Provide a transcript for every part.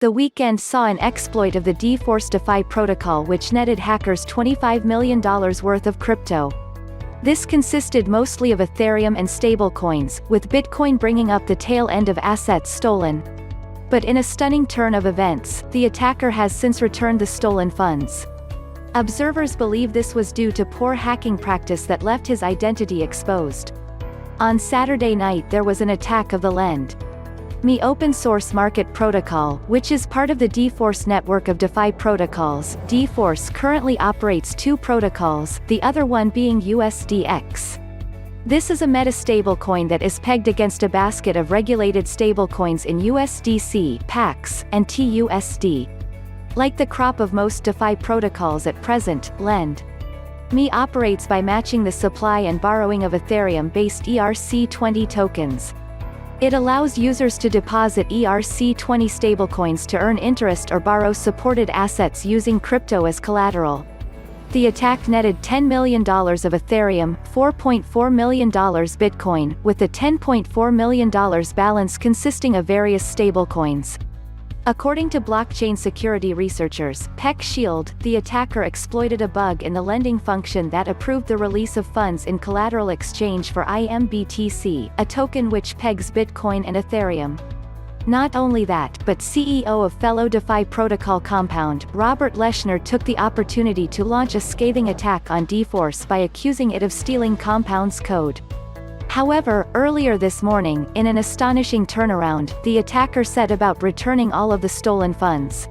The weekend saw an exploit of the D-Force DeFi protocol which netted hackers $25 million worth of crypto. This consisted mostly of Ethereum and stablecoins, with Bitcoin bringing up the tail end of assets stolen. But in a stunning turn of events, the attacker has since returned the stolen funds. Observers believe this was due to poor hacking practice that left his identity exposed. On Saturday night there was an attack of the Lend.Me open source market protocol, which is part of the D-Force network of DeFi protocols. D-Force currently operates two protocols, the other one being USDX. This is a meta stablecoin that is pegged against a basket of regulated stablecoins in USDC, PAX, and TUSD. Like the crop of most DeFi protocols at present, Lend.Me operates by matching the supply and borrowing of Ethereum-based ERC20 tokens. It allows users to deposit ERC20 stablecoins to earn interest or borrow supported assets using crypto as collateral. The attack netted $10 million of Ethereum, $4.4 million Bitcoin, with the $10.4 million balance consisting of various stablecoins. According to blockchain security researchers, Peck Shield, the attacker exploited a bug in the lending function that approved the release of funds in collateral exchange for IMBTC, a token which pegs Bitcoin and Ethereum. Not only that, but CEO of fellow DeFi protocol Compound, Robert Leshner took the opportunity to launch a scathing attack on D-Force by accusing it of stealing Compound's code. However, earlier this morning, in an astonishing turnaround, the attacker set about returning all of the stolen funds.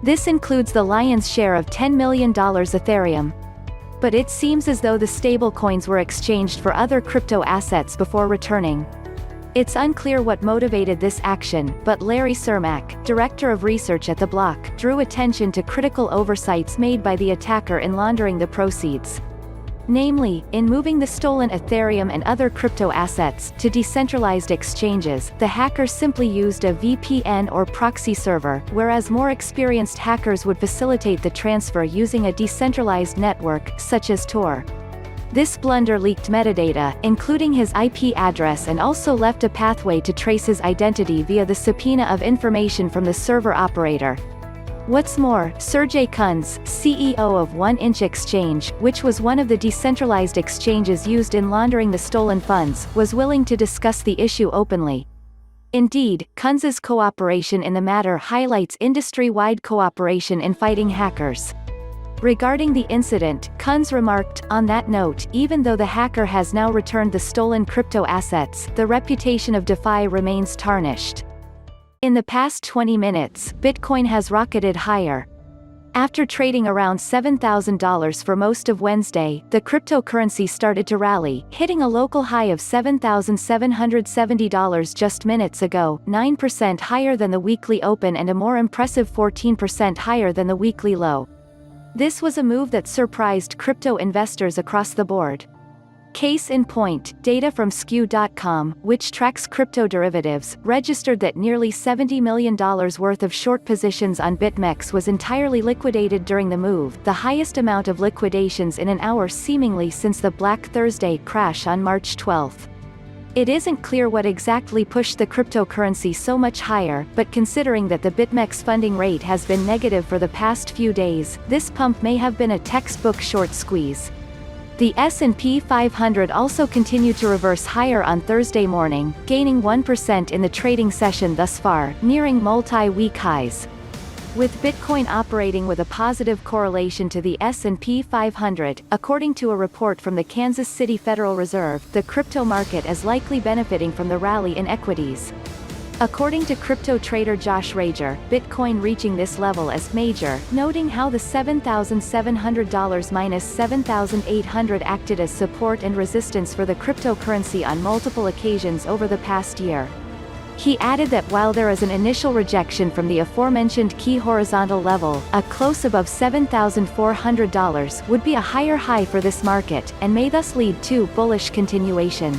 This includes the lion's share of $10 million Ethereum. But it seems as though the stablecoins were exchanged for other crypto assets before returning. It's unclear what motivated this action, but Larry Cermak, director of research at The Block, drew attention to critical oversights made by the attacker in laundering the proceeds. Namely, in moving the stolen Ethereum and other crypto assets to decentralized exchanges, the hacker simply used a VPN or proxy server, whereas more experienced hackers would facilitate the transfer using a decentralized network, such as Tor. This blunder leaked metadata, including his IP address, and also left a pathway to trace his identity via the subpoena of information from the server operator. What's more, Sergey Kunz, CEO of 1inch Exchange, which was one of the decentralized exchanges used in laundering the stolen funds, was willing to discuss the issue openly. Indeed, Kunz's cooperation in the matter highlights industry-wide cooperation in fighting hackers. Regarding the incident, Kunz remarked, "On that note, even though the hacker has now returned the stolen crypto assets, the reputation of DeFi remains tarnished. In the past 20 minutes, Bitcoin has rocketed higher. After trading around $7,000 for most of Wednesday, the cryptocurrency started to rally, hitting a local high of $7,770 just minutes ago, 9% higher than the weekly open and a more impressive 14% higher than the weekly low. This was a move that surprised crypto investors across the board. Case in point, data from Skew.com, which tracks crypto derivatives, registered that nearly $70 million worth of short positions on BitMEX was entirely liquidated during the move, the highest amount of liquidations in an hour seemingly since the Black Thursday crash on March 12. It isn't clear what exactly pushed the cryptocurrency so much higher, but considering that the BitMEX funding rate has been negative for the past few days, this pump may have been a textbook short squeeze. The S&P 500 also continued to reverse higher on Thursday morning, gaining 1% in the trading session thus far, nearing multi-week highs. With Bitcoin operating with a positive correlation to the S&P 500, according to a report from the Kansas City Federal Reserve, the crypto market is likely benefiting from the rally in equities. According to crypto trader Josh Rager, Bitcoin reaching this level as major, noting how the $7,700 minus $7,800 acted as support and resistance for the cryptocurrency on multiple occasions over the past year. He added that while there is an initial rejection from the aforementioned key horizontal level, a close above $7,400 would be a higher high for this market, and may thus lead to bullish continuation.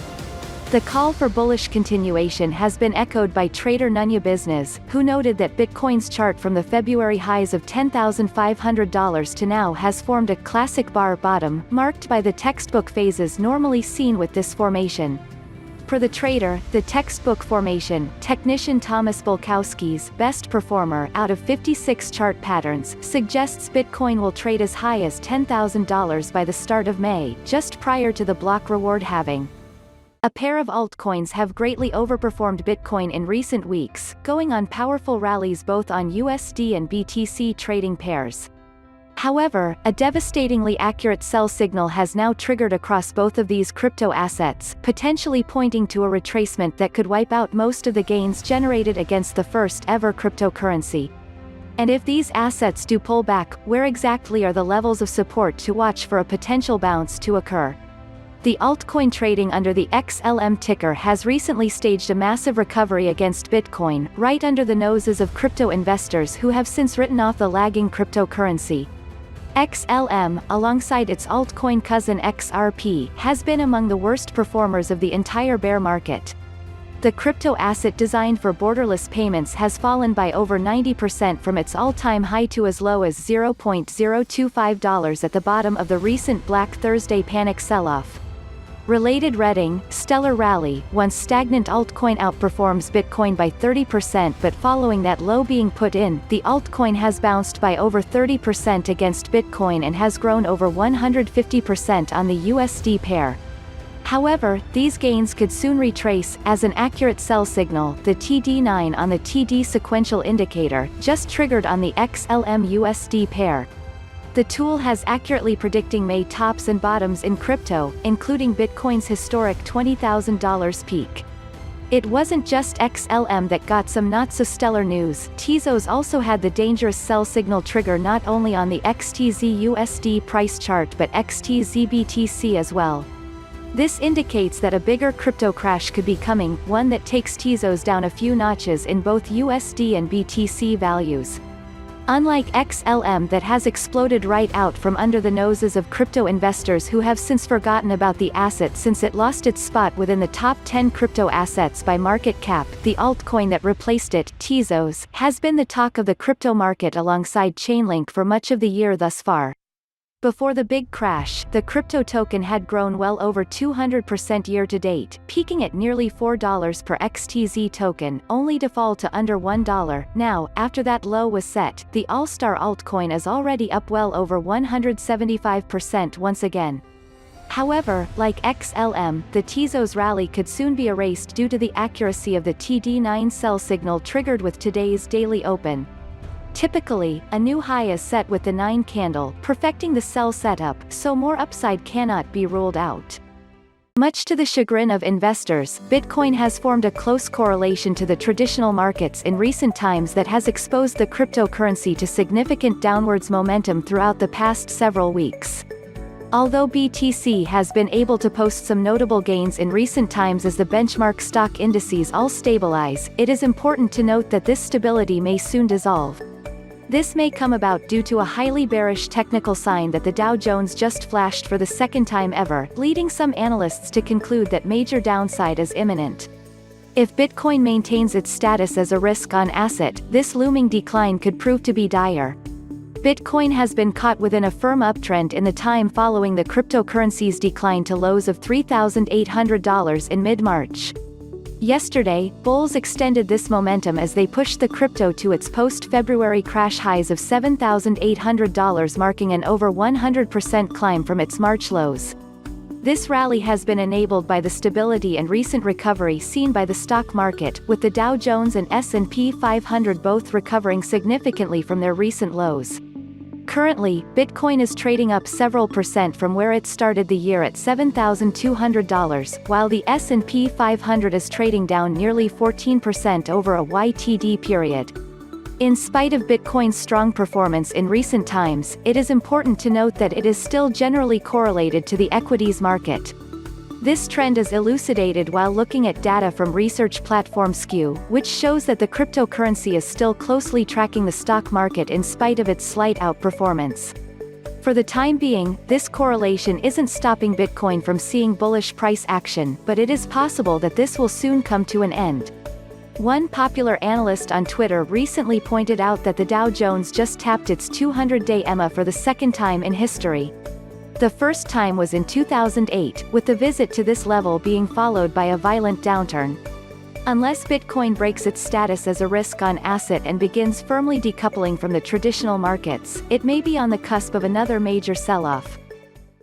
The call for bullish continuation has been echoed by trader Nunya Business, who noted that Bitcoin's chart from the February highs of $10,500 to now has formed a classic bar bottom, marked by the textbook phases normally seen with this formation. Per the trader, the textbook formation, technician Thomas Bulkowski's best performer out of 56 chart patterns, suggests Bitcoin will trade as high as $10,000 by the start of May, just prior to the block reward halving. A pair of altcoins have greatly overperformed Bitcoin in recent weeks, going on powerful rallies both on USD and BTC trading pairs. However, a devastatingly accurate sell signal has now triggered across both of these crypto assets, potentially pointing to a retracement that could wipe out most of the gains generated against the first-ever cryptocurrency. And if these assets do pull back, where exactly are the levels of support to watch for a potential bounce to occur? The altcoin trading under the XLM ticker has recently staged a massive recovery against Bitcoin, right under the noses of crypto investors who have since written off the lagging cryptocurrency. XLM, alongside its altcoin cousin XRP, has been among the worst performers of the entire bear market. The crypto asset designed for borderless payments has fallen by over 90% from its all-time high to as low as $0.025 at the bottom of the recent Black Thursday panic sell-off. Related reading, stellar rally, once stagnant altcoin outperforms Bitcoin by 30%, but following that low being put in, the altcoin has bounced by over 30% against Bitcoin and has grown over 150% on the USD pair. However, these gains could soon retrace, as an accurate sell signal, the TD9 on the TD sequential indicator, just triggered on the XLM USD pair. The tool has accurately predicting May tops and bottoms in crypto, including Bitcoin's historic $20,000 peak. It wasn't just XLM that got some not-so-stellar news. Tezos also had the dangerous sell signal trigger not only on the XTZ-USD price chart but XTZ-BTC as well. This indicates that a bigger crypto crash could be coming, one that takes Tezos down a few notches in both USD and BTC values. Unlike XLM that has exploded right out from under the noses of crypto investors who have since forgotten about the asset since it lost its spot within the top 10 crypto assets by market cap, the altcoin that replaced it, Tezos, has been the talk of the crypto market alongside Chainlink for much of the year thus far. Before the big crash, the crypto token had grown well over 200% year-to-date, peaking at nearly $4 per XTZ token, only to fall to under $1. Now, after that low was set, the all-star altcoin is already up well over 175% once again. However, like XLM, the Tezos rally could soon be erased due to the accuracy of the TD9 sell signal triggered with today's daily open. Typically, a new high is set with the 9 candle, perfecting the sell setup, so more upside cannot be ruled out. Much to the chagrin of investors, Bitcoin has formed a close correlation to the traditional markets in recent times that has exposed the cryptocurrency to significant downwards momentum throughout the past several weeks. Although BTC has been able to post some notable gains in recent times as the benchmark stock indices all stabilize, it is important to note that this stability may soon dissolve. This may come about due to a highly bearish technical sign that the Dow Jones just flashed for the second time ever, leading some analysts to conclude that major downside is imminent. If Bitcoin maintains its status as a risk-on asset, this looming decline could prove to be dire. Bitcoin has been caught within a firm uptrend in the time following the cryptocurrency's decline to lows of $3,800 in mid-March. Yesterday, bulls extended this momentum as they pushed the crypto to its post-February crash highs of $7,800, marking an over 100% climb from its March lows. This rally has been enabled by the stability and recent recovery seen by the stock market, with the Dow Jones and S&P 500 both recovering significantly from their recent lows. Currently, Bitcoin is trading up several percent from where it started the year at $7,200, while the S&P 500 is trading down nearly 14% over a YTD period. In spite of Bitcoin's strong performance in recent times, it is important to note that it is still generally correlated to the equities market. This trend is elucidated while looking at data from research platform Skew, which shows that the cryptocurrency is still closely tracking the stock market in spite of its slight outperformance. For the time being, this correlation isn't stopping Bitcoin from seeing bullish price action, but it is possible that this will soon come to an end. One popular analyst on Twitter recently pointed out that the Dow Jones just tapped its 200-day EMA for the second time in history. The first time was in 2008, with the visit to this level being followed by a violent downturn. Unless Bitcoin breaks its status as a risk-on asset and begins firmly decoupling from the traditional markets, it may be on the cusp of another major sell-off.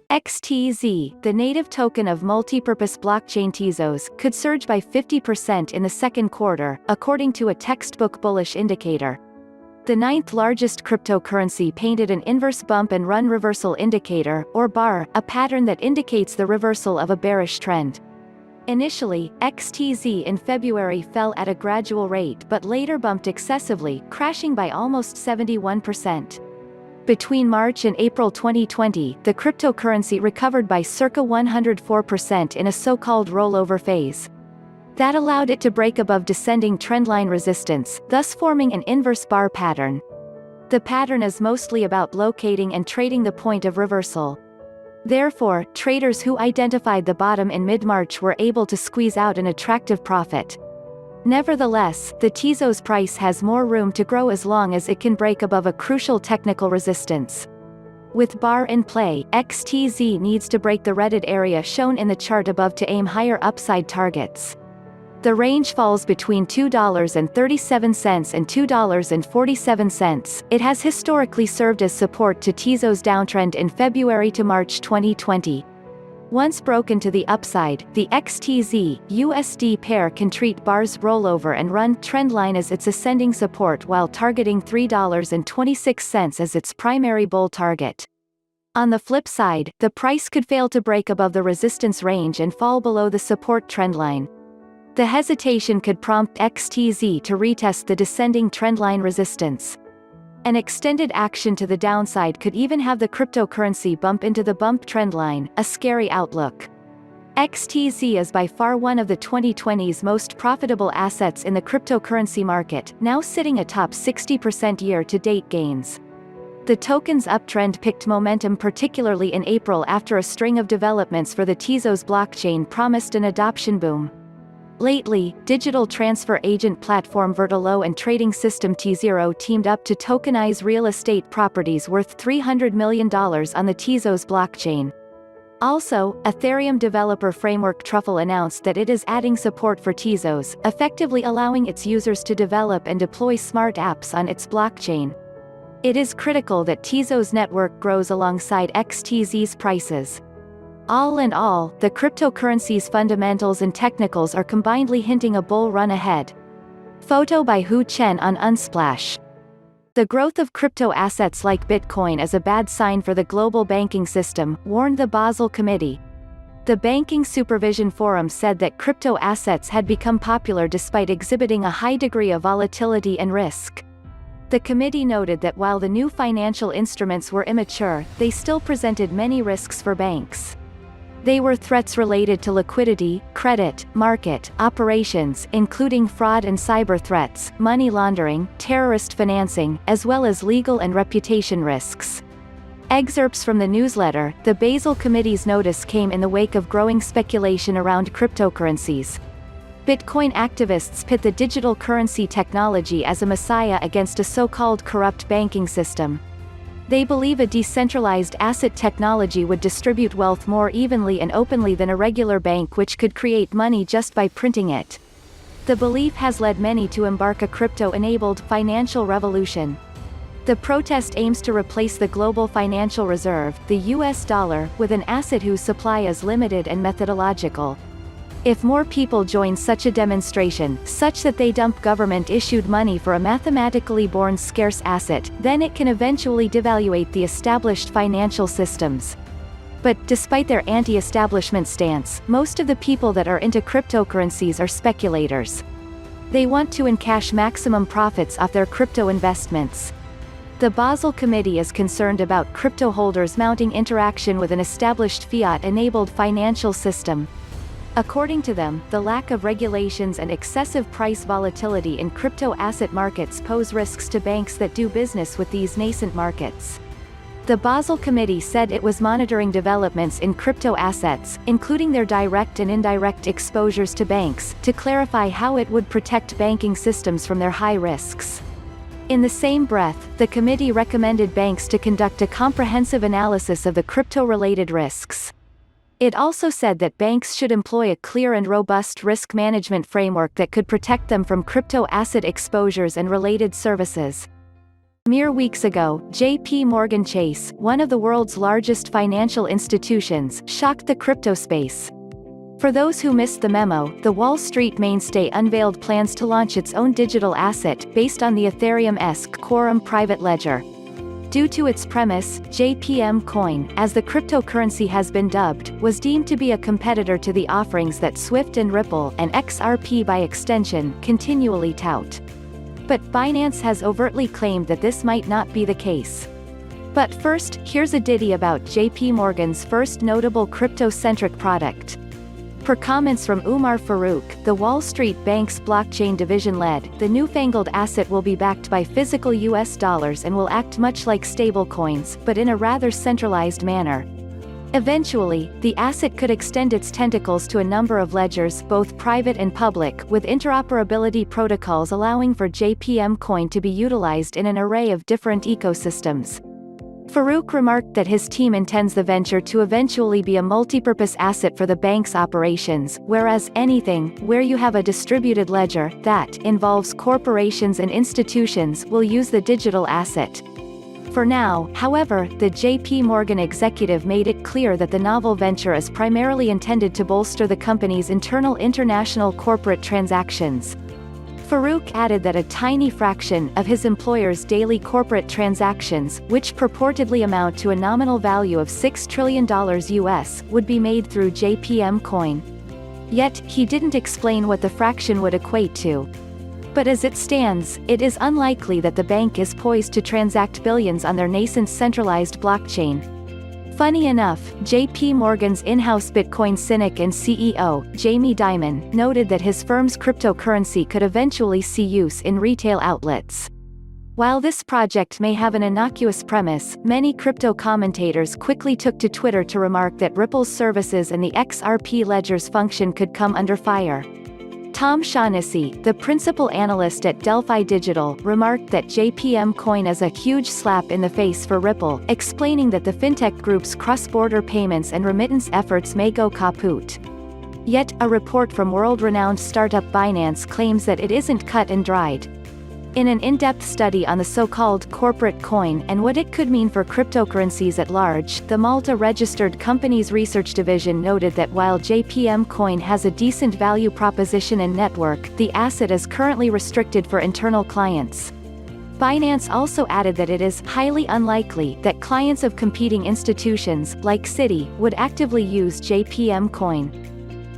XTZ, the native token of multipurpose blockchain Tezos, could surge by 50% in the second quarter, according to a textbook bullish indicator. The ninth largest cryptocurrency painted an inverse bump and run reversal indicator, or bar, a pattern that indicates the reversal of a bearish trend. Initially, XTZ in February fell at a gradual rate but later bumped excessively, crashing by almost 71%. Between March and April 2020, the cryptocurrency recovered by circa 104% in a so-called rollover phase. That allowed it to break above descending trendline resistance, thus forming an inverse bar pattern. The pattern is mostly about locating and trading the point of reversal. Therefore, traders who identified the bottom in mid-March were able to squeeze out an attractive profit. Nevertheless, the Tezos price has more room to grow as long as it can break above a crucial technical resistance. With bar in play, XTZ needs to break the Reddit area shown in the chart above to aim higher upside targets. The range falls between $2.37 and $2.47. It has historically served as support to Tezos' downtrend in February to March 2020. Once broken to the upside, the XTZ-USD pair can treat bar's rollover and run trendline as its ascending support while targeting $3.26 as its primary bull target. On the flip side, the price could fail to break above the resistance range and fall below the support trendline. The hesitation could prompt XTZ to retest the descending trendline resistance. An extended action to the downside could even have the cryptocurrency bump into the bump trendline, a scary outlook. XTZ is by far one of the 2020's most profitable assets in the cryptocurrency market, now sitting atop 60% year-to-date gains. The token's uptrend picked momentum particularly in April after a string of developments for the Tezos blockchain promised an adoption boom. Lately, digital transfer agent platform Vertilo and trading system T0 teamed up to tokenize real estate properties worth $300 million on the Tezos blockchain. Also, Ethereum developer framework Truffle announced that it is adding support for Tezos, effectively allowing its users to develop and deploy smart apps on its blockchain. It is critical that Tezos network grows alongside XTZ's prices. All in all, the cryptocurrency's fundamentals and technicals are combinedly hinting a bull run ahead. Photo by Hu Chen on Unsplash. The growth of crypto assets like Bitcoin is a bad sign for the global banking system, warned the Basel Committee. The Banking Supervision Forum said that crypto assets had become popular despite exhibiting a high degree of volatility and risk. The committee noted that while the new financial instruments were immature, they still presented many risks for banks. They were threats related to liquidity, credit, market, operations, including fraud and cyber threats, money laundering, terrorist financing, as well as legal and reputation risks. Excerpts from the newsletter. The Basel Committee's notice came in the wake of growing speculation around cryptocurrencies. Bitcoin activists pit the digital currency technology as a messiah against a so-called corrupt banking system. They believe a decentralized asset technology would distribute wealth more evenly and openly than a regular bank which could create money just by printing it. The belief has led many to embark a crypto-enabled financial revolution. The protest aims to replace the global financial reserve, the US dollar, with an asset whose supply is limited and methodological. If more people join such a demonstration, such that they dump government-issued money for a mathematically born scarce asset, then it can eventually devaluate the established financial systems. But, despite their anti-establishment stance, most of the people that are into cryptocurrencies are speculators. They want to encash maximum profits off their crypto investments. The Basel Committee is concerned about crypto holders mounting interaction with an established fiat-enabled financial system. According to them, the lack of regulations and excessive price volatility in crypto asset markets pose risks to banks that do business with these nascent markets. The Basel Committee said it was monitoring developments in crypto assets, including their direct and indirect exposures to banks, to clarify how it would protect banking systems from their high risks. In the same breath, the committee recommended banks to conduct a comprehensive analysis of the crypto-related risks. It also said that banks should employ a clear and robust risk management framework that could protect them from crypto asset exposures and related services. Mere weeks ago, J.P. Morgan Chase, one of the world's largest financial institutions, shocked the crypto space. For those who missed the memo, the Wall Street mainstay unveiled plans to launch its own digital asset, based on the Ethereum-esque Quorum private ledger. Due to its premise, JPM Coin, as the cryptocurrency has been dubbed, was deemed to be a competitor to the offerings that Swift and Ripple, and XRP by extension, continually tout. But Binance has overtly claimed that this might not be the case. But first, here's a ditty about JP Morgan's first notable crypto-centric product. Per comments from Umar Farouk, the Wall Street Bank's blockchain division led, the newfangled asset will be backed by physical US dollars and will act much like stablecoins, but in a rather centralized manner. Eventually, the asset could extend its tentacles to a number of ledgers, both private and public, with interoperability protocols allowing for JPM Coin to be utilized in an array of different ecosystems. Farouk remarked that his team intends the venture to eventually be a multipurpose asset for the bank's operations, whereas anything where you have a distributed ledger that involves corporations and institutions will use the digital asset. For now, however, the J.P. Morgan executive made it clear that the novel venture is primarily intended to bolster the company's internal international corporate transactions. Farouk added that a tiny fraction of his employer's daily corporate transactions, which purportedly amount to a nominal value of $6 trillion US, would be made through JPM Coin. Yet, he didn't explain what the fraction would equate to. But as it stands, it is unlikely that the bank is poised to transact billions on their nascent centralized blockchain. Funny enough, J.P. Morgan's in-house Bitcoin cynic and CEO, Jamie Dimon, noted that his firm's cryptocurrency could eventually see use in retail outlets. While this project may have an innocuous premise, many crypto commentators quickly took to Twitter to remark that Ripple's services and the XRP ledger's function could come under fire. Tom Shaughnessy, the principal analyst at Delphi Digital, remarked that JPM Coin is a huge slap in the face for Ripple, explaining that the fintech group's cross-border payments and remittance efforts may go kaput. Yet, a report from world-renowned startup Binance claims that it isn't cut and dried. In an in-depth study on the so-called corporate coin and what it could mean for cryptocurrencies at large, the Malta-registered company's research division noted that while JPM Coin has a decent value proposition and network, the asset is currently restricted for internal clients. Binance also added that it is highly unlikely that clients of competing institutions, like Citi, would actively use JPM Coin.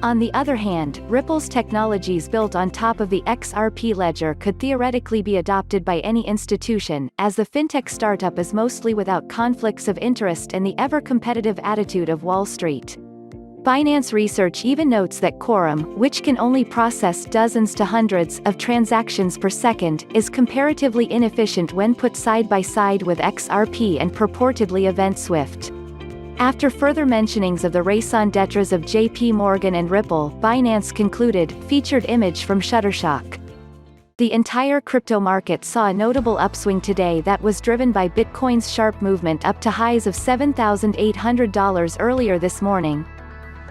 On the other hand, Ripple's technologies built on top of the XRP ledger could theoretically be adopted by any institution, as the fintech startup is mostly without conflicts of interest and the ever-competitive attitude of Wall Street. Binance research even notes that Quorum, which can only process dozens to hundreds of transactions per second, is comparatively inefficient when put side by side with XRP and purportedly Event Swift. After further mentionings of the raison d'etres of J.P. Morgan and Ripple, Binance concluded, featured image from Shutterstock. The entire crypto market saw a notable upswing today that was driven by Bitcoin's sharp movement up to highs of $7,800 earlier this morning.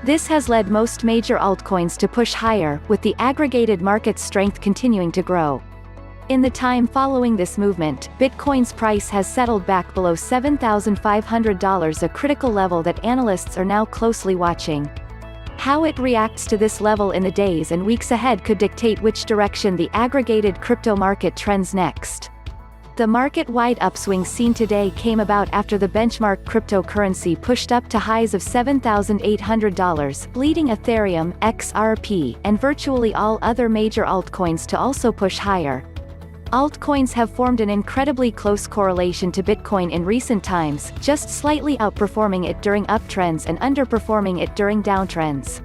This has led most major altcoins to push higher, with the aggregated market strength continuing to grow. In the time following this movement, Bitcoin's price has settled back below $7,500, a critical level that analysts are now closely watching. How it reacts to this level in the days and weeks ahead could dictate which direction the aggregated crypto market trends next. The market-wide upswing seen today came about after the benchmark cryptocurrency pushed up to highs of $7,800, leading Ethereum, XRP, and virtually all other major altcoins to also push higher. Altcoins have formed an incredibly close correlation to Bitcoin in recent times, just slightly outperforming it during uptrends and underperforming it during downtrends.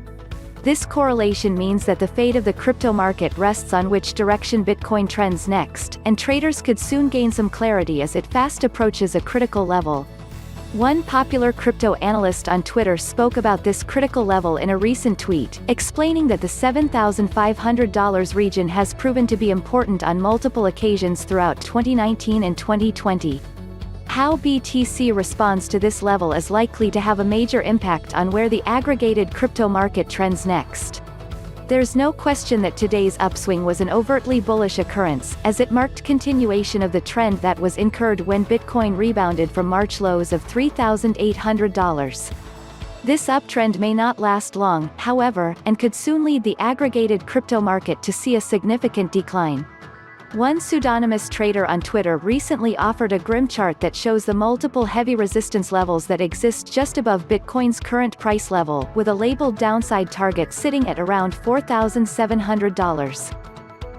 This correlation means that the fate of the crypto market rests on which direction Bitcoin trends next, and traders could soon gain some clarity as it fast approaches a critical level. One popular crypto analyst on Twitter spoke about this critical level in a recent tweet, explaining that the $7,500 region has proven to be important on multiple occasions throughout 2019 and 2020. How BTC responds to this level is likely to have a major impact on where the aggregated crypto market trends next. There's no question that today's upswing was an overtly bullish occurrence, as it marked continuation of the trend that was incurred when Bitcoin rebounded from March lows of $3,800. This uptrend may not last long, however, and could soon lead the aggregated crypto market to see a significant decline. One pseudonymous trader on Twitter recently offered a grim chart that shows the multiple heavy resistance levels that exist just above Bitcoin's current price level, with a labeled downside target sitting at around $4,700.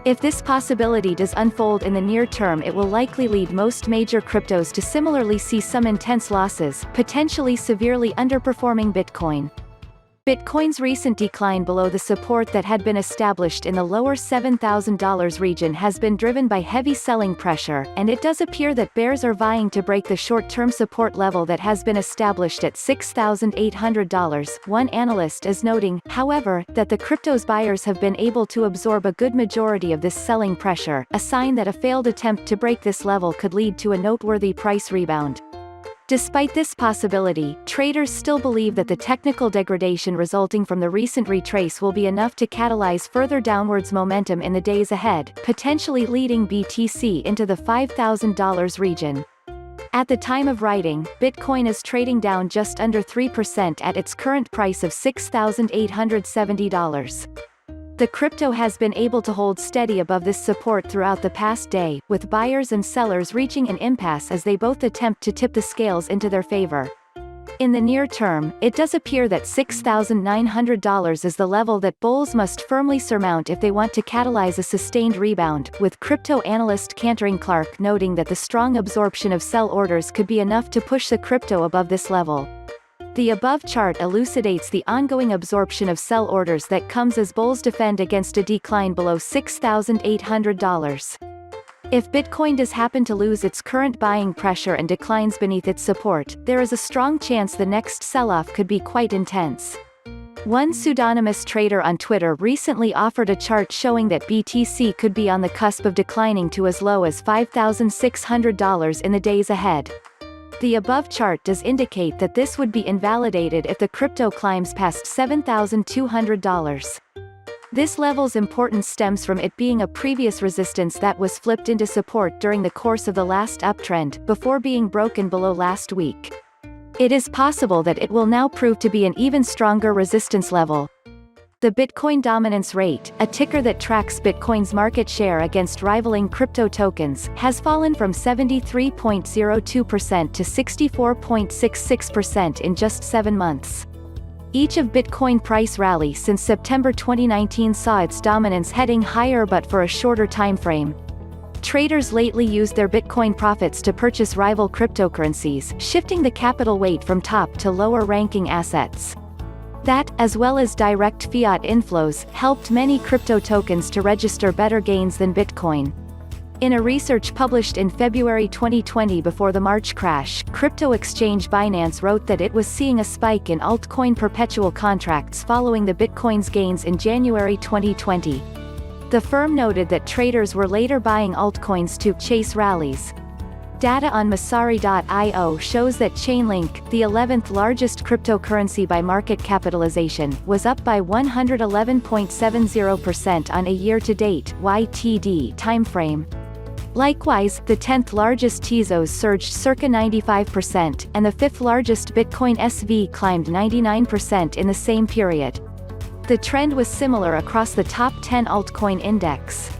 If this possibility does unfold in the near term, it will likely lead most major cryptos to similarly see some intense losses, potentially severely underperforming Bitcoin. Bitcoin's recent decline below the support that had been established in the lower $7,000 region has been driven by heavy selling pressure, and it does appear that bears are vying to break the short-term support level that has been established at $6,800. One analyst is noting, however, that the crypto's buyers have been able to absorb a good majority of this selling pressure, a sign that a failed attempt to break this level could lead to a noteworthy price rebound. Despite this possibility, traders still believe that the technical degradation resulting from the recent retrace will be enough to catalyze further downwards momentum in the days ahead, potentially leading BTC into the $5,000 region. At the time of writing, Bitcoin is trading down just under 3% at its current price of $6,870. The crypto has been able to hold steady above this support throughout the past day, with buyers and sellers reaching an impasse as they both attempt to tip the scales into their favor. In the near term, it does appear that $6,900 is the level that bulls must firmly surmount if they want to catalyze a sustained rebound, with crypto analyst Cantoring Clark noting that the strong absorption of sell orders could be enough to push the crypto above this level. The above chart elucidates the ongoing absorption of sell orders that comes as bulls defend against a decline below $6,800. If Bitcoin does happen to lose its current buying pressure and declines beneath its support, there is a strong chance the next sell-off could be quite intense. One pseudonymous trader on Twitter recently offered a chart showing that BTC could be on the cusp of declining to as low as $5,600 in the days ahead. The above chart does indicate that this would be invalidated if the crypto climbs past $7,200. This level's importance stems from it being a previous resistance that was flipped into support during the course of the last uptrend, before being broken below last week. It is possible that it will now prove to be an even stronger resistance level. The Bitcoin dominance rate, a ticker that tracks Bitcoin's market share against rivaling crypto tokens, has fallen from 73.02% to 64.66% in just 7 months. Each of Bitcoin price rally since September 2019 saw its dominance heading higher but for a shorter time frame. Traders lately used their Bitcoin profits to purchase rival cryptocurrencies, shifting the capital weight from top to lower ranking assets. That, as well as direct fiat inflows, helped many crypto tokens to register better gains than Bitcoin. In a research published in February 2020 before the March crash, crypto exchange Binance wrote that it was seeing a spike in altcoin perpetual contracts following the Bitcoin's gains in January 2020. The firm noted that traders were later buying altcoins to chase rallies. Data on Messari.io shows that Chainlink, the 11th largest cryptocurrency by market capitalization, was up by 111.70% on a year-to-date (YTD) timeframe. Likewise, the 10th largest Tezos surged circa 95%, and the 5th largest Bitcoin SV climbed 99% in the same period. The trend was similar across the top 10 altcoin index.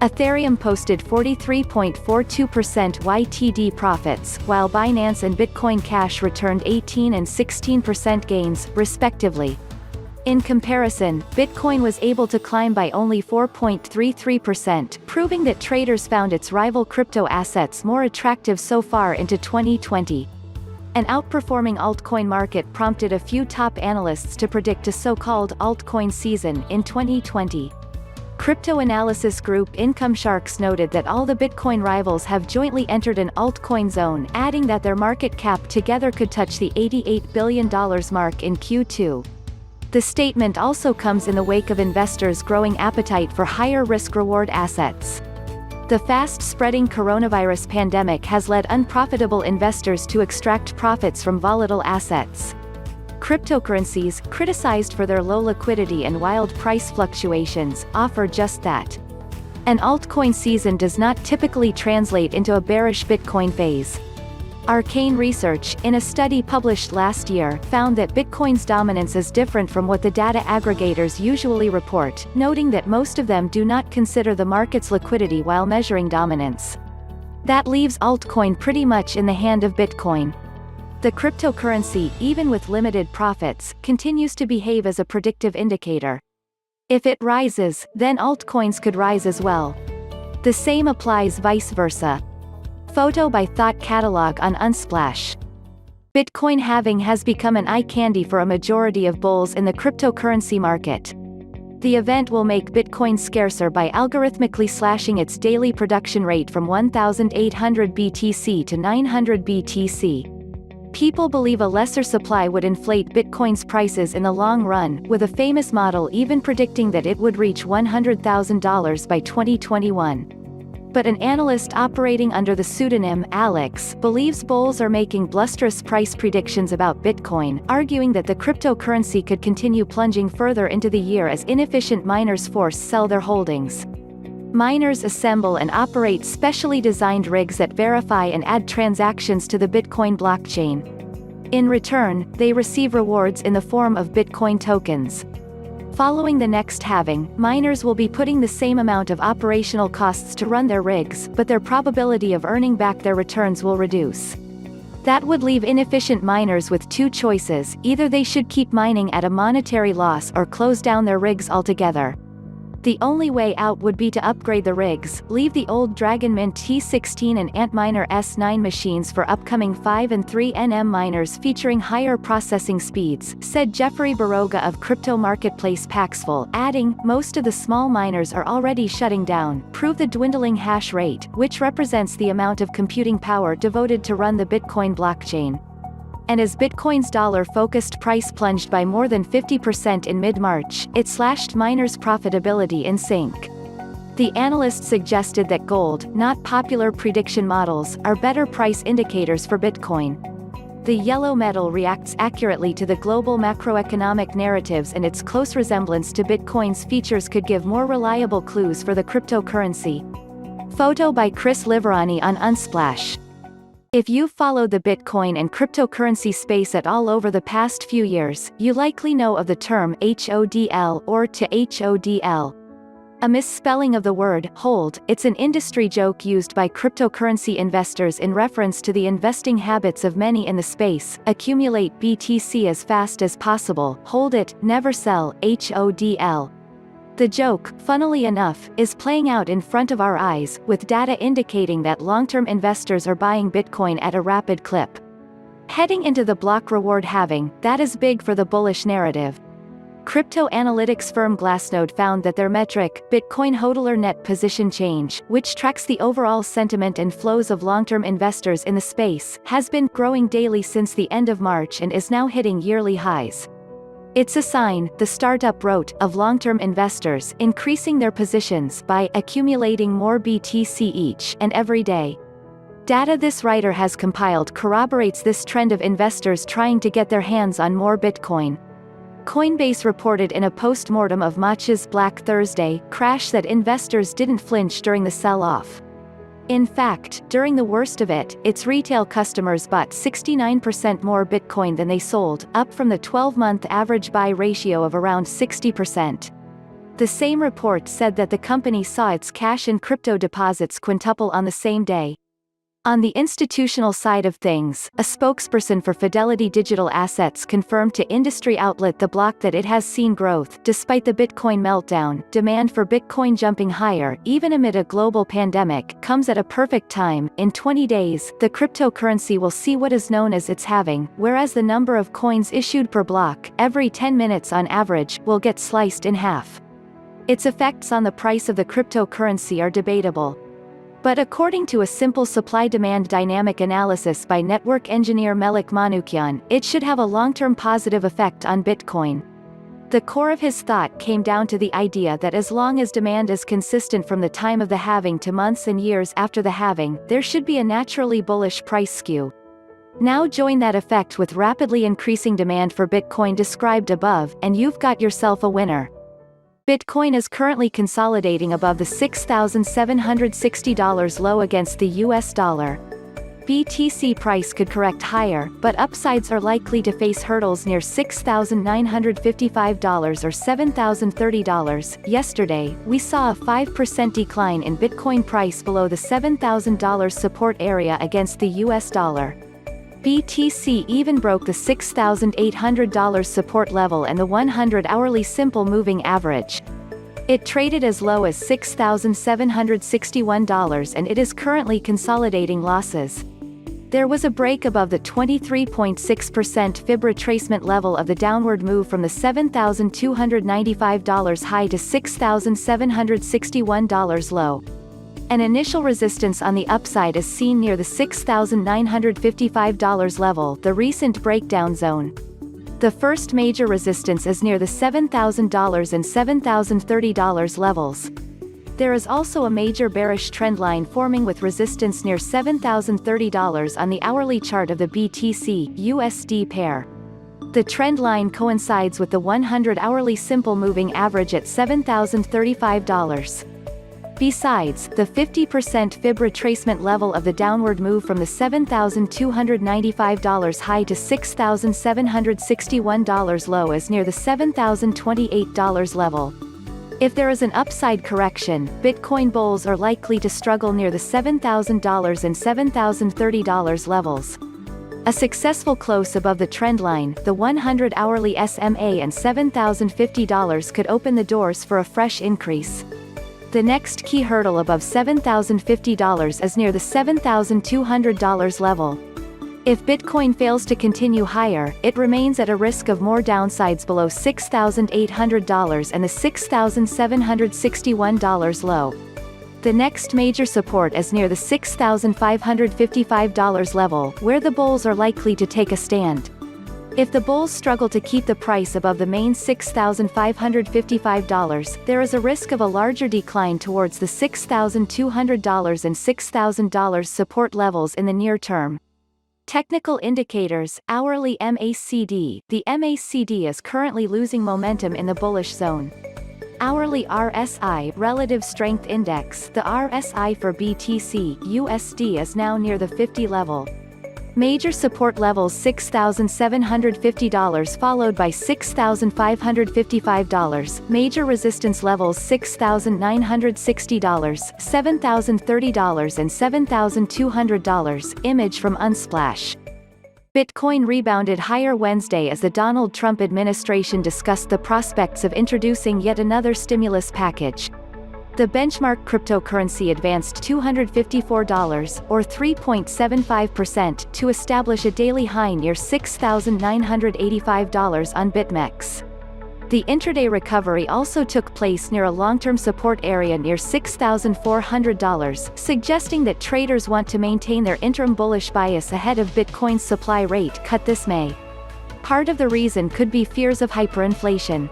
Ethereum posted 43.42% YTD profits, while Binance and Bitcoin Cash returned 18% and 16% gains, respectively. In comparison, Bitcoin was able to climb by only 4.33%, proving that traders found its rival crypto assets more attractive so far into 2020. An outperforming altcoin market prompted a few top analysts to predict a so-called altcoin season in 2020. Crypto analysis group Income Sharks noted that all the Bitcoin rivals have jointly entered an altcoin zone, adding that their market cap together could touch the $88 billion mark in Q2. The statement also comes in the wake of investors' growing appetite for higher risk-reward assets. The fast-spreading coronavirus pandemic has led unprofitable investors to extract profits from volatile assets. Cryptocurrencies, criticized for their low liquidity and wild price fluctuations, offer just that. An altcoin season does not typically translate into a bearish Bitcoin phase. Arcane Research, in a study published last year, found that Bitcoin's dominance is different from what the data aggregators usually report, noting that most of them do not consider the market's liquidity while measuring dominance. That leaves altcoin pretty much in the hand of Bitcoin. The cryptocurrency, even with limited profits, continues to behave as a predictive indicator. If it rises, then altcoins could rise as well. The same applies vice versa. Photo by Thought Catalog on Unsplash. Bitcoin halving has become an eye candy for a majority of bulls in the cryptocurrency market. The event will make Bitcoin scarcer by algorithmically slashing its daily production rate from 1,800 BTC to 900 BTC. People believe a lesser supply would inflate Bitcoin's prices in the long run, with a famous model even predicting that it would reach $100,000 by 2021. But an analyst operating under the pseudonym Alex believes bulls are making blusterous price predictions about Bitcoin, arguing that the cryptocurrency could continue plunging further into the year as inefficient miners force sell their holdings. Miners assemble and operate specially designed rigs that verify and add transactions to the Bitcoin blockchain. In return, they receive rewards in the form of Bitcoin tokens. Following the next halving, miners will be putting the same amount of operational costs to run their rigs, but their probability of earning back their returns will reduce. That would leave inefficient miners with two choices: either they should keep mining at a monetary loss or close down their rigs altogether. The only way out would be to upgrade the rigs, leave the old Dragonmint T16 and Antminer S9 machines for upcoming 5 and 3 nm miners featuring higher processing speeds, said Jeffrey Baroga of crypto marketplace Paxful, adding, most of the small miners are already shutting down, prove the dwindling hash rate, which represents the amount of computing power devoted to run the Bitcoin blockchain. And as Bitcoin's dollar-focused price plunged by more than 50% in mid-March, it slashed miners' profitability in sync. The analyst suggested that gold, not popular prediction models, are better price indicators for Bitcoin. The yellow metal reacts accurately to the global macroeconomic narratives, and its close resemblance to Bitcoin's features could give more reliable clues for the cryptocurrency. Photo by Chris Liverani on Unsplash. If you've followed the Bitcoin and cryptocurrency space at all over the past few years, you likely know of the term HODL or to HODL. A misspelling of the word hold. It's an industry joke used by cryptocurrency investors in reference to the investing habits of many in the space: accumulate BTC as fast as possible, hold it, never sell, HODL. The joke, funnily enough, is playing out in front of our eyes, with data indicating that long-term investors are buying Bitcoin at a rapid clip. Heading into the block reward halving, that is big for the bullish narrative. Crypto analytics firm Glassnode found that their metric, Bitcoin hodler net position change, which tracks the overall sentiment and flows of long-term investors in the space, has been growing daily since the end of March and is now hitting yearly highs. It's a sign, the startup wrote, of long-term investors increasing their positions by accumulating more BTC each and every day. Data this writer has compiled corroborates this trend of investors trying to get their hands on more Bitcoin. Coinbase reported in a post-mortem of Match's Black Thursday crash that investors didn't flinch during the sell-off. In fact, during the worst of it, its retail customers bought 69% more Bitcoin than they sold, up from the 12-month average buy ratio of around 60%. The same report said that the company saw its cash and crypto deposits quintuple on the same day. On the institutional side of things, a spokesperson for Fidelity Digital Assets confirmed to industry outlet The Block that it has seen growth. Despite the Bitcoin meltdown, demand for Bitcoin jumping higher, even amid a global pandemic, comes at a perfect time. In 20 days, the cryptocurrency will see what is known as its halving, whereas the number of coins issued per block, every 10 minutes on average, will get sliced in half. Its effects on the price of the cryptocurrency are debatable. But according to a simple supply-demand dynamic analysis by network engineer Melik Manukyan, it should have a long-term positive effect on Bitcoin. The core of his thought came down to the idea that as long as demand is consistent from the time of the halving to months and years after the halving, there should be a naturally bullish price skew. Now join that effect with rapidly increasing demand for Bitcoin described above, and you've got yourself a winner. Bitcoin is currently consolidating above the $6,760 low against the US dollar. BTC price could correct higher, but upsides are likely to face hurdles near $6,955 or $7,030. Yesterday, we saw a 5% decline in Bitcoin price below the $7,000 support area against the US dollar. BTC even broke the $6,800 support level and the 100-hourly simple moving average. It traded as low as $6,761 and it is currently consolidating losses. There was a break above the 23.6% fib retracement level of the downward move from the $7,295 high to $6,761 low. An initial resistance on the upside is seen near the $6,955 level, the recent breakdown zone. The first major resistance is near the $7,000 and $7,030 levels. There is also a major bearish trend line forming with resistance near $7,030 on the hourly chart of the BTC/USD pair. The trend line coincides with the 100-hourly simple moving average at $7,035. Besides, the 50% fib retracement level of the downward move from the $7,295 high to $6,761 low is near the $7,028 level. If there is an upside correction, Bitcoin bulls are likely to struggle near the $7,000 and $7,030 levels. A successful close above the trendline, the 100-hourly SMA and $7,050 could open the doors for a fresh increase. The next key hurdle above $7,050 is near the $7,200 level. If Bitcoin fails to continue higher, it remains at a risk of more downsides below $6,800 and the $6,761 low. The next major support is near the $6,555 level, where the bulls are likely to take a stand. If the bulls struggle to keep the price above the main $6,555, there is a risk of a larger decline towards the $6,200 and $6,000 support levels in the near term. Technical indicators, hourly MACD. The MACD is currently losing momentum in the bullish zone. Hourly RSI, Relative Strength Index. The RSI for BTC/USD is now near the 50 level. Major support levels $6,750 followed by $6,555, major resistance levels $6,960, $7,030 and $7,200, image from Unsplash. Bitcoin rebounded higher Wednesday as the Donald Trump administration discussed the prospects of introducing yet another stimulus package. The benchmark cryptocurrency advanced $254, or 3.75%, to establish a daily high near $6,985 on BitMEX. The intraday recovery also took place near a long-term support area near $6,400, suggesting that traders want to maintain their interim bullish bias ahead of Bitcoin's supply rate cut this May. Part of the reason could be fears of hyperinflation.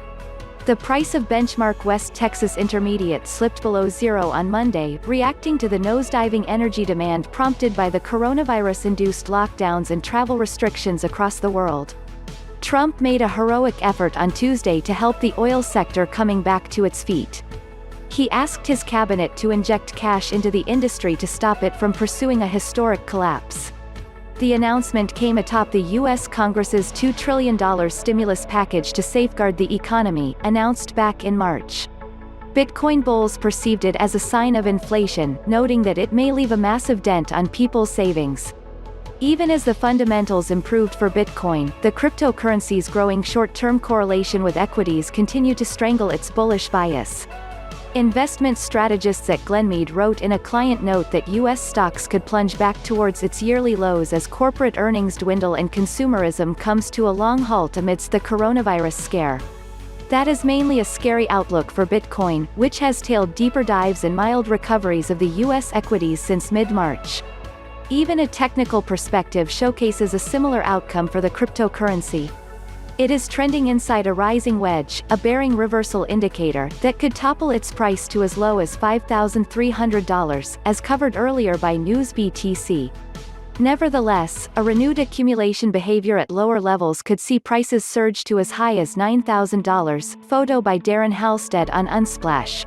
The price of benchmark West Texas Intermediate slipped below zero on Monday, reacting to the nosediving energy demand prompted by the coronavirus-induced lockdowns and travel restrictions across the world. Trump made a heroic effort on Tuesday to help the oil sector coming back to its feet. He asked his cabinet to inject cash into the industry to stop it from pursuing a historic collapse. The announcement came atop the U.S. Congress's $2 trillion stimulus package to safeguard the economy, announced back in March. Bitcoin bulls perceived it as a sign of inflation, noting that it may leave a massive dent on people's savings. Even as the fundamentals improved for Bitcoin, the cryptocurrency's growing short-term correlation with equities continued to strangle its bullish bias. Investment strategists at Glenmead wrote in a client note that U.S. stocks could plunge back towards its yearly lows as corporate earnings dwindle and consumerism comes to a long halt amidst the coronavirus scare. That is mainly a scary outlook for Bitcoin, which has tailed deeper dives and mild recoveries of the US equities since mid-March. Even a technical perspective showcases a similar outcome for the cryptocurrency. It is trending inside a rising wedge, a bearing reversal indicator, that could topple its price to as low as $5,300, as covered earlier by NewsBTC. Nevertheless, a renewed accumulation behavior at lower levels could see prices surge to as high as $9,000, photo by Darren Halstead on Unsplash.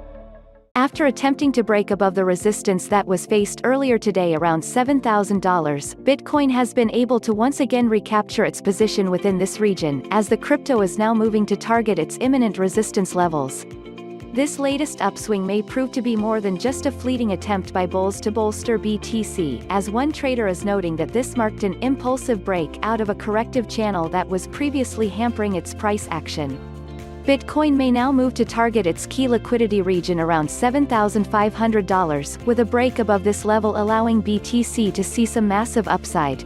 After attempting to break above the resistance that was faced earlier today around $7,000, Bitcoin has been able to once again recapture its position within this region, as the crypto is now moving to target its imminent resistance levels. This latest upswing may prove to be more than just a fleeting attempt by bulls to bolster BTC, as one trader is noting that this marked an impulsive break out of a corrective channel that was previously hampering its price action. Bitcoin may now move to target its key liquidity region around $7,500, with a break above this level allowing BTC to see some massive upside.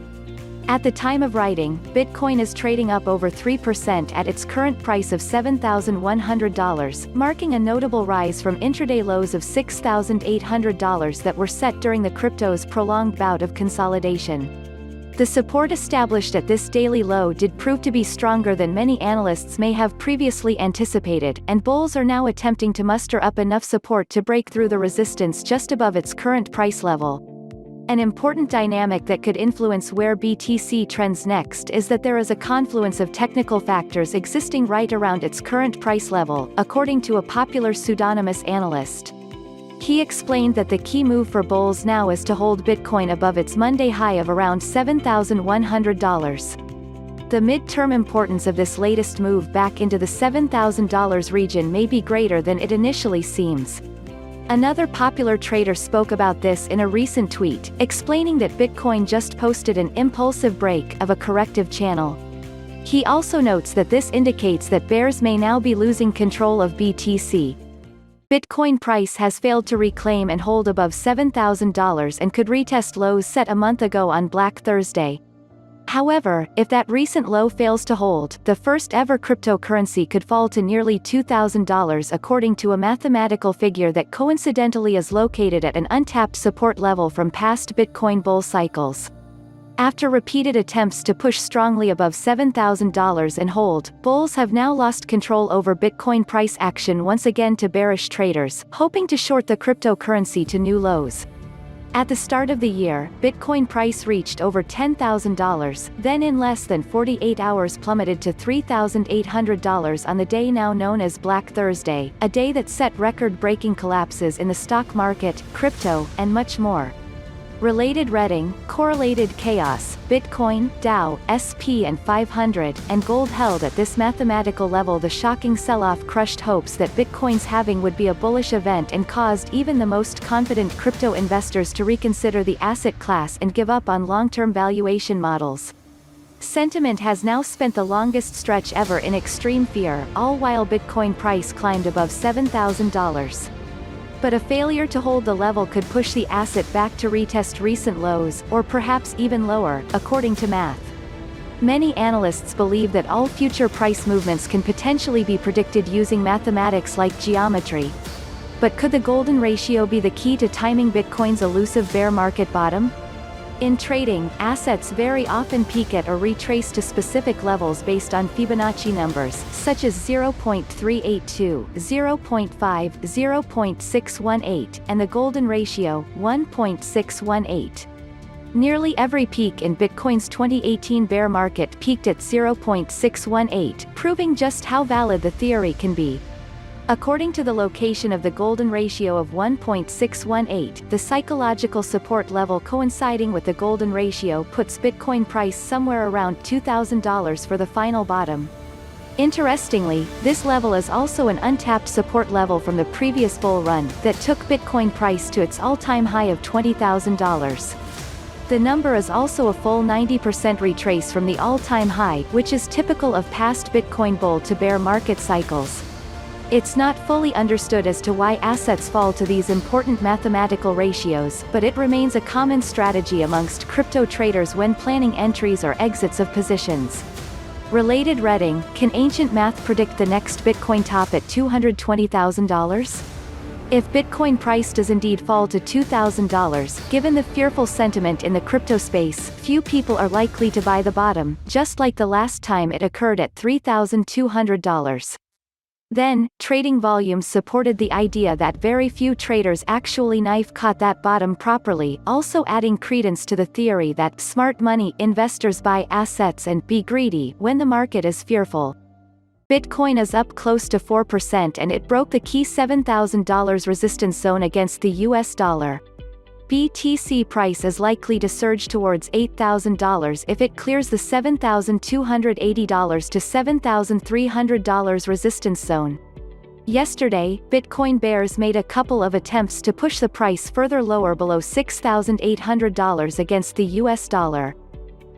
At the time of writing, Bitcoin is trading up over 3% at its current price of $7,100, marking a notable rise from intraday lows of $6,800 that were set during the crypto's prolonged bout of consolidation. The support established at this daily low did prove to be stronger than many analysts may have previously anticipated, and bulls are now attempting to muster up enough support to break through the resistance just above its current price level. An important dynamic that could influence where BTC trends next is that there is a confluence of technical factors existing right around its current price level, according to a popular pseudonymous analyst. He explained that the key move for bulls now is to hold Bitcoin above its Monday high of around $7,100. The mid-term importance of this latest move back into the $7,000 region may be greater than it initially seems. Another popular trader spoke about this in a recent tweet, explaining that Bitcoin just posted an impulsive break of a corrective channel. He also notes that this indicates that bears may now be losing control of BTC. Bitcoin price has failed to reclaim and hold above $7,000 and could retest lows set a month ago on Black Thursday. However, if that recent low fails to hold, the first ever cryptocurrency could fall to nearly $2,000 according to a mathematical figure that coincidentally is located at an untapped support level from past Bitcoin bull cycles. After repeated attempts to push strongly above $7,000 and hold, bulls have now lost control over Bitcoin price action once again to bearish traders, hoping to short the cryptocurrency to new lows. At the start of the year, Bitcoin price reached over $10,000, then in less than 48 hours plummeted to $3,800 on the day now known as Black Thursday, a day that set record-breaking collapses in the stock market, crypto, and much more. Related reading, correlated chaos, Bitcoin, Dow, SP and 500, and gold held at this mathematical level. The shocking sell-off crushed hopes that Bitcoin's halving would be a bullish event and caused even the most confident crypto investors to reconsider the asset class and give up on long-term valuation models. Sentiment has now spent the longest stretch ever in extreme fear, all while Bitcoin price climbed above $7,000. But a failure to hold the level could push the asset back to retest recent lows, or perhaps even lower, according to math. Many analysts believe that all future price movements can potentially be predicted using mathematics like geometry. But could the golden ratio be the key to timing Bitcoin's elusive bear market bottom? In trading, assets very often peak at or retrace to specific levels based on Fibonacci numbers, such as 0.382, 0.5, 0.618, and the golden ratio, 1.618. Nearly every peak in Bitcoin's 2018 bear market peaked at 0.618, proving just how valid the theory can be. According to the location of the golden ratio of 1.618, the psychological support level coinciding with the golden ratio puts Bitcoin price somewhere around $2,000 for the final bottom. Interestingly, this level is also an untapped support level from the previous bull run that took Bitcoin price to its all-time high of $20,000. The number is also a full 90% retrace from the all-time high, which is typical of past Bitcoin bull to bear market cycles. It's not fully understood as to why assets fall to these important mathematical ratios, but it remains a common strategy amongst crypto traders when planning entries or exits of positions. Related reading, can ancient math predict the next Bitcoin top at $220,000? If Bitcoin price does indeed fall to $2,000, given the fearful sentiment in the crypto space, few people are likely to buy the bottom, just like the last time it occurred at $3,200. Then, trading volumes supported the idea that very few traders actually knife-caught that bottom properly, also adding credence to the theory that smart money investors buy assets and be greedy when the market is fearful. Bitcoin is up close to 4% and it broke the key $7,000 resistance zone against the US dollar. BTC price is likely to surge towards $8,000 if it clears the $7,280 to $7,300 resistance zone. Yesterday, Bitcoin bears made a couple of attempts to push the price further lower below $6,800 against the US dollar.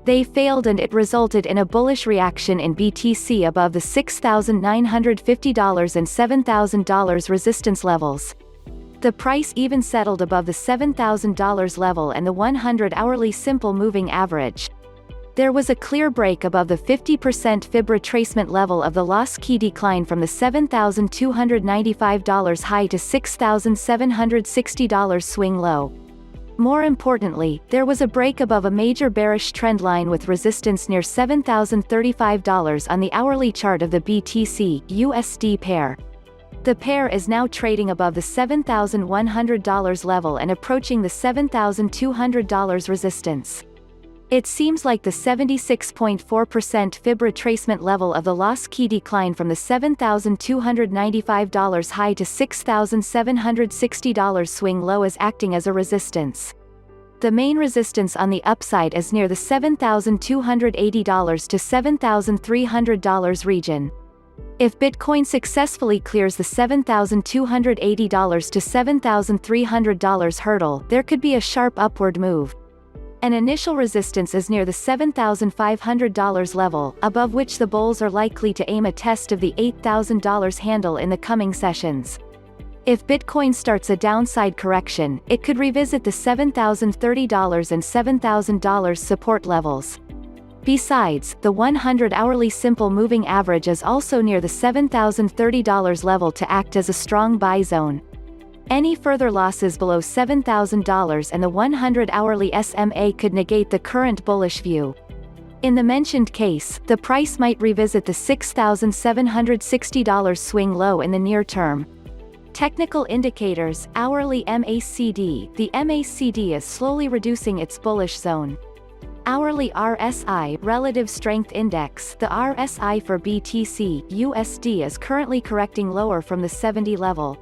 They failed and it resulted in a bullish reaction in BTC above the $6,950 and $7,000 resistance levels. The price even settled above the $7,000 level and the 100-hourly simple moving average. There was a clear break above the 50% fib retracement level of the lost key decline from the $7,295 high to $6,760 swing low. More importantly, there was a break above a major bearish trend line with resistance near $7,035 on the hourly chart of the BTC/USD pair. The pair is now trading above the $7,100 level and approaching the $7,200 resistance. It seems like the 76.4% fib retracement level of the lost key decline from the $7,295 high to $6,760 swing low is acting as a resistance. The main resistance on the upside is near the $7,280 to $7,300 region. If Bitcoin successfully clears the $7,280 to $7,300 hurdle, there could be a sharp upward move. An initial resistance is near the $7,500 level, above which the bulls are likely to aim a test of the $8,000 handle in the coming sessions. If Bitcoin starts a downside correction, it could revisit the $7,030 and $7,000 support levels. Besides, the 100-hourly simple moving average is also near the $7,030 level to act as a strong buy zone. Any further losses below $7,000 and the 100-hourly SMA could negate the current bullish view. In the mentioned case, the price might revisit the $6,760 swing low in the near term. Technical indicators, hourly MACD. The MACD is slowly reducing its bullish zone. Hourly RSI, Relative Strength Index. The RSI for BTC/USD is currently correcting lower from the 70 level.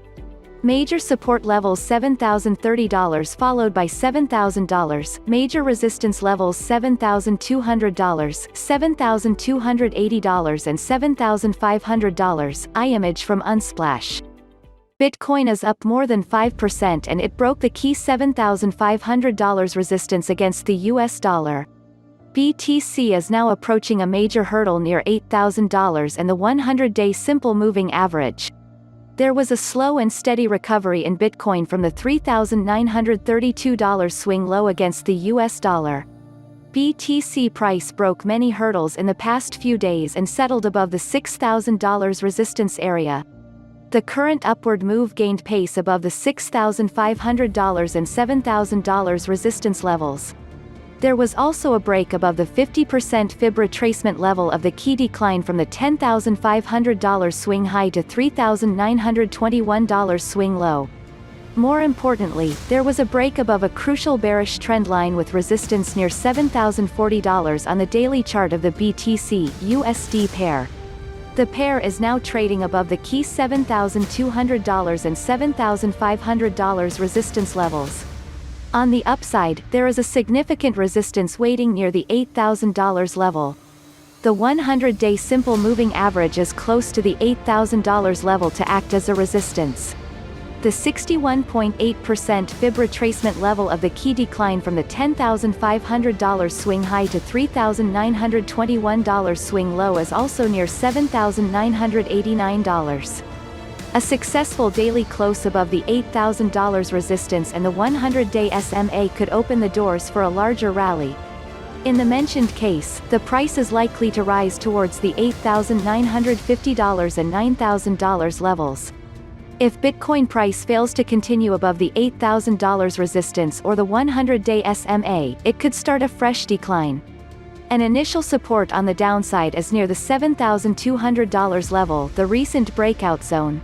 Major support levels $7,030 followed by $7,000, major resistance levels $7,200, $7,280 and $7,500. Image from Unsplash. Bitcoin is up more than 5% and it broke the key $7,500 resistance against the US dollar. BTC is now approaching a major hurdle near $8,000 and the 100-day simple moving average. There was a slow and steady recovery in Bitcoin from the $3,932 swing low against the US dollar. BTC price broke many hurdles in the past few days and settled above the $6,000 resistance area. The current upward move gained pace above the $6,500 and $7,000 resistance levels. There was also a break above the 50% fib retracement level of the key decline from the $10,500 swing high to $3,921 swing low. More importantly, there was a break above a crucial bearish trend line with resistance near $7,040 on the daily chart of the BTC/USD pair. The pair is now trading above the key $7,200 and $7,500 resistance levels. On the upside, there is a significant resistance waiting near the $8,000 level. The 100-day simple moving average is close to the $8,000 level to act as a resistance. The 61.8% fib retracement level of the key decline from the $10,500 swing high to $3,921 swing low is also near $7,989. A successful daily close above the $8,000 resistance and the 100-day SMA could open the doors for a larger rally. In the mentioned case, the price is likely to rise towards the $8,950 and $9,000 levels. If Bitcoin price fails to continue above the $8,000 resistance or the 100-day SMA, it could start a fresh decline. An initial support on the downside is near the $7,200 level, the recent breakout zone.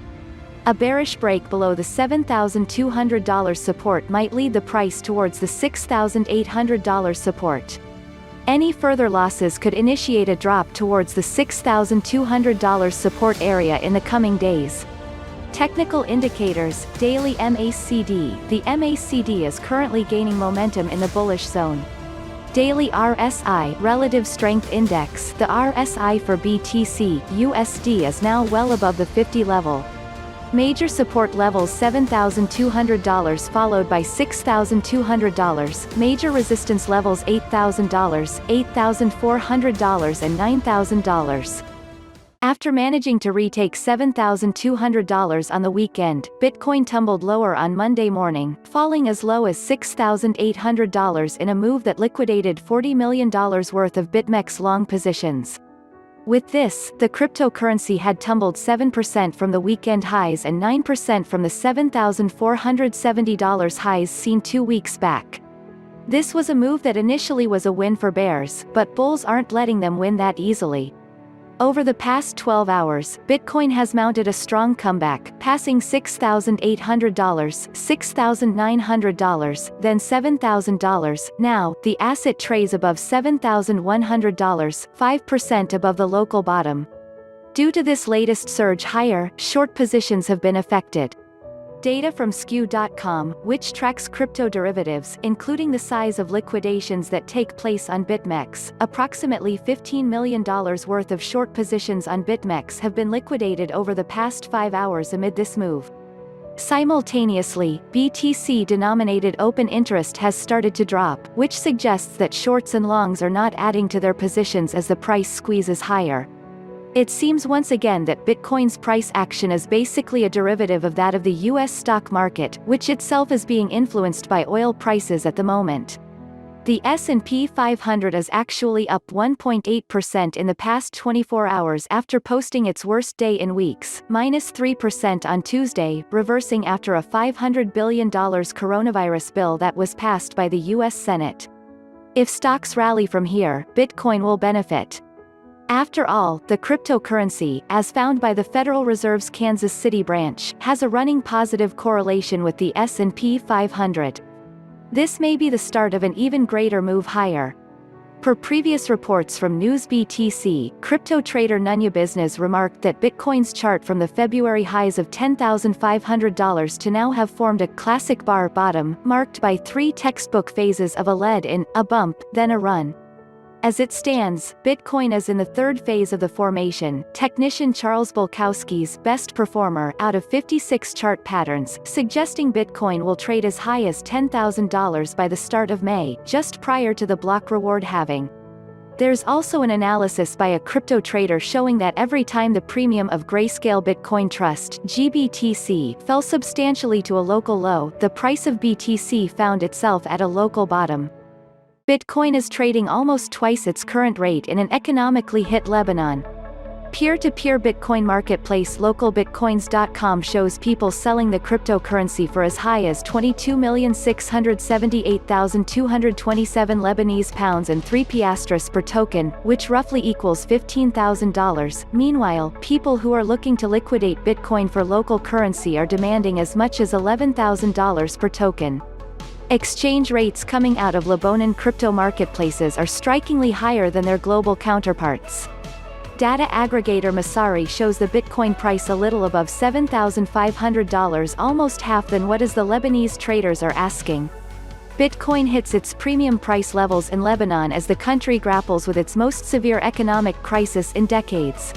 A bearish break below the $7,200 support might lead the price towards the $6,800 support. Any further losses could initiate a drop towards the $6,200 support area in the coming days. Technical indicators, daily MACD. The MACD is currently gaining momentum in the bullish zone. Daily RSI, Relative Strength Index. The RSI for BTC USD is now well above the 50 level. Major support levels $7,200 followed by $6,200, major resistance levels $8,000, $8,400 and $9,000. After managing to retake $7,200 on the weekend, Bitcoin tumbled lower on Monday morning, falling as low as $6,800 in a move that liquidated $40 million worth of BitMEX long positions. With this, the cryptocurrency had tumbled 7% from the weekend highs and 9% from the $7,470 highs seen 2 weeks back. This was a move that initially was a win for bears, but bulls aren't letting them win that easily. Over the past 12 hours, Bitcoin has mounted a strong comeback, passing $6,800, $6,900, then $7,000. Now, the asset trades above $7,100, 5% above the local bottom. Due to this latest surge higher, short positions have been affected. Data from skew.com, which tracks crypto derivatives, including the size of liquidations that take place on BitMEX, approximately $15 million worth of short positions on BitMEX have been liquidated over the past 5 hours amid this move. Simultaneously, BTC-denominated open interest has started to drop, which suggests that shorts and longs are not adding to their positions as the price squeezes higher. It seems once again that Bitcoin's price action is basically a derivative of that of the US stock market, which itself is being influenced by oil prices at the moment. The S&P 500 is actually up 1.8% in the past 24 hours after posting its worst day in weeks, -3% on Tuesday, reversing after a $500 billion coronavirus bill that was passed by the US Senate. If stocks rally from here, Bitcoin will benefit. After all, the cryptocurrency, as found by the Federal Reserve's Kansas City branch, has a running positive correlation with the S&P 500. This may be the start of an even greater move higher. Per previous reports from NewsBTC, crypto trader NewsBTC remarked that Bitcoin's chart from the February highs of $10,500 to now have formed a classic bar bottom, marked by 3 textbook phases of a lead-in, a bump, then a run. As it stands, Bitcoin is in the 3rd phase of the formation. Technician Charles Bulkowski's best performer out of 56 chart patterns, suggesting Bitcoin will trade as high as $10,000 by the start of May, just prior to the block reward halving. There's also an analysis by a crypto trader showing that every time the premium of Grayscale Bitcoin Trust (GBTC) fell substantially to a local low, the price of BTC found itself at a local bottom. Bitcoin is trading almost twice its current rate in an economically hit Lebanon. Peer-to-peer Bitcoin marketplace localbitcoins.com shows people selling the cryptocurrency for as high as 22,678,227 Lebanese pounds and 3 piastres per token, which roughly equals $15,000. Meanwhile, people who are looking to liquidate Bitcoin for local currency are demanding as much as $11,000 per token. Exchange rates coming out of Lebanon crypto marketplaces are strikingly higher than their global counterparts. Data aggregator Messari shows the Bitcoin price a little above $7,500, almost half than what is the Lebanese traders are asking. Bitcoin hits its premium price levels in Lebanon as the country grapples with its most severe economic crisis in decades.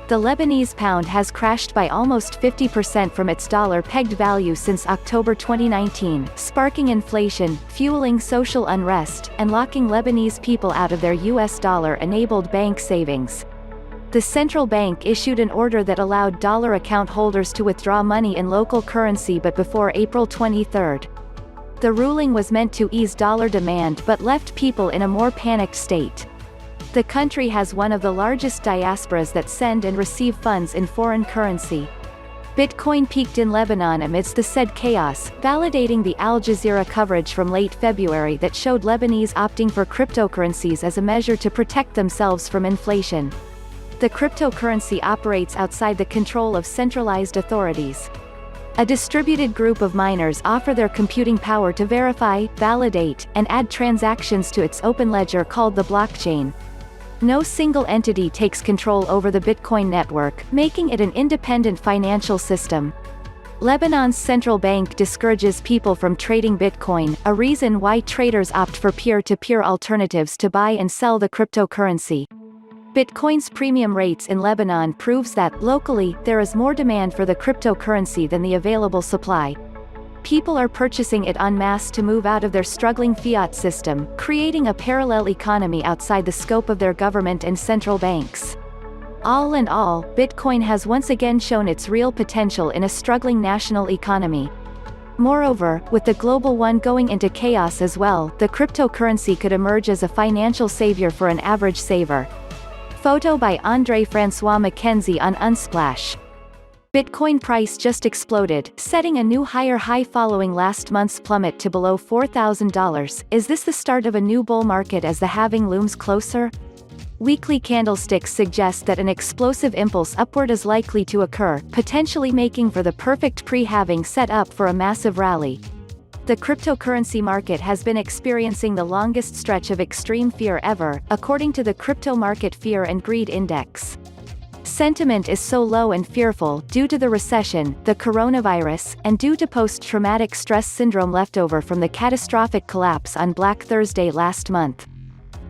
The Lebanese pound has crashed by almost 50% from its dollar-pegged value since October 2019, sparking inflation, fueling social unrest, and locking Lebanese people out of their US dollar-enabled bank savings. The central bank issued an order that allowed dollar account holders to withdraw money in local currency but before April 23. The ruling was meant to ease dollar demand but left people in a more panicked state. The country has one of the largest diasporas that send and receive funds in foreign currency. Bitcoin peaked in Lebanon amidst the said chaos, validating the Al Jazeera coverage from late February that showed Lebanese opting for cryptocurrencies as a measure to protect themselves from inflation. The cryptocurrency operates outside the control of centralized authorities. A distributed group of miners offer their computing power to verify, validate, and add transactions to its open ledger called the blockchain. No single entity takes control over the Bitcoin network, making it an independent financial system. Lebanon's central bank discourages people from trading Bitcoin, a reason why traders opt for peer-to-peer alternatives to buy and sell the cryptocurrency. Bitcoin's premium rates in Lebanon proves that, locally, there is more demand for the cryptocurrency than the available supply. People are purchasing it en masse to move out of their struggling fiat system, creating a parallel economy outside the scope of their government and central banks. All in all, Bitcoin has once again shown its real potential in a struggling national economy. Moreover, with the global one going into chaos as well, the cryptocurrency could emerge as a financial savior for an average saver. Photo by André-Francois Mackenzie on Unsplash. Bitcoin price just exploded, setting a new higher high following last month's plummet to below $4,000. Is this the start of a new bull market as the halving looms closer? Weekly candlesticks suggest that an explosive impulse upward is likely to occur, potentially making for the perfect pre-halving set up for a massive rally. The cryptocurrency market has been experiencing the longest stretch of extreme fear ever, according to the Crypto Market Fear and Greed Index. Sentiment is so low and fearful due to the recession, the coronavirus, and due to post-traumatic stress syndrome leftover from the catastrophic collapse on Black Thursday last month.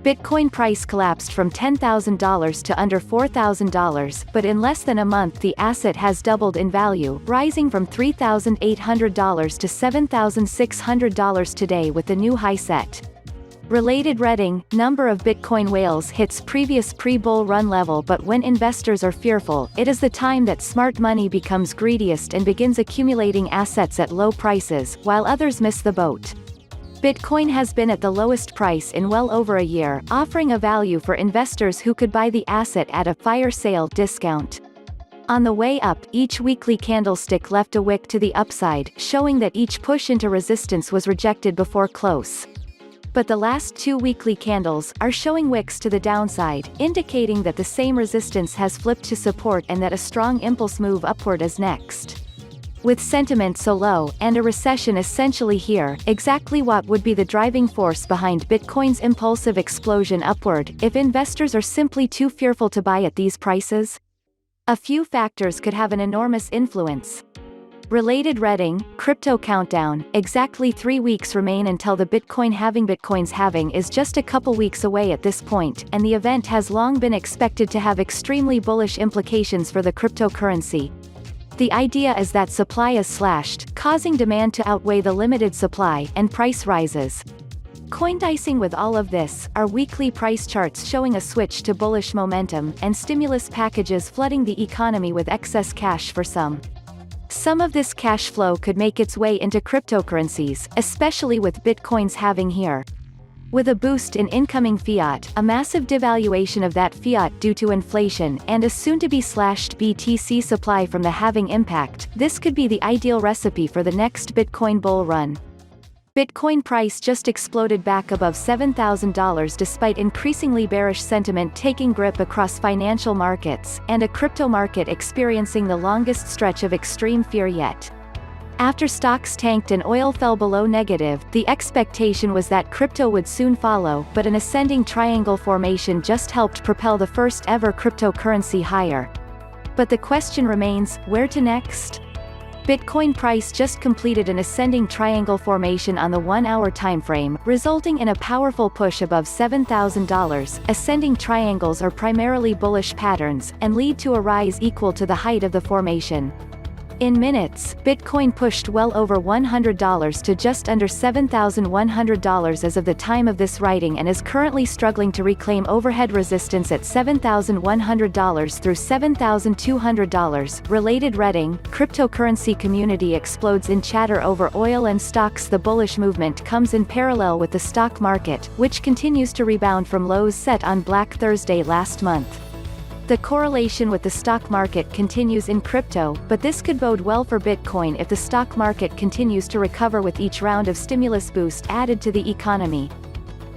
Bitcoin price collapsed from $10,000 to under $4,000, but in less than a month the asset has doubled in value, rising from $3,800 to $7,600 today with the new high set. Related reading, number of Bitcoin whales hits previous pre-bull run level, but when investors are fearful, it is the time that smart money becomes greediest and begins accumulating assets at low prices, while others miss the boat. Bitcoin has been at the lowest price in well over a year, offering a value for investors who could buy the asset at a fire sale discount. On the way up, each weekly candlestick left a wick to the upside, showing that each push into resistance was rejected before close. But the last two weekly candles are showing wicks to the downside, indicating that the same resistance has flipped to support and that a strong impulse move upward is next. With sentiment so low, and a recession essentially here, exactly what would be the driving force behind Bitcoin's impulsive explosion upward, if investors are simply too fearful to buy at these prices? A few factors could have an enormous influence. Related reading, Crypto Countdown, exactly 3 weeks remain until the Bitcoin halving. Bitcoin's halving is just a couple weeks away at this point, and the event has long been expected to have extremely bullish implications for the cryptocurrency. The idea is that supply is slashed, causing demand to outweigh the limited supply, and price rises. Coindicing with all of this, are weekly price charts showing a switch to bullish momentum, and stimulus packages flooding the economy with excess cash for some. Some of this cash flow could make its way into cryptocurrencies, especially with Bitcoin's halving here. With a boost in incoming fiat, a massive devaluation of that fiat due to inflation, and a soon-to-be slashed BTC supply from the halving impact, this could be the ideal recipe for the next Bitcoin bull run. Bitcoin price just exploded back above $7,000 despite increasingly bearish sentiment taking grip across financial markets, and a crypto market experiencing the longest stretch of extreme fear yet. After stocks tanked and oil fell below negative, the expectation was that crypto would soon follow, but an ascending triangle formation just helped propel the first ever cryptocurrency higher. But the question remains, where to next? Bitcoin price just completed an ascending triangle formation on the 1-hour timeframe, resulting in a powerful push above $7,000. Ascending triangles are primarily bullish patterns, and lead to a rise equal to the height of the formation. In minutes, Bitcoin pushed well over $100 to just under $7,100 as of the time of this writing and is currently struggling to reclaim overhead resistance at $7,100 through $7,200. Related reading, cryptocurrency community explodes in chatter over oil and stocks. The bullish movement comes in parallel with the stock market, which continues to rebound from lows set on Black Thursday last month. The correlation with the stock market continues in crypto, but this could bode well for Bitcoin if the stock market continues to recover with each round of stimulus boost added to the economy.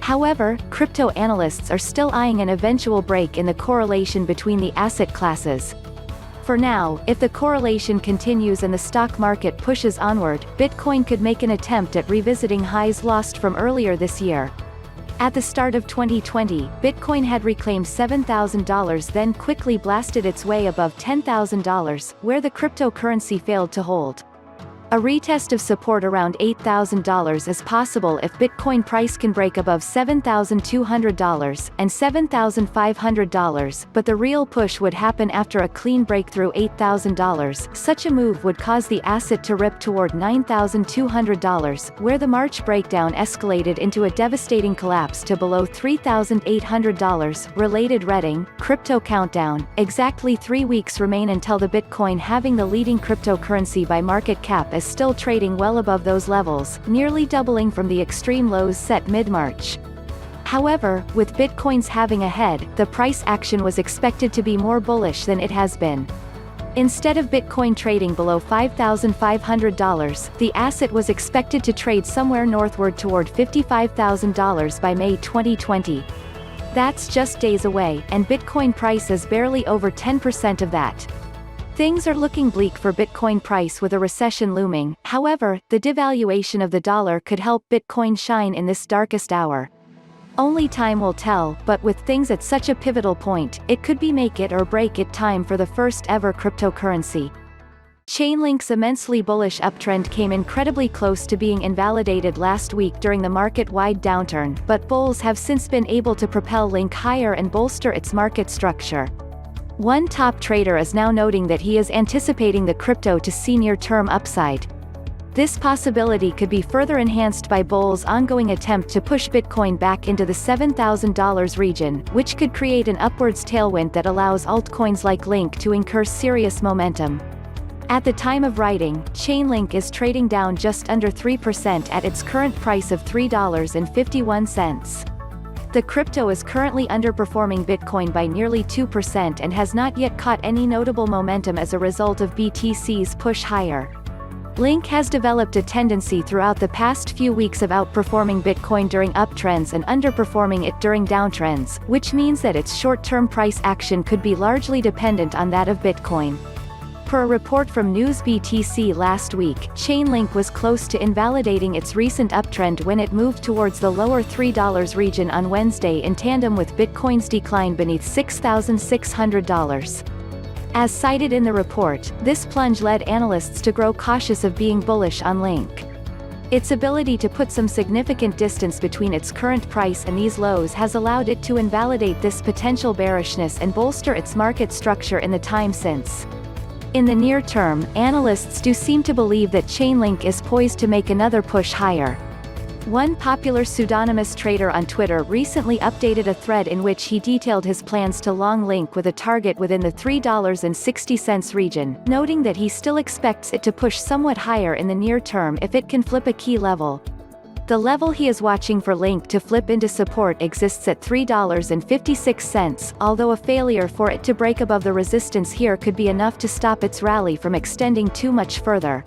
However, crypto analysts are still eyeing an eventual break in the correlation between the asset classes. For now, if the correlation continues and the stock market pushes onward, Bitcoin could make an attempt at revisiting highs lost from earlier this year. At the start of 2020, Bitcoin had reclaimed $7,000, then quickly blasted its way above $10,000, where the cryptocurrency failed to hold. A retest of support around $8,000 is possible if Bitcoin price can break above $7,200 and $7,500, but the real push would happen after a clean breakthrough $8,000. Such a move would cause the asset to rip toward $9,200, where the March breakdown escalated into a devastating collapse to below $3,800. Related reading, Crypto Countdown. Exactly 3 weeks remain until the Bitcoin halving. The leading cryptocurrency by market cap is still trading well above those levels, nearly doubling from the extreme lows set mid-March. However, with Bitcoin's halving ahead, the price action was expected to be more bullish than it has been. Instead of Bitcoin trading below $5,500, the asset was expected to trade somewhere northward toward $55,000 by May 2020. That's just days away, and Bitcoin price is barely over 10% of that. Things are looking bleak for Bitcoin price with a recession looming. However, the devaluation of the dollar could help Bitcoin shine in this darkest hour. Only time will tell, but with things at such a pivotal point, it could be make it or break it time for the first ever cryptocurrency. Chainlink's immensely bullish uptrend came incredibly close to being invalidated last week during the market-wide downturn, but bulls have since been able to propel Link higher and bolster its market structure. One top trader is now noting that he is anticipating the crypto to see near-term upside. This possibility could be further enhanced by bulls' ongoing attempt to push Bitcoin back into the $7,000 region, which could create an upwards tailwind that allows altcoins like Link to incur serious momentum. At the time of writing, Chainlink is trading down just under 3% at its current price of $3.51. The crypto is currently underperforming Bitcoin by nearly 2% and has not yet caught any notable momentum as a result of BTC's push higher. Link has developed a tendency throughout the past few weeks of outperforming Bitcoin during uptrends and underperforming it during downtrends, which means that its short-term price action could be largely dependent on that of Bitcoin. Per a report from NewsBTC last week, Chainlink was close to invalidating its recent uptrend when it moved towards the lower $3 region on Wednesday in tandem with Bitcoin's decline beneath $6,600. As cited in the report, this plunge led analysts to grow cautious of being bullish on Link. Its ability to put some significant distance between its current price and these lows has allowed it to invalidate this potential bearishness and bolster its market structure in the time since. In the near term, analysts do seem to believe that Chainlink is poised to make another push higher. One popular pseudonymous trader on Twitter recently updated a thread in which he detailed his plans to long Link with a target within the $3.60 region, noting that he still expects it to push somewhat higher in the near term if it can flip a key level. The level he is watching for Link to flip into support exists at $3.56, although a failure for it to break above the resistance here could be enough to stop its rally from extending too much further.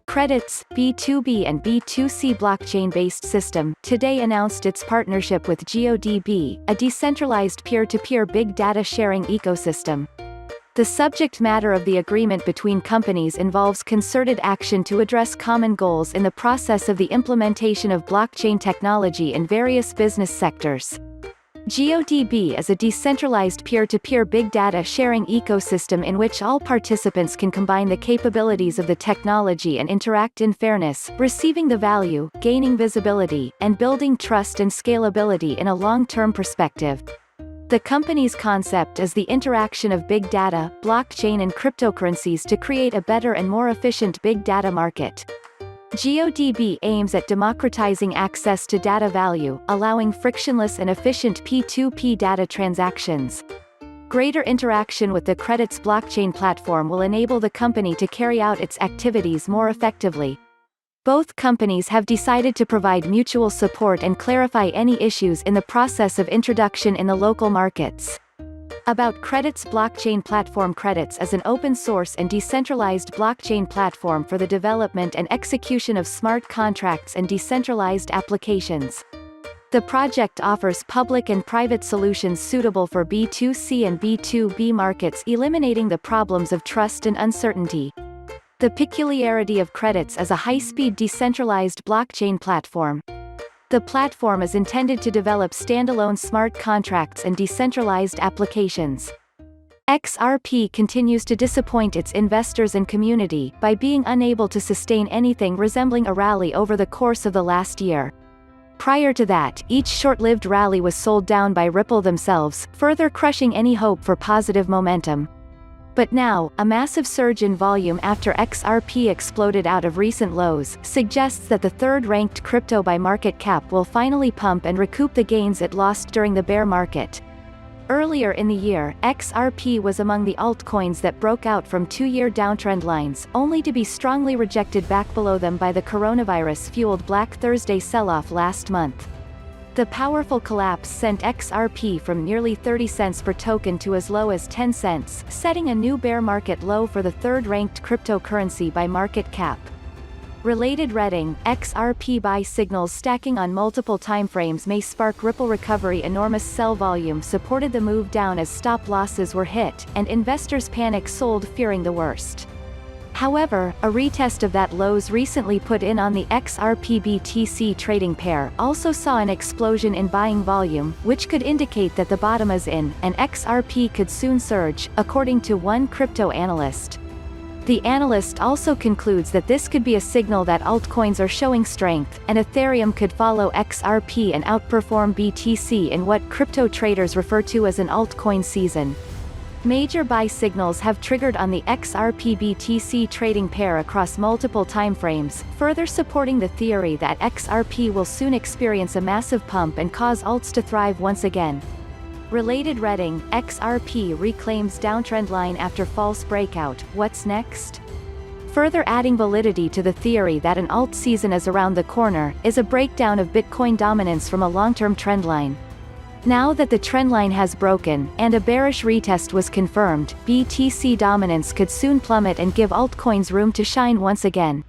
Credit's B2B and B2C blockchain-based system today announced its partnership with GeoDB, a decentralized peer-to-peer big data sharing ecosystem. The subject matter of the agreement between companies involves concerted action to address common goals in the process of the implementation of blockchain technology in various business sectors. GeoDB is a decentralized peer-to-peer big data sharing ecosystem in which all participants can combine the capabilities of the technology and interact in fairness, receiving the value, gaining visibility, and building trust and scalability in a long-term perspective. The company's concept is the interaction of big data, blockchain and cryptocurrencies to create a better and more efficient big data market. GODB aims at democratizing access to data value, allowing frictionless and efficient P2P data transactions. Greater interaction with the Credits blockchain platform will enable the company to carry out its activities more effectively. Both companies have decided to provide mutual support and clarify any issues in the process of introduction in the local markets. About Credits blockchain platform. Credits is an open-source and decentralized blockchain platform for the development and execution of smart contracts and decentralized applications. The project offers public and private solutions suitable for B2C and B2B markets, eliminating the problems of trust and uncertainty. The peculiarity of Credits is a high-speed decentralized blockchain platform. The platform is intended to develop standalone smart contracts and decentralized applications. XRP continues to disappoint its investors and community by being unable to sustain anything resembling a rally over the course of the last year. Prior to that, each short-lived rally was sold down by Ripple themselves, further crushing any hope for positive momentum. But now, a massive surge in volume after XRP exploded out of recent lows, suggests that the third-ranked crypto by market cap will finally pump and recoup the gains it lost during the bear market. Earlier in the year, XRP was among the altcoins that broke out from two-year downtrend lines, only to be strongly rejected back below them by the coronavirus-fueled Black Thursday sell-off last month. The powerful collapse sent XRP from nearly 30 cents per token to as low as 10 cents, setting a new bear market low for the third-ranked cryptocurrency by market cap. Related reading, XRP buy signals stacking on multiple timeframes may spark Ripple recovery. Enormous sell volume supported the move down as stop losses were hit, and investors panic sold fearing the worst. However, a retest of that lows recently put in on the XRP-BTC trading pair also saw an explosion in buying volume, which could indicate that the bottom is in, and XRP could soon surge, according to one crypto analyst. The analyst also concludes that this could be a signal that altcoins are showing strength, and Ethereum could follow XRP and outperform BTC in what crypto traders refer to as an altcoin season. Major buy signals have triggered on the XRP-BTC trading pair across multiple timeframes, further supporting the theory that XRP will soon experience a massive pump and cause alts to thrive once again. Related reading, XRP reclaims downtrend line after false breakout. What's next? Further adding validity to the theory that an alt season is around the corner, is a breakdown of Bitcoin dominance from a long-term trendline. Now that the trendline has broken, and a bearish retest was confirmed, BTC dominance could soon plummet and give altcoins room to shine once again.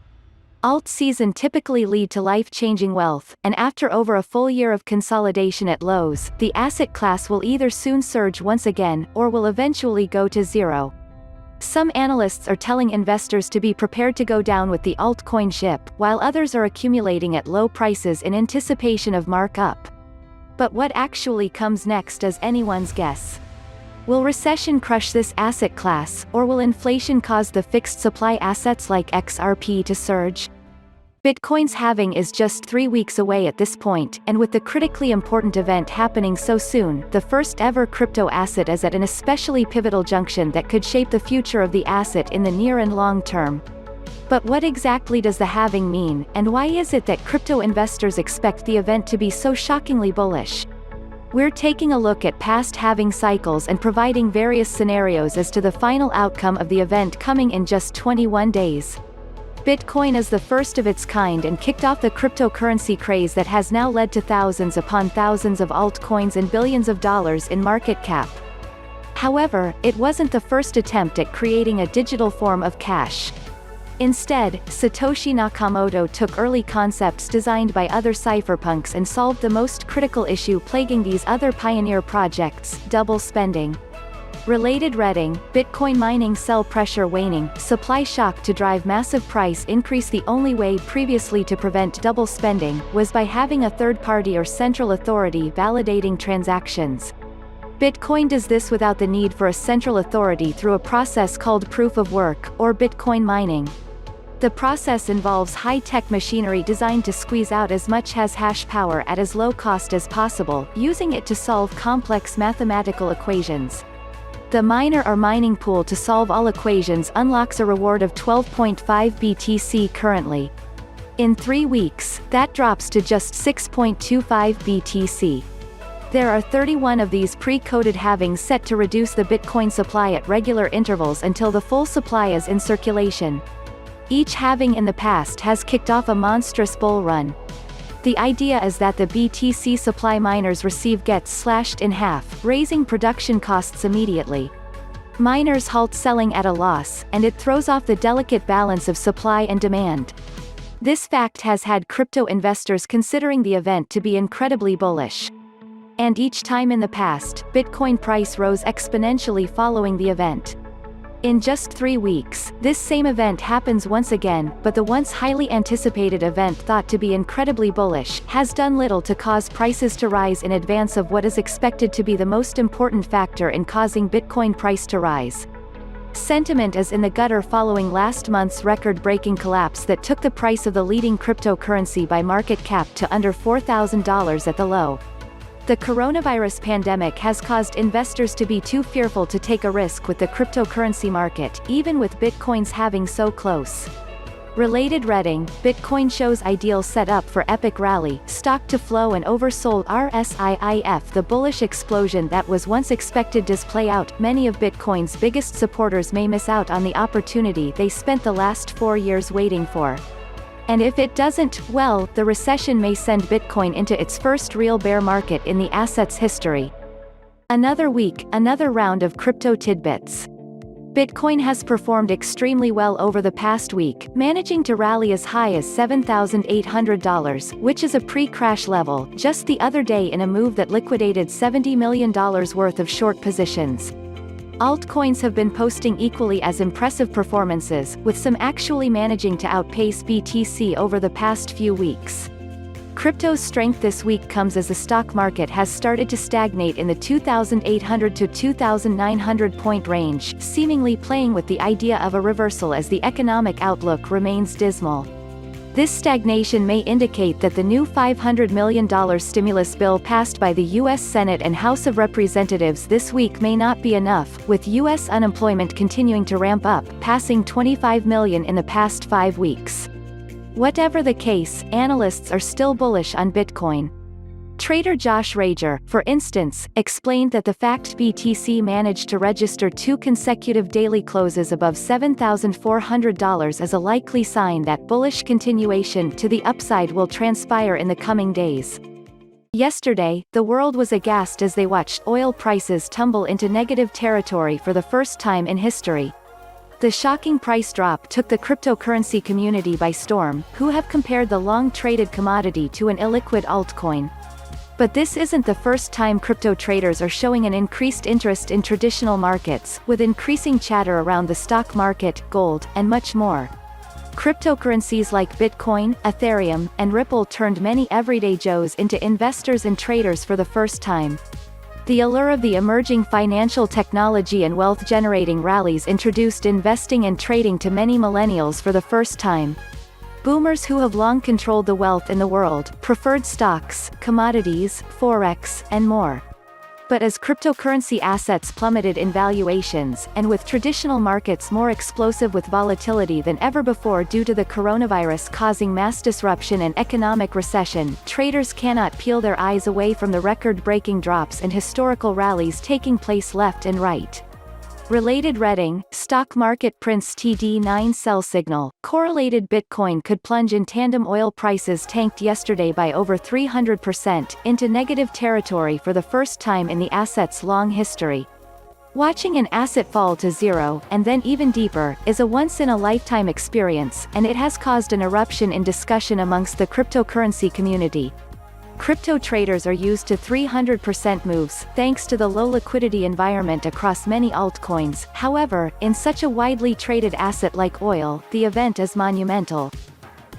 Alt season typically lead to life-changing wealth, and after over a full year of consolidation at lows, the asset class will either soon surge once again, or will eventually go to zero. Some analysts are telling investors to be prepared to go down with the altcoin ship, while others are accumulating at low prices in anticipation of markup. But what actually comes next is anyone's guess. Will recession crush this asset class, or will inflation cause the fixed supply assets like XRP to surge? Bitcoin's halving is just 3 weeks away at this point, and with the critically important event happening so soon, the first ever crypto asset is at an especially pivotal junction that could shape the future of the asset in the near and long term. But what exactly does the halving mean, and why is it that crypto investors expect the event to be so shockingly bullish? We're taking a look at past halving cycles and providing various scenarios as to the final outcome of the event coming in just 21 days. Bitcoin is the first of its kind and kicked off the cryptocurrency craze that has now led to thousands upon thousands of altcoins and billions of dollars in market cap. However, it wasn't the first attempt at creating a digital form of cash. Instead, Satoshi Nakamoto took early concepts designed by other cypherpunks and solved the most critical issue plaguing these other pioneer projects: double spending. Related reading, Bitcoin mining sell pressure waning, supply shock to drive massive price increase. The only way previously to prevent double spending was by having a third party or central authority validating transactions. Bitcoin does this without the need for a central authority through a process called proof of work, or Bitcoin mining. The process involves high-tech machinery designed to squeeze out as much hash power at as low cost as possible, using it to solve complex mathematical equations. The miner or mining pool to solve all equations unlocks a reward of 12.5 BTC currently. In 3 weeks, that drops to just 6.25 BTC. There are 31 of these pre-coded halvings set to reduce the Bitcoin supply at regular intervals until the full supply is in circulation. Each halving in the past has kicked off a monstrous bull run. The idea is that the BTC supply miners receive gets slashed in half, raising production costs immediately. Miners halt selling at a loss, and it throws off the delicate balance of supply and demand. This fact has had crypto investors considering the event to be incredibly bullish. And each time in the past, Bitcoin price rose exponentially following the event. In just 3 weeks, this same event happens once again, but the once highly anticipated event thought to be incredibly bullish, has done little to cause prices to rise in advance of what is expected to be the most important factor in causing Bitcoin price to rise. Sentiment is in the gutter following last month's record-breaking collapse that took the price of the leading cryptocurrency by market cap to under $4,000 at the low. The coronavirus pandemic has caused investors to be too fearful to take a risk with the cryptocurrency market, even with Bitcoin's halving so close. Related reading, Bitcoin shows ideal setup for epic rally, stock to flow and oversold RSIIF. The bullish explosion that was once expected does play out. Many of Bitcoin's biggest supporters may miss out on the opportunity they spent the last 4 years waiting for. And if it doesn't, well, the recession may send Bitcoin into its first real bear market in the asset's history. Another week, another round of crypto tidbits. Bitcoin has performed extremely well over the past week, managing to rally as high as $7,800, which is a pre-crash level, just the other day in a move that liquidated $70 million worth of short positions. Altcoins have been posting equally as impressive performances, with some actually managing to outpace BTC over the past few weeks. Crypto's strength this week comes as the stock market has started to stagnate in the 2,800 to 2,900 point range, seemingly playing with the idea of a reversal as the economic outlook remains dismal. This stagnation may indicate that the new $500 million stimulus bill passed by the U.S. Senate and House of Representatives this week may not be enough, with U.S. unemployment continuing to ramp up, passing 25 million in the past 5 weeks. Whatever the case, analysts are still bullish on Bitcoin. Trader Josh Rager, for instance, explained that the fact BTC managed to register 2 consecutive daily closes above $7,400 is a likely sign that bullish continuation to the upside will transpire in the coming days. Yesterday, the world was aghast as they watched oil prices tumble into negative territory for the first time in history. The shocking price drop took the cryptocurrency community by storm, who have compared the long-traded commodity to an illiquid altcoin. But this isn't the first time crypto traders are showing an increased interest in traditional markets, with increasing chatter around the stock market, gold, and much more. Cryptocurrencies like Bitcoin, Ethereum, and Ripple turned many everyday Joes into investors and traders for the first time. The allure of the emerging financial technology and wealth-generating rallies introduced investing and trading to many millennials for the first time. Boomers who have long controlled the wealth in the world, preferred stocks, commodities, forex, and more. But as cryptocurrency assets plummeted in valuations, and with traditional markets more explosive with volatility than ever before due to the coronavirus causing mass disruption and economic recession, traders cannot peel their eyes away from the record-breaking drops and historical rallies taking place left and right. Related reading, stock market prints TD9 sell signal, correlated Bitcoin could plunge in tandem. Oil prices tanked yesterday by over 300%, into negative territory for the first time in the asset's long history. Watching an asset fall to zero, and then even deeper, is a once-in-a-lifetime experience, and it has caused an eruption in discussion amongst the cryptocurrency community. Crypto traders are used to 300% moves, thanks to the low liquidity environment across many altcoins. However, in such a widely traded asset like oil, the event is monumental.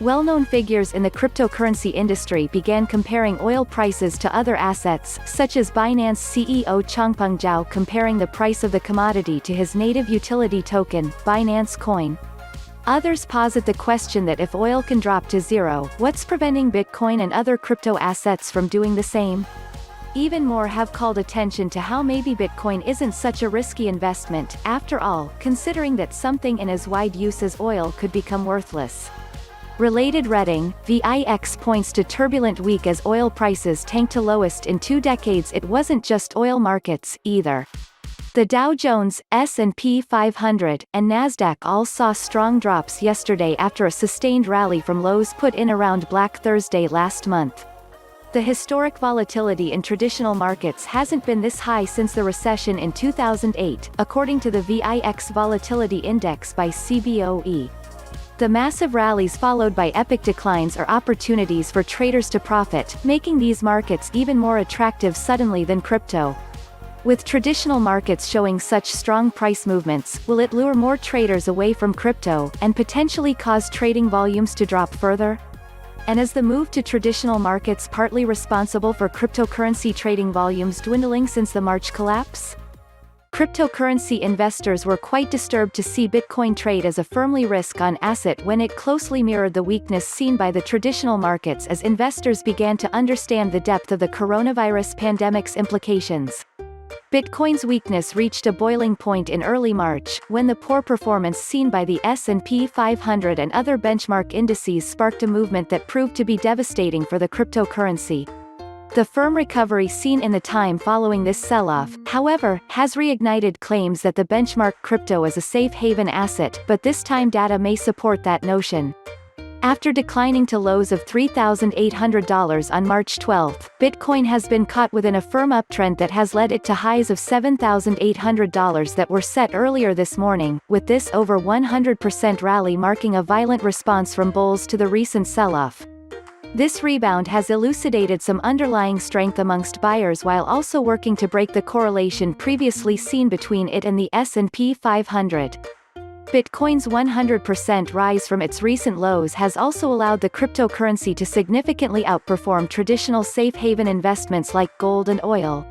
Well-known figures in the cryptocurrency industry began comparing oil prices to other assets, such as Binance CEO Changpeng Zhao comparing the price of the commodity to his native utility token, Binance Coin. Others posit the question that if oil can drop to zero, what's preventing Bitcoin and other crypto assets from doing the same? Even more have called attention to how maybe Bitcoin isn't such a risky investment, after all, considering that something in as wide use as oil could become worthless. Related reading, VIX points to turbulent week as oil prices tanked to lowest in 2 decades. It wasn't just oil markets, either. The Dow Jones, S&P 500, and Nasdaq all saw strong drops yesterday after a sustained rally from lows put in around Black Thursday last month. The historic volatility in traditional markets hasn't been this high since the recession in 2008, according to the VIX Volatility Index by CBOE. The massive rallies followed by epic declines are opportunities for traders to profit, making these markets even more attractive suddenly than crypto. With traditional markets showing such strong price movements, will it lure more traders away from crypto, and potentially cause trading volumes to drop further? And is the move to traditional markets partly responsible for cryptocurrency trading volumes dwindling since the March collapse? Cryptocurrency investors were quite disturbed to see Bitcoin trade as a firmly risk-on asset when it closely mirrored the weakness seen by the traditional markets as investors began to understand the depth of the coronavirus pandemic's implications. Bitcoin's weakness reached a boiling point in early March, when the poor performance seen by the S&P 500 and other benchmark indices sparked a movement that proved to be devastating for the cryptocurrency. The firm recovery seen in the time following this sell-off, however, has reignited claims that the benchmark crypto is a safe haven asset, but this time data may support that notion. After declining to lows of $3,800 on March 12, Bitcoin has been caught within a firm uptrend that has led it to highs of $7,800 that were set earlier this morning, with this over 100% rally marking a violent response from bulls to the recent sell-off. This rebound has elucidated some underlying strength amongst buyers while also working to break the correlation previously seen between it and the S&P 500. Bitcoin's 100% rise from its recent lows has also allowed the cryptocurrency to significantly outperform traditional safe haven investments like gold and oil.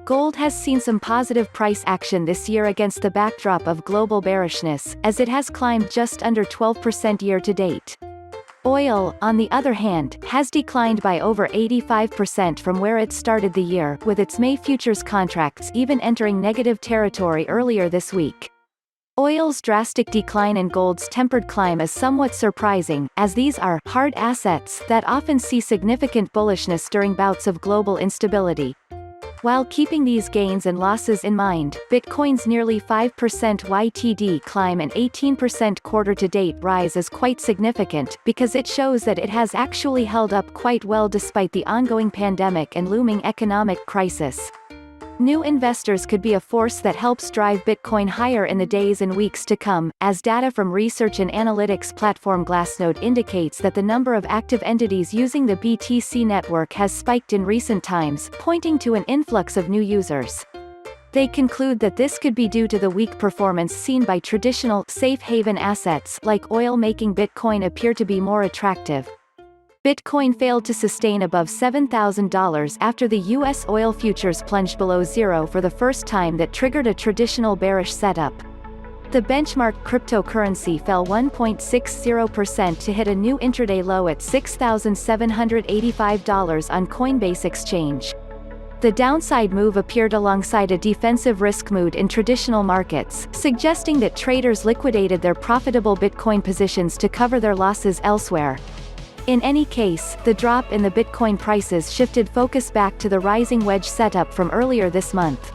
Gold has seen some positive price action this year against the backdrop of global bearishness, as it has climbed just under 12% year to date. Oil, on the other hand, has declined by over 85% from where it started the year, with its May futures contracts even entering negative territory earlier this week. Oil's drastic decline and gold's tempered climb is somewhat surprising, as these are hard assets that often see significant bullishness during bouts of global instability. While keeping these gains and losses in mind, Bitcoin's nearly 5% YTD climb and 18% quarter-to-date rise is quite significant, because it shows that it has actually held up quite well despite the ongoing pandemic and looming economic crisis. New investors could be a force that helps drive Bitcoin higher in the days and weeks to come, as data from research and analytics platform Glassnode indicates that the number of active entities using the BTC network has spiked in recent times, pointing to an influx of new users. They conclude that this could be due to the weak performance seen by traditional safe haven assets like oil, making Bitcoin appear to be more attractive. Bitcoin failed to sustain above $7,000 after the U.S. oil futures plunged below zero for the first time. That triggered a traditional bearish setup. The benchmark cryptocurrency fell 1.60% to hit a new intraday low at $6,785 on Coinbase exchange. The downside move appeared alongside a defensive risk mood in traditional markets, suggesting that traders liquidated their profitable Bitcoin positions to cover their losses elsewhere. In any case, the drop in the Bitcoin prices shifted focus back to the rising wedge setup from earlier this month.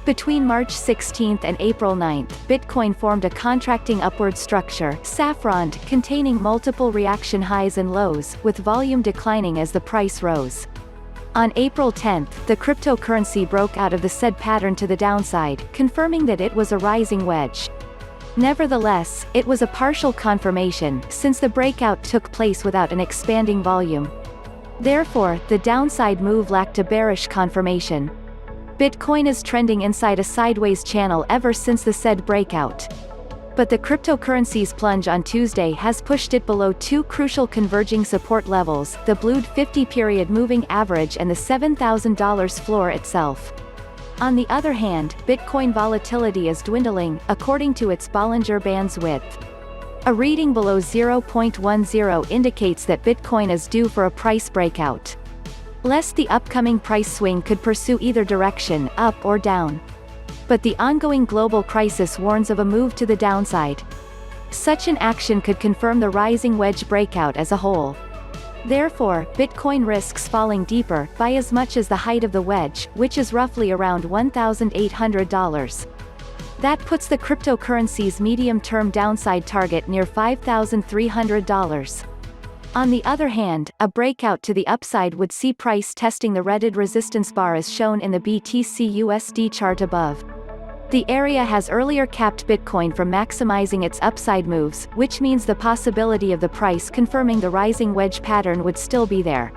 Between March 16 and April 9, Bitcoin formed a contracting upward structure, saffroned, containing multiple reaction highs and lows, with volume declining as the price rose. On April 10, the cryptocurrency broke out of the said pattern to the downside, confirming that it was a rising wedge. Nevertheless, it was a partial confirmation, since the breakout took place without an expanding volume. Therefore, the downside move lacked a bearish confirmation. Bitcoin is trending inside a sideways channel ever since the said breakout. But the cryptocurrency's plunge on Tuesday has pushed it below two crucial converging support levels, the blued 50-period moving average and the $7,000 floor itself. On the other hand, Bitcoin volatility is dwindling, according to its Bollinger Bands width. A reading below 0.10 indicates that Bitcoin is due for a price breakout. Lest the upcoming price swing could pursue either direction, up or down. But the ongoing global crisis warns of a move to the downside. Such an action could confirm the rising wedge breakout as a whole. Therefore, Bitcoin risks falling deeper, by as much as the height of the wedge, which is roughly around $1,800. That puts the cryptocurrency's medium-term downside target near $5,300. On the other hand, a breakout to the upside would see price testing the redded resistance bar as shown in the BTC/USD chart above. The area has earlier capped Bitcoin from maximizing its upside moves, which means the possibility of the price confirming the rising wedge pattern would still be there.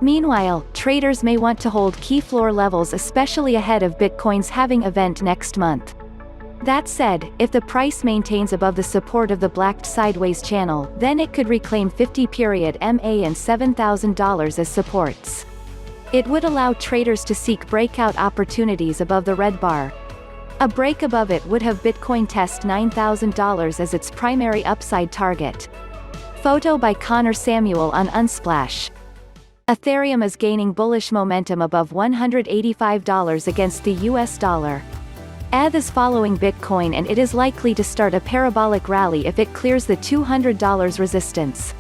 Meanwhile, traders may want to hold key floor levels especially ahead of Bitcoin's halving event next month. That said, if the price maintains above the support of the blacked sideways channel, then it could reclaim 50-period MA and $7,000 as supports. It would allow traders to seek breakout opportunities above the red bar. A break above it would have Bitcoin test $9,000 as its primary upside target. Photo by Connor Samuel on Unsplash. Ethereum is gaining bullish momentum above $185 against the US dollar. ETH is following Bitcoin and it is likely to start a parabolic rally if it clears the $200 resistance.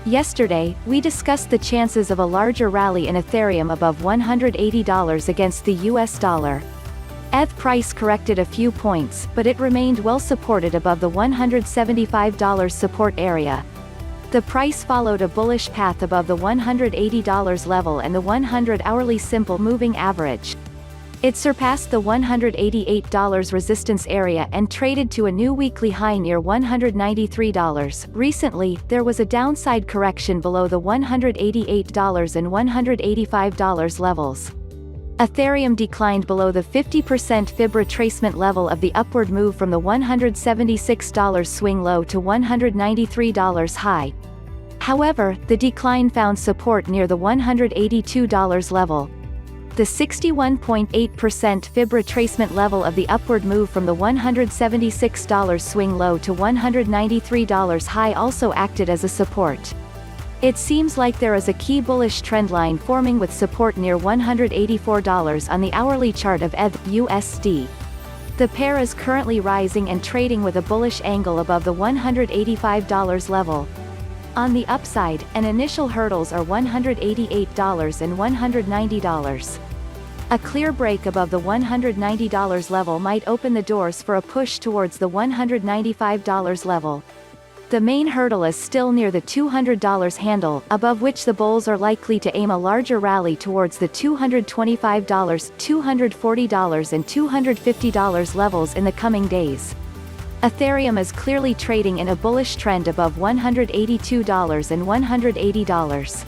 Yesterday, we discussed the chances of a larger rally in Ethereum above $180 against the US dollar. ETH price corrected a few points, but it remained well supported above the $175 support area. The price followed a bullish path above the $180 level and the 100-hourly simple moving average. It surpassed the $188 resistance area and traded to a new weekly high near $193. Recently, there was a downside correction below the $188 and $185 levels. Ethereum declined below the 50% fib retracement level of the upward move from the $176 swing low to $193 high. However, the decline found support near the $182 level. The 61.8% fib retracement level of the upward move from the $176 swing low to $193 high also acted as a support. It seems like there is a key bullish trendline forming with support near $184 on the hourly chart of ETH/USD. The pair is currently rising and trading with a bullish angle above the $185 level. On the upside, an initial hurdles are $188 and $190. A clear break above the $190 level might open the doors for a push towards the $195 level. The main hurdle is still near the $200 handle, above which the bulls are likely to aim a larger rally towards the $225, $240 and $250 levels in the coming days. Ethereum is clearly trading in a bullish trend above $182 and $180.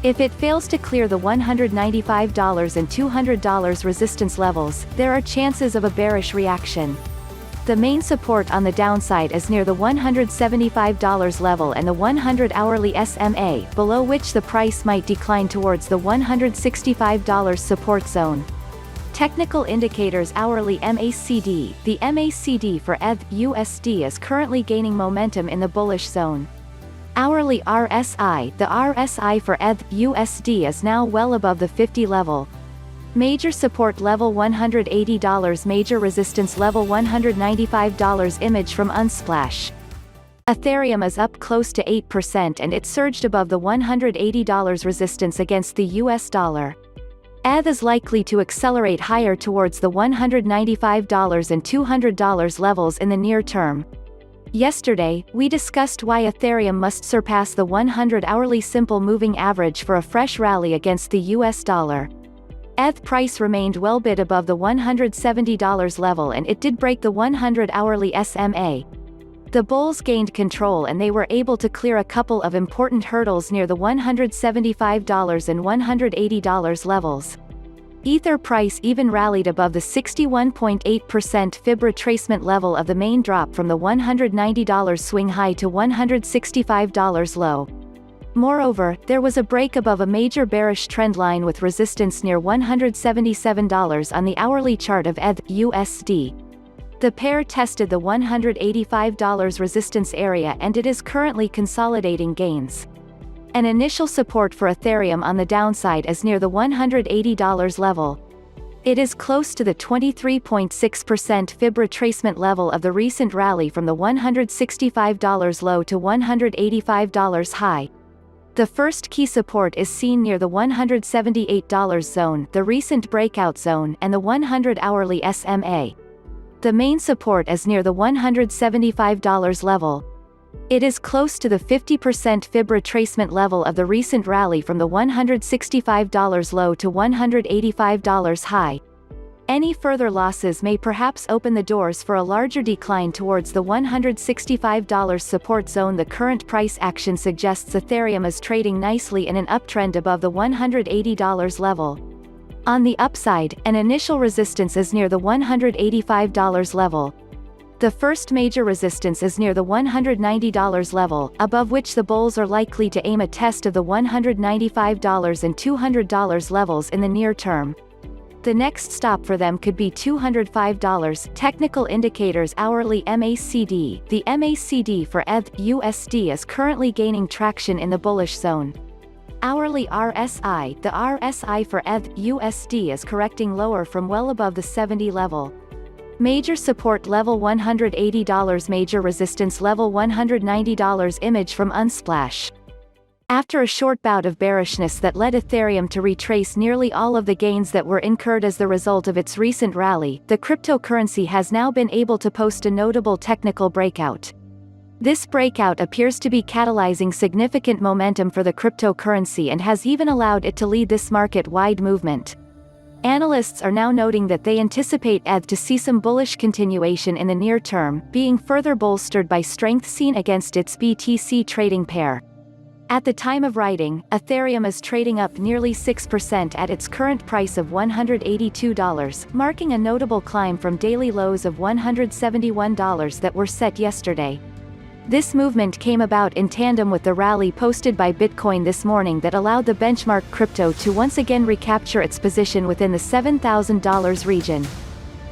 If it fails to clear the $195 and $200 resistance levels, there are chances of a bearish reaction. The main support on the downside is near the $175 level and the 100-hourly SMA, below which the price might decline towards the $165 support zone. Technical indicators hourly MACD. The MACD for ETH/USD is currently gaining momentum in the bullish zone. Hourly RSI. The RSI for ETH/USD is now well above the 50 level. Major support level $180, major resistance level $195. Image from Unsplash. Ethereum is up close to 8% and it surged above the $180 resistance against the US dollar. ETH is likely to accelerate higher towards the $195 and $200 levels in the near term. Yesterday, we discussed why Ethereum must surpass the 100-hourly simple moving average for a fresh rally against the US dollar. ETH price remained well bid above the $170 level and it did break the 100-hourly SMA. The bulls gained control and they were able to clear a couple of important hurdles near the $175 and $180 levels. Ether price even rallied above the 61.8% fib retracement level of the main drop from the $190 swing high to $165 low. Moreover, there was a break above a major bearish trendline with resistance near $177 on the hourly chart of ETH/USD. The pair tested the $185 resistance area and it is currently consolidating gains. An initial support for Ethereum on the downside is near the $180 level. It is close to the 23.6% fib retracement level of the recent rally from the $165 low to $185 high. The first key support is seen near the $178 zone, the recent breakout zone, and the 100-hourly SMA. The main support is near the $175 level. It is close to the 50% fib retracement level of the recent rally from the $165 low to $185 high. Any further losses may perhaps open the doors for a larger decline towards the $165 support zone. The current price action suggests Ethereum is trading nicely in an uptrend above the $180 level. On the upside, an initial resistance is near the $185 level. The first major resistance is near the $190 level, above which the bulls are likely to aim a test of the $195 and $200 levels in the near term. The next stop for them could be $205. Technical indicators hourly MACD. The MACD for ETH/USD is currently gaining traction in the bullish zone. Hourly RSI. The RSI for ETH/USD is correcting lower from well above the 70 level. Major support level $180, major resistance level $190. Image from Unsplash. After a short bout of bearishness that led Ethereum to retrace nearly all of the gains that were incurred as the result of its recent rally, the cryptocurrency has now been able to post a notable technical breakout. This breakout appears to be catalyzing significant momentum for the cryptocurrency and has even allowed it to lead this market-wide movement. Analysts are now noting that they anticipate ETH to see some bullish continuation in the near term, being further bolstered by strength seen against its BTC trading pair. At the time of writing, Ethereum is trading up nearly 6% at its current price of $182, marking a notable climb from daily lows of $171 that were set yesterday. This movement came about in tandem with the rally posted by Bitcoin this morning that allowed the benchmark crypto to once again recapture its position within the $7,000 region.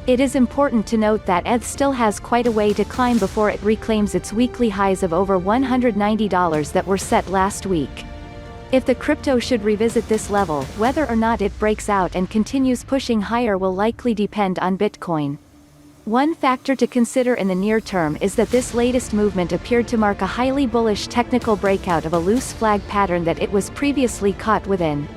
It is important to note that ETH still has quite a way to climb before it reclaims its weekly highs of over $190 that were set last week. If the crypto should revisit this level, whether or not it breaks out and continues pushing higher will likely depend on Bitcoin. One factor to consider in the near term is that this latest movement appeared to mark a highly bullish technical breakout of a loose flag pattern that it was previously caught within.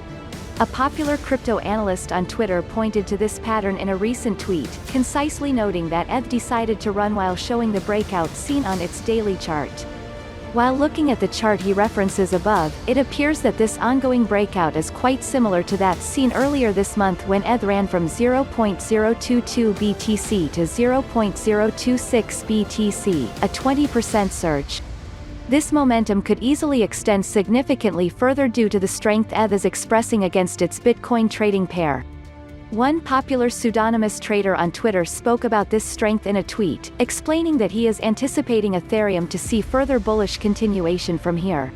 A popular crypto analyst on Twitter pointed to this pattern in a recent tweet, concisely noting that ETH decided to run while showing the breakout seen on its daily chart. While looking at the chart he references above, it appears that this ongoing breakout is quite similar to that seen earlier this month when ETH ran from 0.022 BTC to 0.026 BTC, a 20% surge. This momentum could easily extend significantly further due to the strength ETH is expressing against its Bitcoin trading pair. One popular pseudonymous trader on Twitter spoke about this strength in a tweet, explaining that he is anticipating Ethereum to see further bullish continuation from here.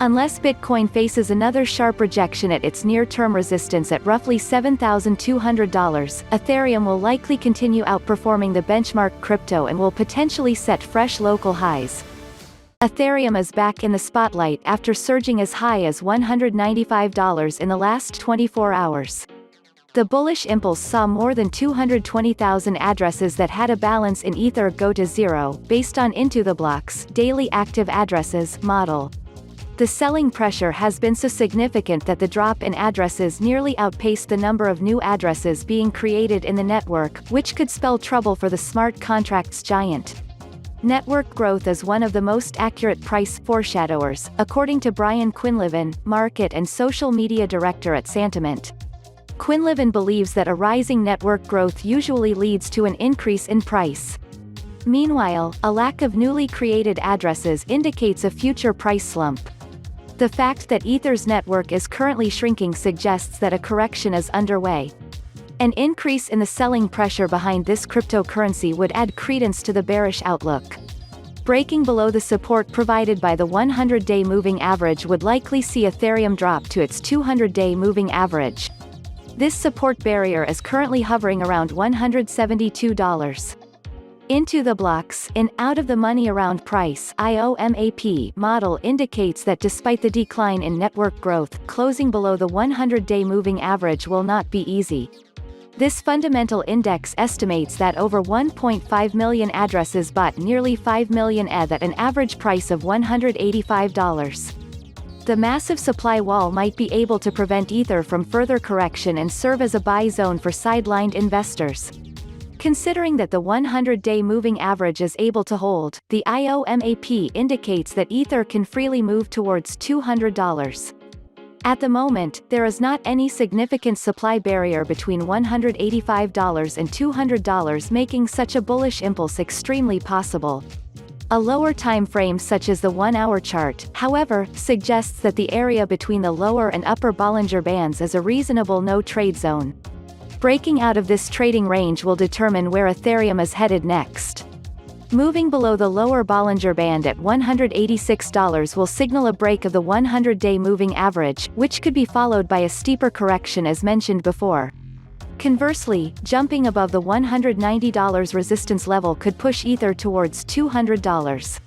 Unless Bitcoin faces another sharp rejection at its near-term resistance at roughly $7,200, Ethereum will likely continue outperforming the benchmark crypto and will potentially set fresh local highs. Ethereum is back in the spotlight after surging as high as $195 in the last 24 hours. The bullish impulse saw more than 220,000 addresses that had a balance in Ether go to zero, based on Into the Block's daily active addresses model. The selling pressure has been so significant that the drop in addresses nearly outpaced the number of new addresses being created in the network, which could spell trouble for the smart contracts giant. Network growth is one of the most accurate price foreshadowers, according to Brian Quinlivan, market and social media director at Santiment. Quinlivan believes that a rising network growth usually leads to an increase in price. Meanwhile, a lack of newly created addresses indicates a future price slump. The fact that Ether's network is currently shrinking suggests that a correction is underway. An increase in the selling pressure behind this cryptocurrency would add credence to the bearish outlook. Breaking below the support provided by the 100-day moving average would likely see Ethereum drop to its 200-day moving average. This support barrier is currently hovering around $172. Into the blocks, an out-of-the-money around price IOMAP model indicates that despite the decline in network growth, closing below the 100-day moving average will not be easy. This fundamental index estimates that over 1.5 million addresses bought nearly 5 million ETH at an average price of $185. The massive supply wall might be able to prevent Ether from further correction and serve as a buy zone for sidelined investors. Considering that the 100-day moving average is able to hold, the IOMAP indicates that Ether can freely move towards $200. At the moment, there is not any significant supply barrier between $185 and $200, making such a bullish impulse extremely possible. A lower time frame such as the 1-hour chart, however, suggests that the area between the lower and upper Bollinger Bands is a reasonable no-trade zone. Breaking out of this trading range will determine where Ethereum is headed next. Moving below the lower Bollinger Band at $186 will signal a break of the 100-day moving average, which could be followed by a steeper correction as mentioned before. Conversely, jumping above the $190 resistance level could push Ether towards $200.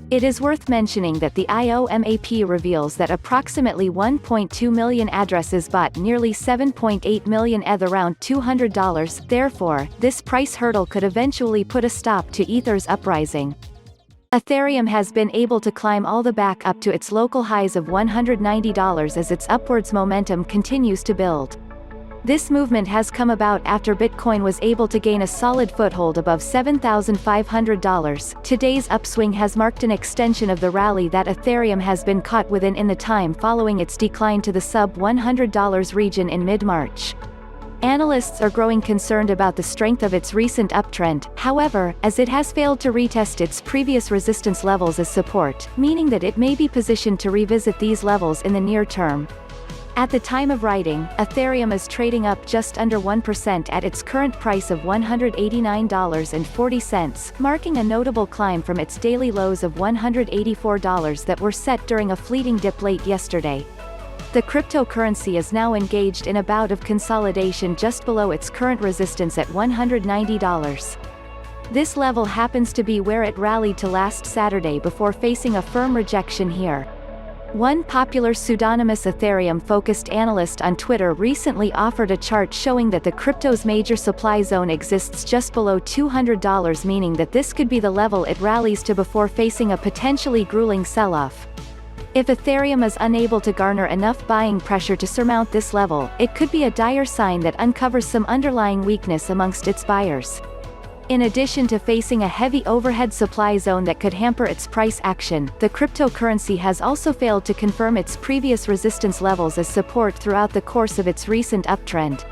It is worth mentioning that the IOMAP reveals that approximately 1.2 million addresses bought nearly 7.8 million ETH around $200, therefore, this price hurdle could eventually put a stop to Ether's uprising. Ethereum has been able to climb all the back up to its local highs of $190 as its upwards momentum continues to build. This movement has come about after Bitcoin was able to gain a solid foothold above $7,500. Today's upswing has marked an extension of the rally that Ethereum has been caught within in the time following its decline to the sub-$100 region in mid-March. Analysts are growing concerned about the strength of its recent uptrend, however, as it has failed to retest its previous resistance levels as support, meaning that it may be positioned to revisit these levels in the near term. At the time of writing, Ethereum is trading up just under 1% at its current price of $189.40, marking a notable climb from its daily lows of $184 that were set during a fleeting dip late yesterday. The cryptocurrency is now engaged in a bout of consolidation just below its current resistance at $190. This level happens to be where it rallied to last Saturday before facing a firm rejection here. One popular pseudonymous Ethereum-focused analyst on Twitter recently offered a chart showing that the crypto's major supply zone exists just below $200, meaning that this could be the level it rallies to before facing a potentially grueling sell-off. If Ethereum is unable to garner enough buying pressure to surmount this level, it could be a dire sign that uncovers some underlying weakness amongst its buyers. In addition to facing a heavy overhead supply zone that could hamper its price action, the cryptocurrency has also failed to confirm its previous resistance levels as support throughout the course of its recent uptrend.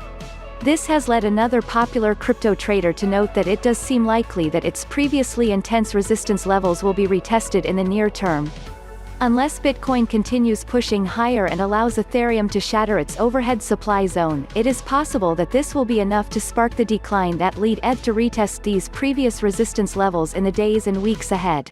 This has led another popular crypto trader to note that it does seem likely that its previously intense resistance levels will be retested in the near term. Unless Bitcoin continues pushing higher and allows Ethereum to shatter its overhead supply zone, it is possible that this will be enough to spark the decline that lead ETH to retest these previous resistance levels in the days and weeks ahead.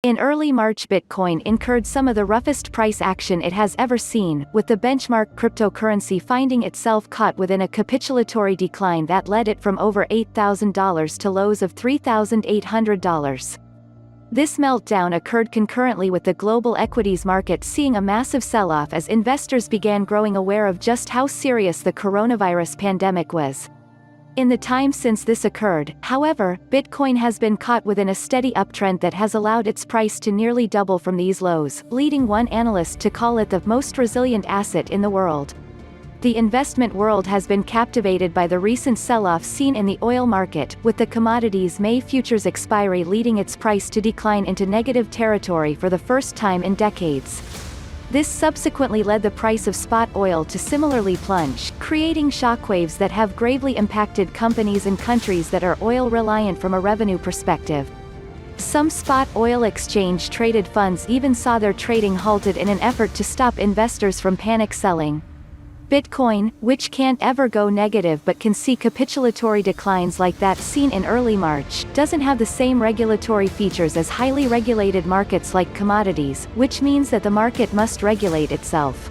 In early March, Bitcoin incurred some of the roughest price action it has ever seen, with the benchmark cryptocurrency finding itself caught within a capitulatory decline that led it from over $8,000 to lows of $3,800. This meltdown occurred concurrently with the global equities market seeing a massive sell-off as investors began growing aware of just how serious the coronavirus pandemic was. In the time since this occurred, however, Bitcoin has been caught within a steady uptrend that has allowed its price to nearly double from these lows, leading one analyst to call it the most resilient asset in the world. The investment world has been captivated by the recent sell-off seen in the oil market, with the commodity's May futures expiry leading its price to decline into negative territory for the first time in decades. This subsequently led the price of spot oil to similarly plunge, creating shockwaves that have gravely impacted companies and countries that are oil-reliant from a revenue perspective. Some spot oil exchange-traded funds even saw their trading halted in an effort to stop investors from panic selling. Bitcoin, which can't ever go negative but can see capitulatory declines like that seen in early March, doesn't have the same regulatory features as highly regulated markets like commodities, which means that the market must regulate itself.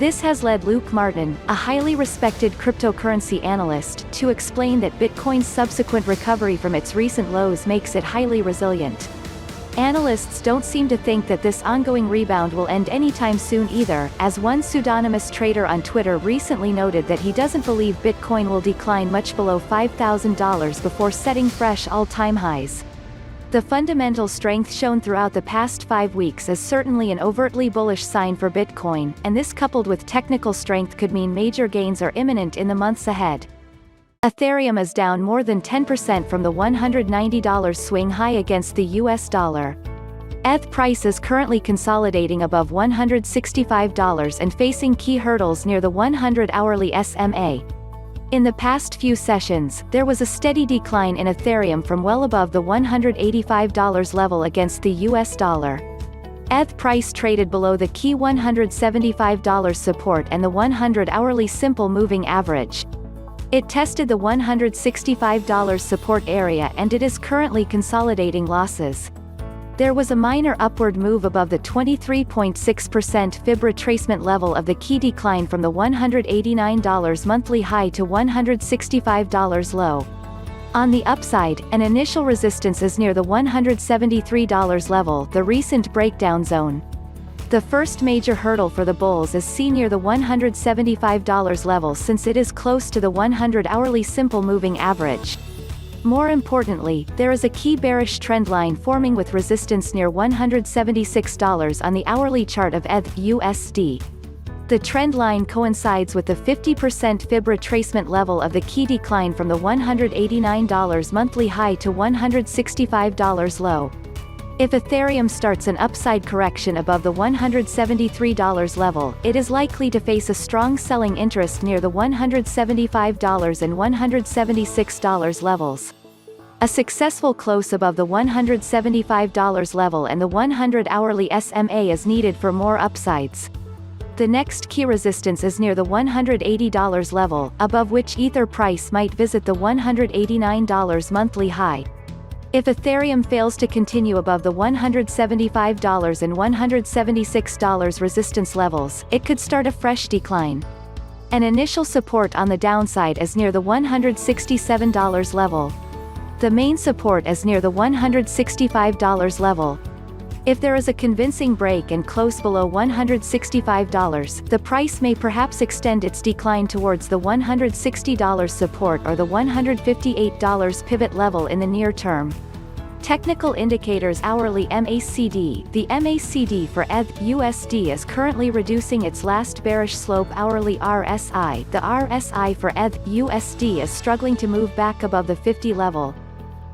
This has led Luke Martin, a highly respected cryptocurrency analyst, to explain that Bitcoin's subsequent recovery from its recent lows makes it highly resilient. Analysts don't seem to think that this ongoing rebound will end anytime soon either, as one pseudonymous trader on Twitter recently noted that he doesn't believe Bitcoin will decline much below $5,000 before setting fresh all-time highs. The fundamental strength shown throughout the past 5 weeks is certainly an overtly bullish sign for Bitcoin, and this coupled with technical strength could mean major gains are imminent in the months ahead. Ethereum is down more than 10% from the $190 swing high against the US dollar. ETH price is currently consolidating above $165 and facing key hurdles near the 100-hourly SMA. In the past few sessions, there was a steady decline in Ethereum from well above the $185 level against the US dollar. ETH price traded below the key $175 support and the 100-hourly simple moving average. It tested the $165 support area and it is currently consolidating losses. There was a minor upward move above the 23.6% fib retracement level of the key decline from the $189 monthly high to $165 low. On the upside, an initial resistance is near the $173 level, the recent breakdown zone. The first major hurdle for the bulls is seen near the $175 level since it is close to the 100-hourly simple moving average. More importantly, there is a key bearish trend line forming with resistance near $176 on the hourly chart of ETH/USD. The trend line coincides with the 50% fib retracement level of the key decline from the $189 monthly high to $165 low. If Ethereum starts an upside correction above the $173 level, it is likely to face a strong selling interest near the $175 and $176 levels. A successful close above the $175 level and the 100-hourly SMA is needed for more upsides. The next key resistance is near the $180 level, above which Ether price might visit the $189 monthly high. If Ethereum fails to continue above the $175 and $176 resistance levels, it could start a fresh decline. An initial support on the downside is near the $167 level. The main support is near the $165 level. If there is a convincing break and close below $165, the price may perhaps extend its decline towards the $160 support or the $158 pivot level in the near term. Technical indicators hourly MACD. The MACD for ETH/USD is currently reducing its last bearish slope hourly RSI. The RSI for ETH/USD is struggling to move back above the 50 level.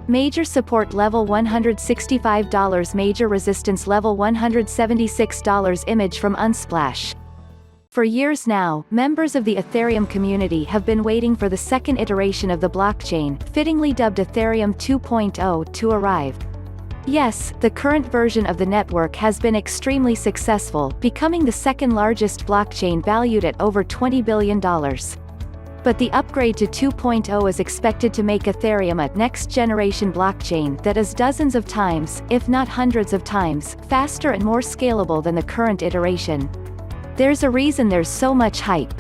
Major support level $165, major resistance level $176. Image from Unsplash. For years now, members of the Ethereum community have been waiting for the second iteration of the blockchain, fittingly dubbed Ethereum 2.0, to arrive. Yes, the current version of the network has been extremely successful, becoming the second largest blockchain valued at over $20 billion. But the upgrade to 2.0 is expected to make Ethereum a next-generation blockchain that is dozens of times, if not hundreds of times, faster and more scalable than the current iteration. There's a reason there's so much hype.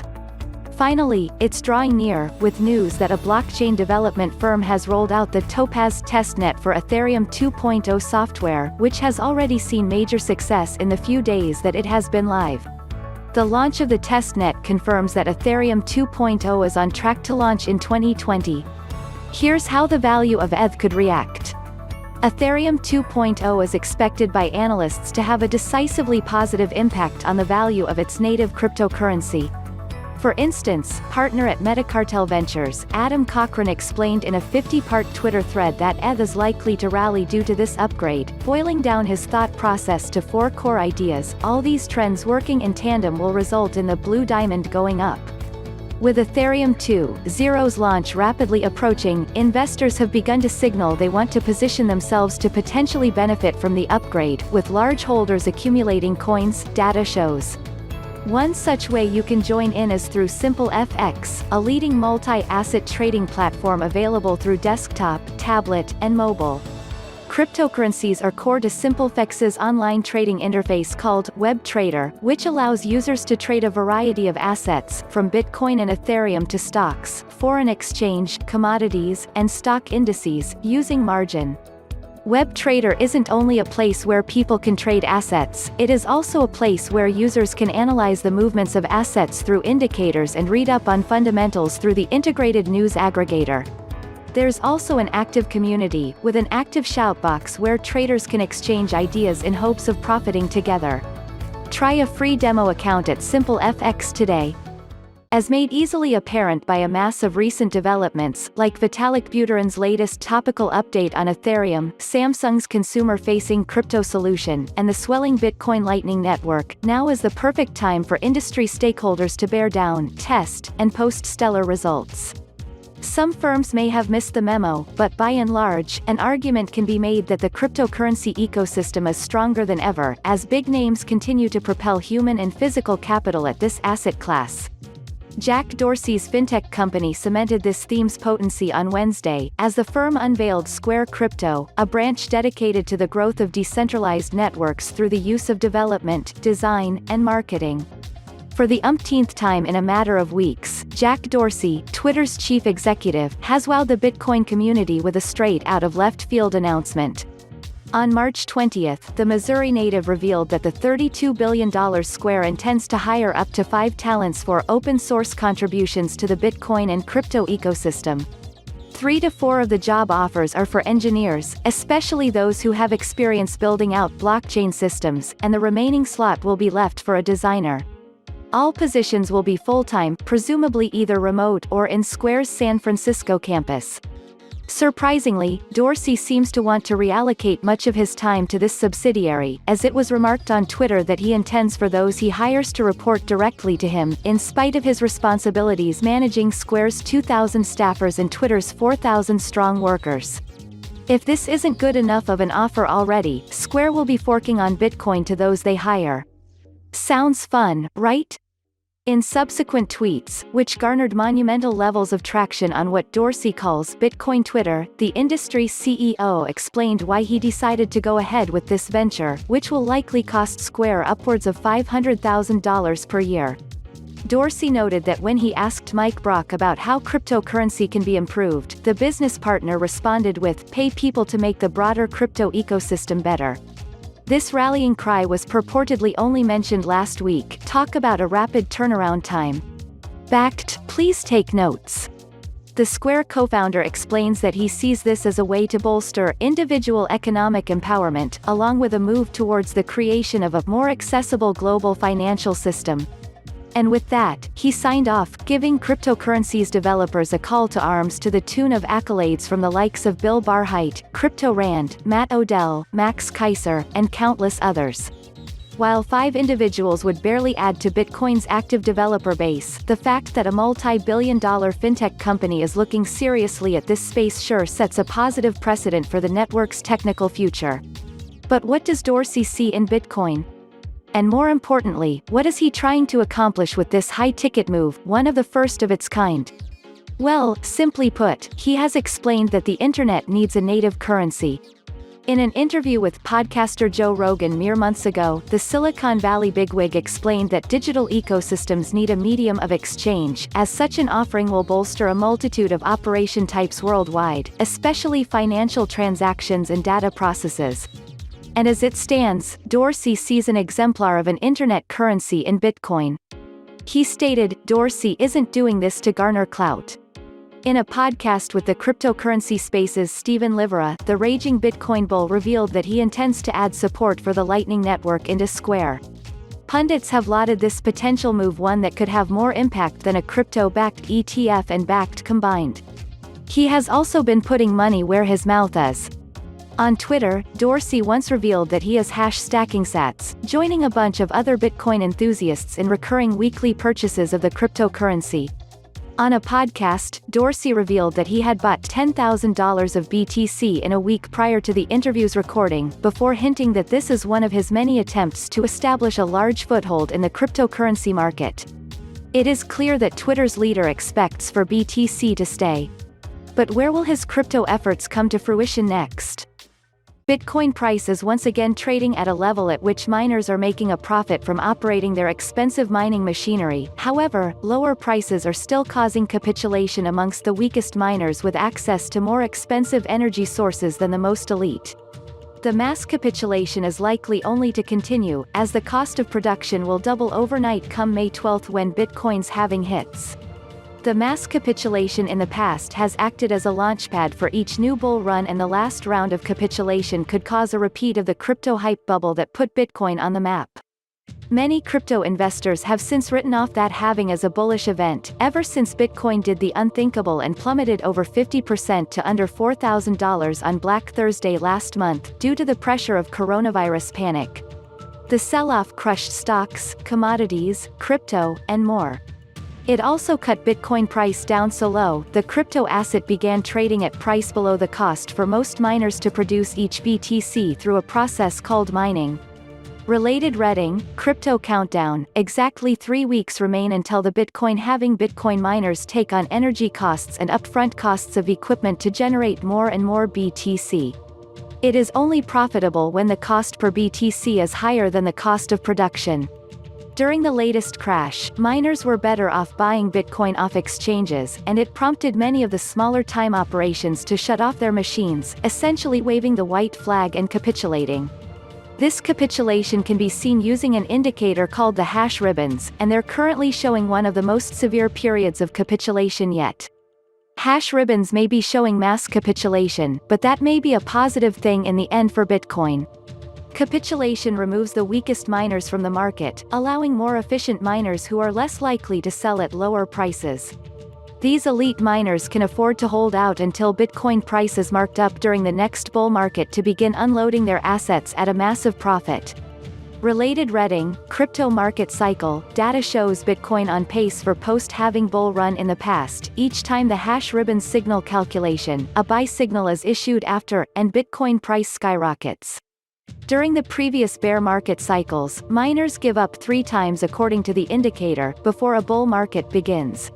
Finally, it's drawing near, with news that a blockchain development firm has rolled out the Topaz testnet for Ethereum 2.0 software, which has already seen major success in the few days that it has been live. The launch of the testnet confirms that Ethereum 2.0 is on track to launch in 2020. Here's how the value of ETH could react. Ethereum 2.0 is expected by analysts to have a decisively positive impact on the value of its native cryptocurrency. For instance, partner at Metacartel Ventures, Adam Cochran explained in a 50-part Twitter thread that ETH is likely to rally due to this upgrade, boiling down his thought process to 4 core ideas. All these trends working in tandem will result in the blue diamond going up. With Ethereum 2.0's launch rapidly approaching, investors have begun to signal they want to position themselves to potentially benefit from the upgrade, with large holders accumulating coins, data shows. One such way you can join in is through SimpleFX, a leading multi-asset trading platform available through desktop, tablet, and mobile. Cryptocurrencies are core to SimpleFX's online trading interface called Web Trader, which allows users to trade a variety of assets, from Bitcoin and Ethereum to stocks, foreign exchange, commodities, and stock indices, using margin. Web Trader isn't only a place where people can trade assets, it is also a place where users can analyze the movements of assets through indicators and read up on fundamentals through the integrated news aggregator. There's also an active community, with an active shoutbox where traders can exchange ideas in hopes of profiting together. Try a free demo account at SimpleFX today. As made easily apparent by a mass of recent developments, like Vitalik Buterin's latest topical update on Ethereum, Samsung's consumer-facing crypto solution, and the swelling Bitcoin Lightning Network, now is the perfect time for industry stakeholders to bear down, test, and post stellar results. Some firms may have missed the memo, but by and large, an argument can be made that the cryptocurrency ecosystem is stronger than ever, as big names continue to propel human and physical capital at this asset class. Jack Dorsey's fintech company cemented this theme's potency on Wednesday, as the firm unveiled Square Crypto, a branch dedicated to the growth of decentralized networks through the use of development, design, and marketing. For the umpteenth time in a matter of weeks, Jack Dorsey, Twitter's chief executive, has wowed the Bitcoin community with a straight-out-of-left-field announcement. On March 20, the Missouri native revealed that the $32 billion Square intends to hire up to 5 talents for open-source contributions to the Bitcoin and crypto ecosystem. 3 to 4 of the job offers are for engineers, especially those who have experience building out blockchain systems, and the remaining slot will be left for a designer. All positions will be full-time, presumably either remote or in Square's San Francisco campus. Surprisingly, Dorsey seems to want to reallocate much of his time to this subsidiary, as it was remarked on Twitter that he intends for those he hires to report directly to him, in spite of his responsibilities managing Square's 2,000 staffers and Twitter's 4,000-strong workers. If this isn't good enough of an offer already, Square will be forking on Bitcoin to those they hire. Sounds fun, right? In subsequent tweets, which garnered monumental levels of traction on what Dorsey calls Bitcoin Twitter, the industry's CEO explained why he decided to go ahead with this venture, which will likely cost Square upwards of $500,000 per year. Dorsey noted that when he asked Mike Brock about how cryptocurrency can be improved, the business partner responded with, "Pay people to make the broader crypto ecosystem better." This rallying cry was purportedly only mentioned last week. Talk about a rapid turnaround time. Backed, please take notes. The Square co-founder explains that he sees this as a way to bolster individual economic empowerment, along with a move towards the creation of a more accessible global financial system. And with that, he signed off, giving cryptocurrencies developers a call to arms to the tune of accolades from the likes of Bill Barheit, Crypto Rand, Matt Odell, Max Keiser, and countless others. While 5 individuals would barely add to Bitcoin's active developer base, the fact that a multi-billion-dollar fintech company is looking seriously at this space sure sets a positive precedent for the network's technical future. But what does Dorsey see in Bitcoin? And more importantly, what is he trying to accomplish with this high-ticket move, one of the first of its kind? Well, simply put, he has explained that the internet needs a native currency. In an interview with podcaster Joe Rogan mere months ago, the Silicon Valley bigwig explained that digital ecosystems need a medium of exchange, as such an offering will bolster a multitude of operation types worldwide, especially financial transactions and data processes. And as it stands, Dorsey sees an exemplar of an internet currency in Bitcoin. He stated, Dorsey isn't doing this to garner clout. In a podcast with the cryptocurrency space's Stephen Livera, the raging Bitcoin bull revealed that he intends to add support for the Lightning Network into Square. Pundits have lauded this potential move, one that could have more impact than a crypto-backed ETF and backed combined. He has also been putting money where his mouth is. On Twitter, Dorsey once revealed that he is #stacking sats, joining a bunch of other Bitcoin enthusiasts in recurring weekly purchases of the cryptocurrency. On a podcast, Dorsey revealed that he had bought $10,000 of BTC in a week prior to the interview's recording, before hinting that this is one of his many attempts to establish a large foothold in the cryptocurrency market. It is clear that Twitter's leader expects for BTC to stay. But where will his crypto efforts come to fruition next? Bitcoin price is once again trading at a level at which miners are making a profit from operating their expensive mining machinery. However, lower prices are still causing capitulation amongst the weakest miners with access to more expensive energy sources than the most elite. The mass capitulation is likely only to continue, as the cost of production will double overnight come May 12 when Bitcoin's halving hits. The mass capitulation in the past has acted as a launchpad for each new bull run, and the last round of capitulation could cause a repeat of the crypto hype bubble that put Bitcoin on the map. Many crypto investors have since written off that halving as a bullish event, ever since Bitcoin did the unthinkable and plummeted over 50% to under $4,000 on Black Thursday last month, due to the pressure of coronavirus panic. The sell-off crushed stocks, commodities, crypto, and more. It also cut Bitcoin price down so low, the crypto asset began trading at price below the cost for most miners to produce each BTC through a process called mining. Related reading, Crypto Countdown. Exactly 3 weeks remain until the Bitcoin halving. Bitcoin miners take on energy costs and upfront costs of equipment to generate more and more BTC. It is only profitable when the cost per BTC is higher than the cost of production. During the latest crash, miners were better off buying Bitcoin off exchanges, and it prompted many of the smaller time operations to shut off their machines, essentially waving the white flag and capitulating. This capitulation can be seen using an indicator called the hash ribbons, and they're currently showing one of the most severe periods of capitulation yet. Hash ribbons may be showing mass capitulation, but that may be a positive thing in the end for Bitcoin. Capitulation removes the weakest miners from the market, allowing more efficient miners who are less likely to sell at lower prices. These elite miners can afford to hold out until Bitcoin price is marked up during the next bull market to begin unloading their assets at a massive profit. Related reading, Crypto Market Cycle. Data shows Bitcoin on pace for post-halving bull run in the past. Each time the hash ribbon signal calculation, a buy signal is issued after, and Bitcoin price skyrockets. During the previous bear market cycles, miners give up 3 times according to the indicator, before a bull market begins.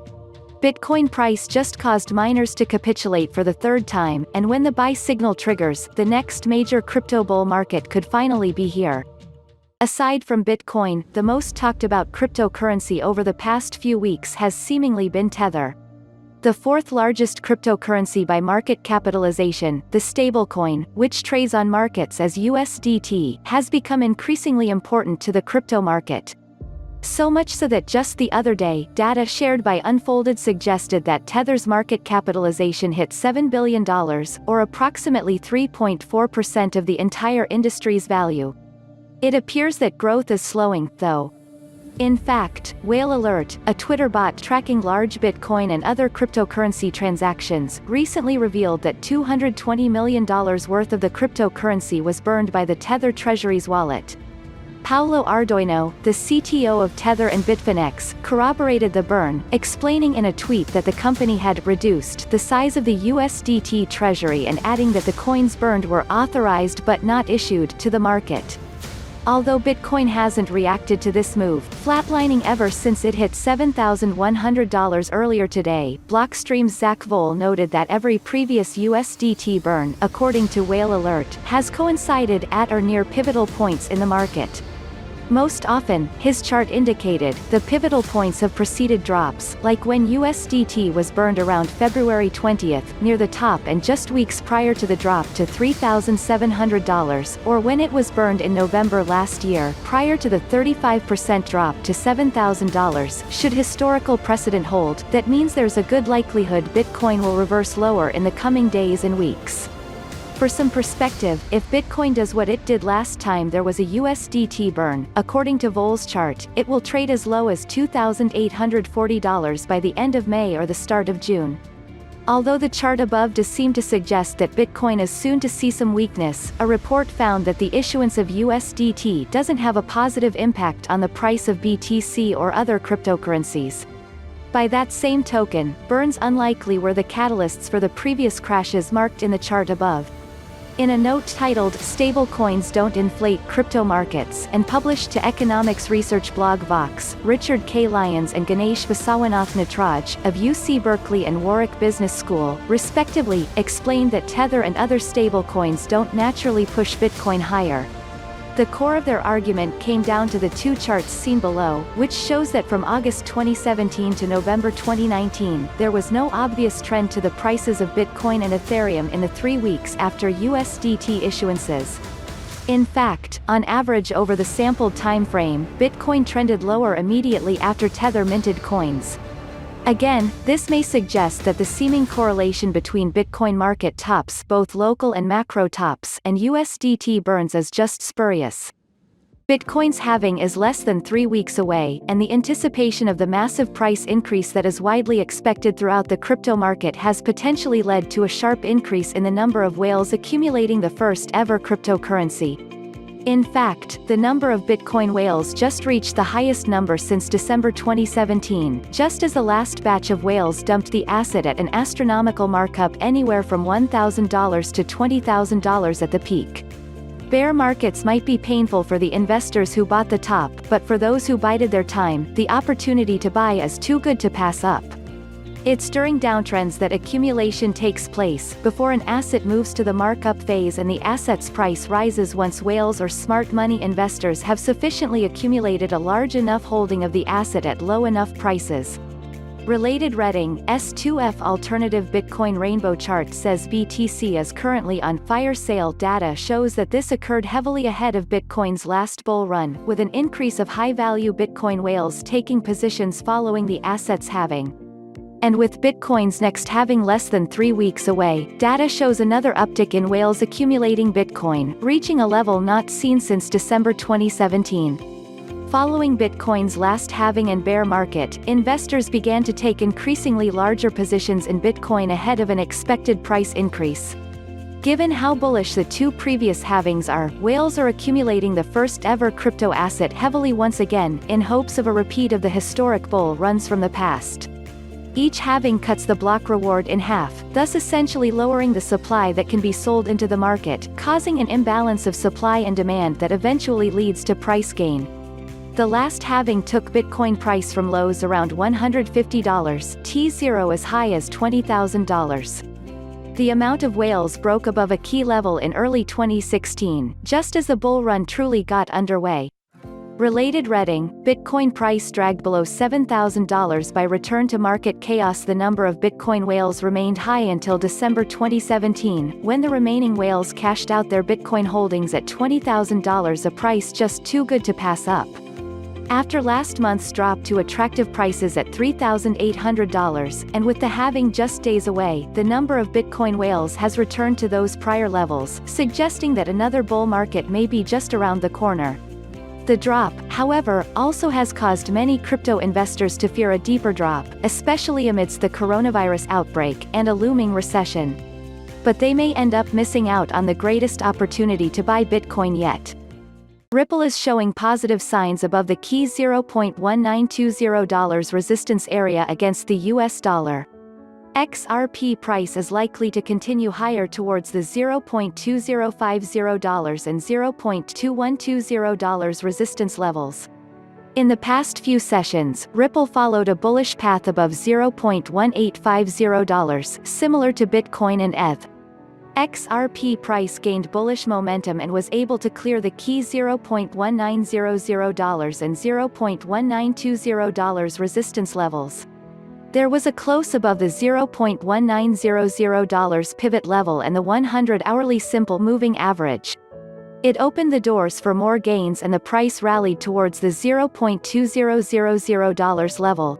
Bitcoin price just caused miners to capitulate for the 3rd time, and when the buy signal triggers, the next major crypto bull market could finally be here. Aside from Bitcoin, the most talked about cryptocurrency over the past few weeks has seemingly been Tether. The 4th largest cryptocurrency by market capitalization, the stablecoin, which trades on markets as USDT, has become increasingly important to the crypto market. So much so that just the other day, data shared by Unfolded suggested that Tether's market capitalization hit $7 billion, or approximately 3.4% of the entire industry's value. It appears that growth is slowing, though. In fact, Whale Alert, a Twitter bot tracking large Bitcoin and other cryptocurrency transactions, recently revealed that $220 million worth of the cryptocurrency was burned by the Tether Treasury's wallet. Paolo Ardoino, the CTO of Tether and Bitfinex, corroborated the burn, explaining in a tweet that the company had reduced the size of the USDT treasury and adding that the coins burned were authorized but not issued to the market. Although Bitcoin hasn't reacted to this move, flatlining ever since it hit $7,100 earlier today, Blockstream's Zach Vole noted that every previous USDT burn, according to Whale Alert, has coincided at or near pivotal points in the market. Most often, his chart indicated, the pivotal points have preceded drops, like when USDT was burned around February 20th, near the top and just weeks prior to the drop to $3,700, or when it was burned in November last year, prior to the 35% drop to $7,000. Should historical precedent hold, that means there's a good likelihood Bitcoin will reverse lower in the coming days and weeks. For some perspective, if Bitcoin does what it did last time there was a USDT burn, according to Vole's chart, it will trade as low as $2,840 by the end of May or the start of June. Although the chart above does seem to suggest that Bitcoin is soon to see some weakness, a report found that the issuance of USDT doesn't have a positive impact on the price of BTC or other cryptocurrencies. By that same token, burns unlikely were the catalysts for the previous crashes marked in the chart above. In a note titled "Stablecoins Don't Inflate Crypto Markets" and published to economics research blog Vox, Richard K. Lyons and Ganesh Vasawanath Natraj, of UC Berkeley and Warwick Business School, respectively, explained that Tether and other stablecoins don't naturally push Bitcoin higher. The core of their argument came down to the two charts seen below, which shows that from August 2017 to November 2019, there was no obvious trend to the prices of Bitcoin and Ethereum in the 3 weeks after USDT issuances. In fact, on average over the sampled time frame, Bitcoin trended lower immediately after Tether minted coins. Again, this may suggest that the seeming correlation between Bitcoin market tops, both local and macro tops, and USDT burns is just spurious. Bitcoin's halving is less than 3 weeks away, and the anticipation of the massive price increase that is widely expected throughout the crypto market has potentially led to a sharp increase in the number of whales accumulating the first-ever cryptocurrency. In fact, the number of Bitcoin whales just reached the highest number since December 2017, just as the last batch of whales dumped the asset at an astronomical markup anywhere from $1,000 to $20,000 at the peak. Bear markets might be painful for the investors who bought the top, but for those who bided their time, the opportunity to buy is too good to pass up. It's during downtrends that accumulation takes place, before an asset moves to the markup phase and the asset's price rises once whales or smart money investors have sufficiently accumulated a large enough holding of the asset at low enough prices. Related Reading, S2F Alternative Bitcoin Rainbow Chart says BTC is currently on fire. Sale data shows that this occurred heavily ahead of Bitcoin's last bull run, with an increase of high-value Bitcoin whales taking positions following the asset's halving. And with Bitcoin's next halving less than 3 weeks away, data shows another uptick in whales accumulating Bitcoin, reaching a level not seen since December 2017. Following Bitcoin's last halving and bear market, investors began to take increasingly larger positions in Bitcoin ahead of an expected price increase. Given how bullish the two previous halvings are, whales are accumulating the first-ever crypto asset heavily once again, in hopes of a repeat of the historic bull runs from the past. Each halving cuts the block reward in half, thus essentially lowering the supply that can be sold into the market, causing an imbalance of supply and demand that eventually leads to price gain. The last halving took Bitcoin price from lows around $150, T0 as high as $20,000. The amount of whales broke above a key level in early 2016, just as the bull run truly got underway. Related Reading, Bitcoin price dragged below $7,000 by return to market chaos. The number of Bitcoin whales remained high until December 2017, when the remaining whales cashed out their Bitcoin holdings at $20,000, a price just too good to pass up. After last month's drop to attractive prices at $3,800, and with the halving just days away, the number of Bitcoin whales has returned to those prior levels, suggesting that another bull market may be just around the corner. The drop, however, also has caused many crypto investors to fear a deeper drop, especially amidst the coronavirus outbreak and a looming recession. But they may end up missing out on the greatest opportunity to buy Bitcoin yet. Ripple is showing positive signs above the key $0.1920 resistance area against the US dollar. XRP price is likely to continue higher towards the $0.2050 and $0.2120 resistance levels. In the past few sessions, Ripple followed a bullish path above $0.1850, similar to Bitcoin and ETH. XRP price gained bullish momentum and was able to clear the key $0.1900 and $0.1920 resistance levels. There was a close above the $0.1900 pivot level and the 100-hourly simple moving average. It opened the doors for more gains and the price rallied towards the $0.2000 level.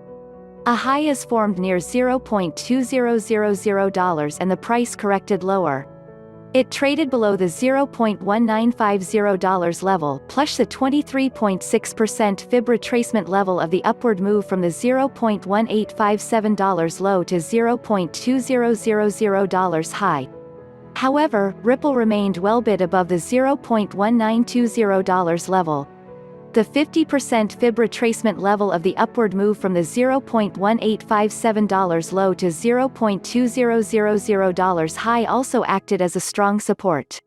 A high is formed near $0.2000 and the price corrected lower. It traded below the $0.1950 level, plus the 23.6% fib retracement level of the upward move from the $0.1857 low to $0.2000 high. However, Ripple remained well bid above the $0.1920 level. The 50% fib retracement level of the upward move from the $0.1857 low to $0.2000 high also acted as a strong support.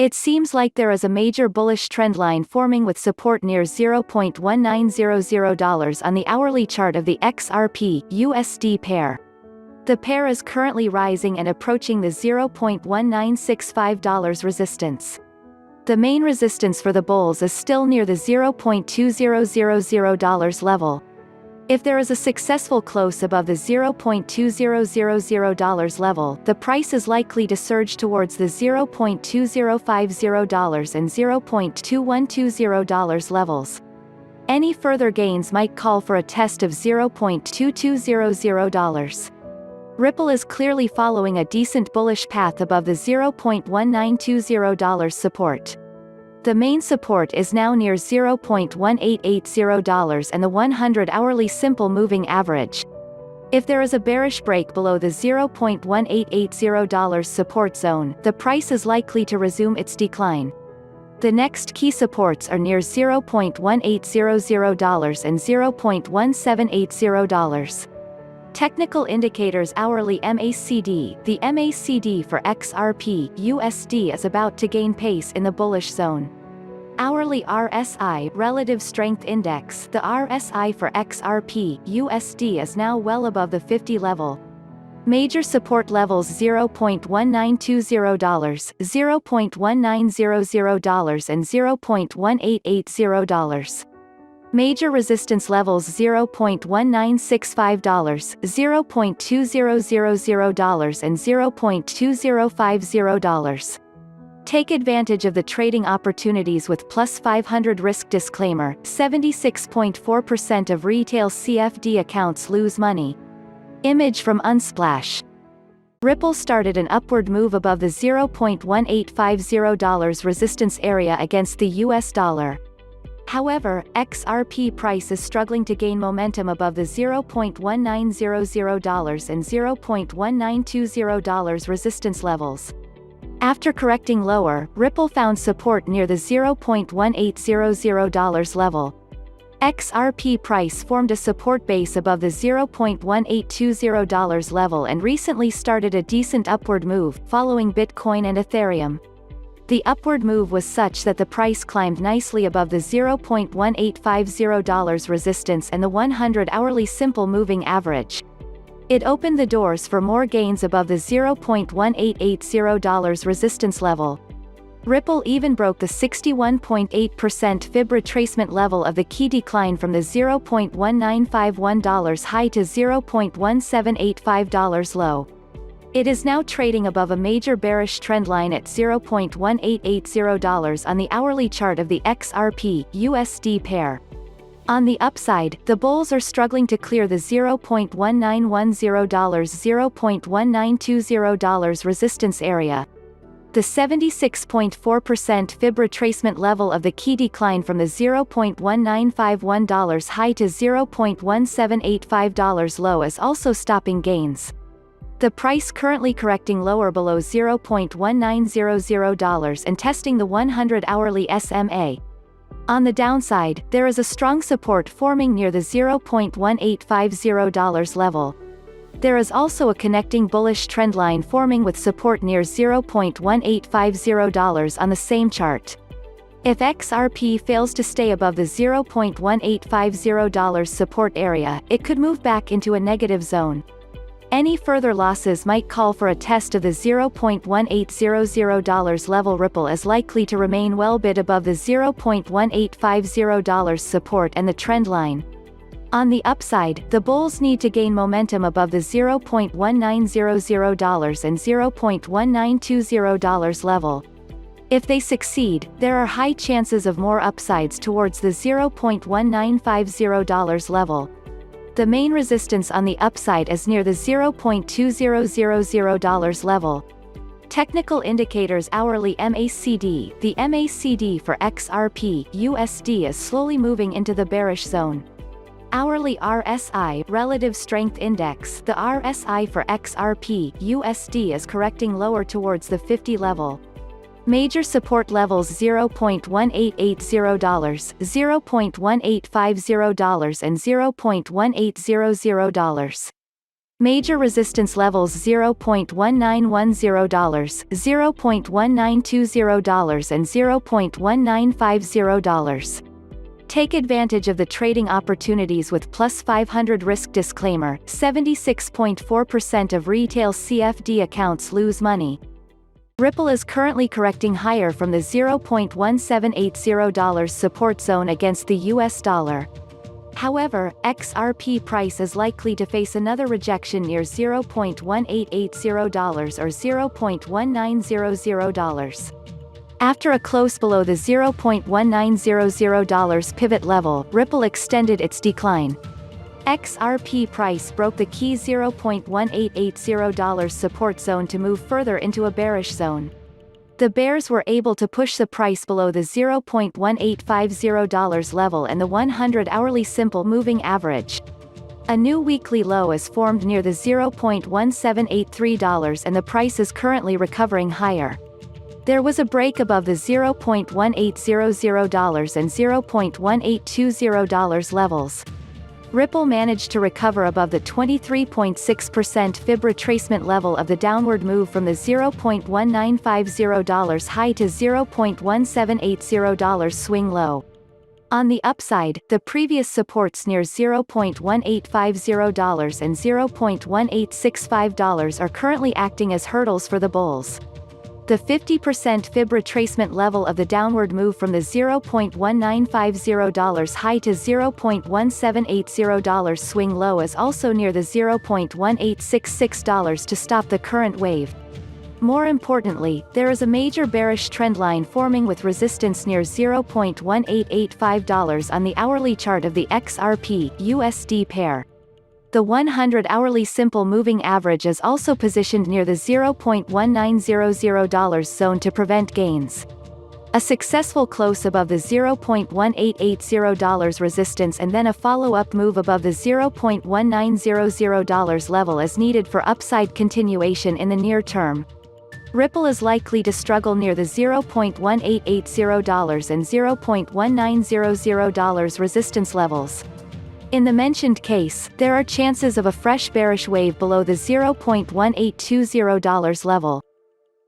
It seems like there is a major bullish trendline forming with support near $0.1900 on the hourly chart of the XRP-USD pair. The pair is currently rising and approaching the $0.1965 resistance. The main resistance for the bulls is still near the $0.2000 level. If there is a successful close above the $0.2000 level, the price is likely to surge towards the $0.2050 and $0.2120 levels. Any further gains might call for a test of $0.2200. Ripple is clearly following a decent bullish path above the $0.1920 support. The main support is now near $0.1880 and the 100-hourly simple moving average. If there is a bearish break below the $0.1880 support zone, the price is likely to resume its decline. The next key supports are near $0.1800 and $0.1780. Technical indicators hourly MACD. The MACD for XRP-USD is about to gain pace in the bullish zone. Hourly RSI Relative Strength Index. The RSI for XRP-USD is now well above the 50 level. Major support levels $0.1920, $0.1900 and $0.1880. Major resistance levels $0.1965, $0.2000 and $0.2050. Take advantage of the trading opportunities with +500 risk disclaimer. 76.4% of retail CFD accounts lose money. Image from Unsplash. Ripple started an upward move above the $0.1850 resistance area against the US dollar. However, XRP price is struggling to gain momentum above the $0.1900 and $0.1920 resistance levels. After correcting lower, Ripple found support near the $0.1800 level. XRP price formed a support base above the $0.1820 level and recently started a decent upward move, following Bitcoin and Ethereum. The upward move was such that the price climbed nicely above the $0.1850 resistance and the 100-hourly simple moving average. It opened the doors for more gains above the $0.1880 resistance level. Ripple even broke the 61.8% fib retracement level of the key decline from the $0.1951 high to $0.1785 low. It is now trading above a major bearish trendline at $0.1880 on the hourly chart of the XRP-USD pair. On the upside, the bulls are struggling to clear the $0.1910-$0.1920 resistance area. The 76.4% fib retracement level of the key decline from the $0.1951 high to $0.1785 low is also stopping gains. The price currently correcting lower below $0.1900 and testing the 100-hourly SMA. On the downside, there is a strong support forming near the $0.1850 level. There is also a connecting bullish trendline forming with support near $0.1850 on the same chart. If XRP fails to stay above the $0.1850 support area, it could move back into a negative zone. Any further losses might call for a test of the $0.1800 level. Ripple is likely to remain well bid above the $0.1850 support and the trend line. On the upside, the bulls need to gain momentum above the $0.1900 and $0.1920 level. If they succeed, there are high chances of more upsides towards the $0.1950 level. The main resistance on the upside is near the $0.2000 level. Technical indicators hourly MACD. The MACD for XRP-USD is slowly moving into the bearish zone. Hourly RSI Relative Strength Index. The RSI for XRP-USD is correcting lower towards the 50 level. Major support levels $0.1880, $0.1850 and $0.1800. Major resistance levels $0.1910, $0.1920 and $0.1950. Take advantage of the trading opportunities with plus 500 risk disclaimer. 76.4% of retail CFD accounts lose money. Ripple is currently correcting higher from the $0.1780 support zone against the US dollar. However, XRP price is likely to face another rejection near $0.1880 or $0.1900. After a close below the $0.1900 pivot level, Ripple extended its decline. XRP price broke the key $0.1880 support zone to move further into a bearish zone. The bears were able to push the price below the $0.1850 level and the 100-hourly simple moving average. A new weekly low is formed near the $0.1783 and the price is currently recovering higher. There was a break above the $0.1800 and $0.1820 levels. Ripple managed to recover above the 23.6% fib retracement level of the downward move from the $0.1950 high to $0.1780 swing low. On the upside, the previous supports near $0.1850 and $0.1865 are currently acting as hurdles for the bulls. The 50% fib retracement level of the downward move from the $0.1950 high to $0.1780 swing low is also near the $0.1866 to stop the current wave. More importantly, there is a major bearish trendline forming with resistance near $0.1885 on the hourly chart of the XRP-USD pair. The 100-hourly simple moving average is also positioned near the $0.1900 zone to prevent gains. A successful close above the $0.1880 resistance and then a follow-up move above the $0.1900 level is needed for upside continuation in the near term. Ripple is likely to struggle near the $0.1880 and $0.1900 resistance levels. In the mentioned case, there are chances of a fresh bearish wave below the $0.1820 level.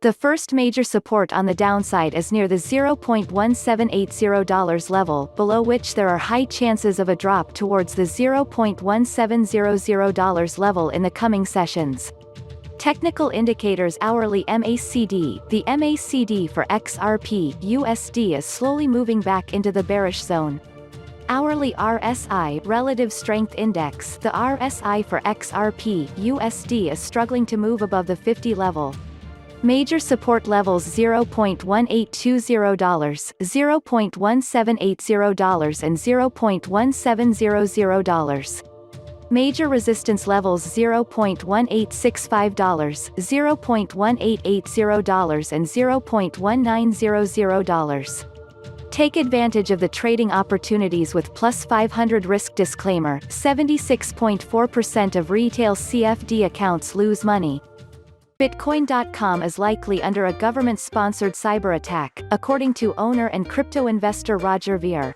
The first major support on the downside is near the $0.1780 level, below which there are high chances of a drop towards the $0.1700 level in the coming sessions. Technical indicators hourly MACD. The MACD for XRP-USD is slowly moving back into the bearish zone. Hourly RSI Relative Strength Index. The RSI for XRP-USD is struggling to move above the 50 level. Major support levels $0.1820, $0.1780 and $0.1700. Major resistance levels $0.1865, $0.1880 and $0.1900. Take advantage of the trading opportunities with plus 500 risk disclaimer. 76.4% of retail CFD accounts lose money. Bitcoin.com is likely under a government-sponsored cyber attack, according to owner and crypto investor Roger Ver.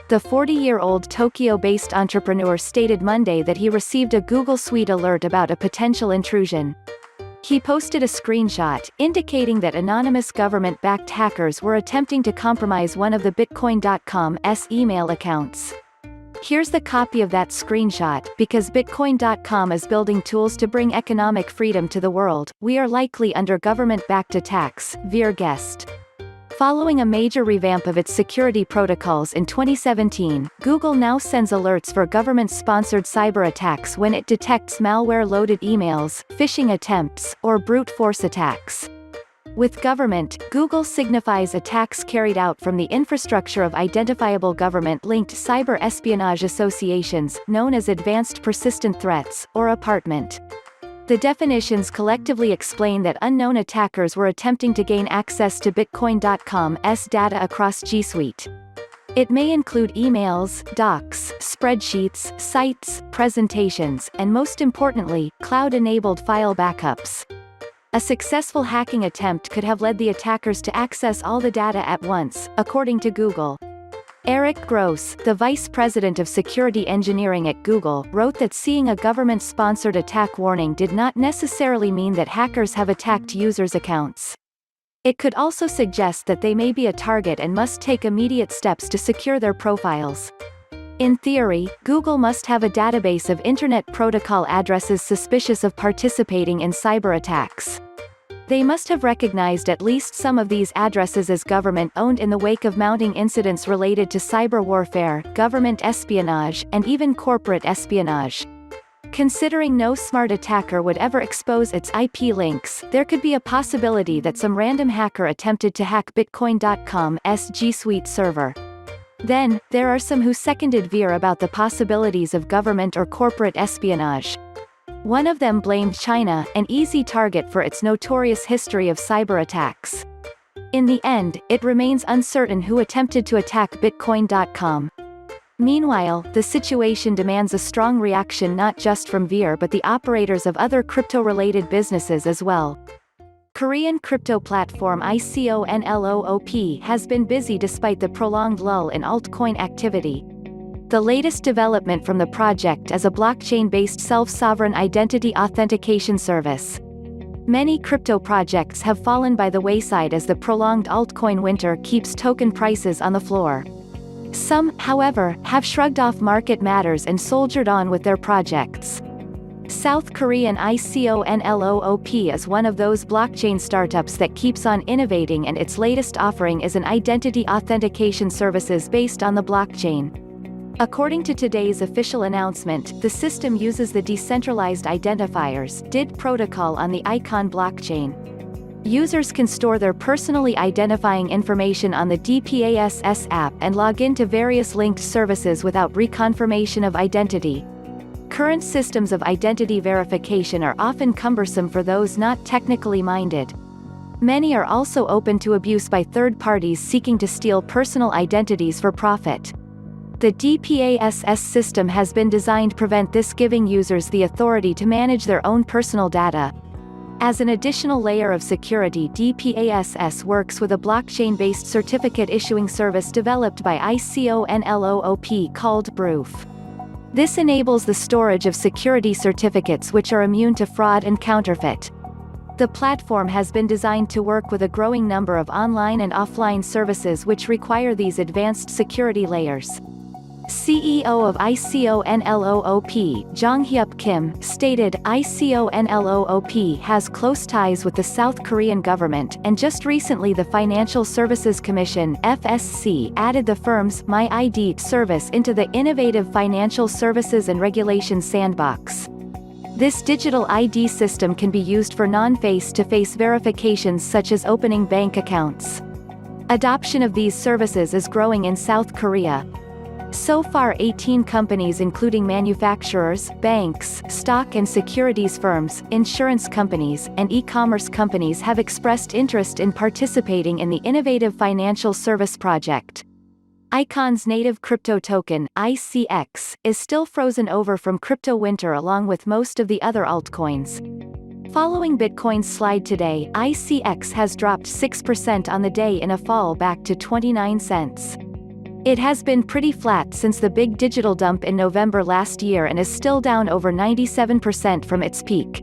The 40-year-old Tokyo-based entrepreneur stated Monday that he received a Google Suite alert about a potential intrusion. He posted a screenshot, indicating that anonymous government-backed hackers were attempting to compromise one of the Bitcoin.com's email accounts. Here's the copy of that screenshot. Because Bitcoin.com is building tools to bring economic freedom to the world, we are likely under government-backed attacks, Ver guessed. Following a major revamp of its security protocols in 2017, Google now sends alerts for government-sponsored cyber attacks when it detects malware-loaded emails, phishing attempts, or brute force attacks. With government, Google signifies attacks carried out from the infrastructure of identifiable government-linked cyber espionage associations, known as Advanced Persistent Threats, or APT. The definitions collectively explain that unknown attackers were attempting to gain access to Bitcoin.com's data across G Suite. It may include emails, docs, spreadsheets, sites, presentations, and most importantly, cloud-enabled file backups. A successful hacking attempt could have led the attackers to access all the data at once, according to Google. Eric Gross, the vice president of security engineering at Google, wrote that seeing a government-sponsored attack warning did not necessarily mean that hackers have attacked users' accounts. It could also suggest that they may be a target and must take immediate steps to secure their profiles. In theory, Google must have a database of Internet Protocol addresses suspicious of participating in cyber attacks. They must have recognized at least some of these addresses as government-owned in the wake of mounting incidents related to cyber warfare, government espionage, and even corporate espionage. Considering no smart attacker would ever expose its IP links, there could be a possibility that some random hacker attempted to hack Bitcoin.com's G Suite server. Then, there are some who seconded Veer about the possibilities of government or corporate espionage. One of them blamed China, an easy target for its notorious history of cyber attacks. In the end, it remains uncertain who attempted to attack Bitcoin.com. Meanwhile, the situation demands a strong reaction not just from Veer but the operators of other crypto-related businesses as well. Korean crypto platform ICONLOOP has been busy despite the prolonged lull in altcoin activity. The latest development from the project is a blockchain-based self-sovereign identity authentication service. Many crypto projects have fallen by the wayside as the prolonged altcoin winter keeps token prices on the floor. Some, however, have shrugged off market matters and soldiered on with their projects. South Korean ICONLOOP is one of those blockchain startups that keeps on innovating, and its latest offering is an identity authentication services based on the blockchain. According to today's official announcement, the system uses the decentralized identifiers (DID) protocol on the Icon blockchain. Users can store their personally identifying information on the DPASS app and log into various linked services without reconfirmation of identity. Current systems of identity verification are often cumbersome for those not technically minded. Many are also open to abuse by third parties seeking to steal personal identities for profit. The DPASS system has been designed to prevent this, giving users the authority to manage their own personal data. As an additional layer of security, DPASS works with a blockchain-based certificate issuing service developed by ICONLOOP called Proof. This enables the storage of security certificates which are immune to fraud and counterfeit. The platform has been designed to work with a growing number of online and offline services which require these advanced security layers. CEO of ICONLOOP, Jong-hyup Kim, stated, ICONLOOP has close ties with the South Korean government, and just recently the Financial Services Commission (FSC) added the firm's My ID service into the Innovative Financial Services and Regulations Sandbox. This digital ID system can be used for non-face-to-face verifications such as opening bank accounts. Adoption of these services is growing in South Korea. So far 18 companies including manufacturers, banks, stock and securities firms, insurance companies, and e-commerce companies have expressed interest in participating in the Innovative Financial Service Project. Icon's native crypto token, ICX, is still frozen over from crypto winter along with most of the other altcoins. Following Bitcoin's slide today, ICX has dropped 6% on the day in a fall back to 29 cents. It has been pretty flat since the big digital dump in November last year and is still down over 97% from its peak.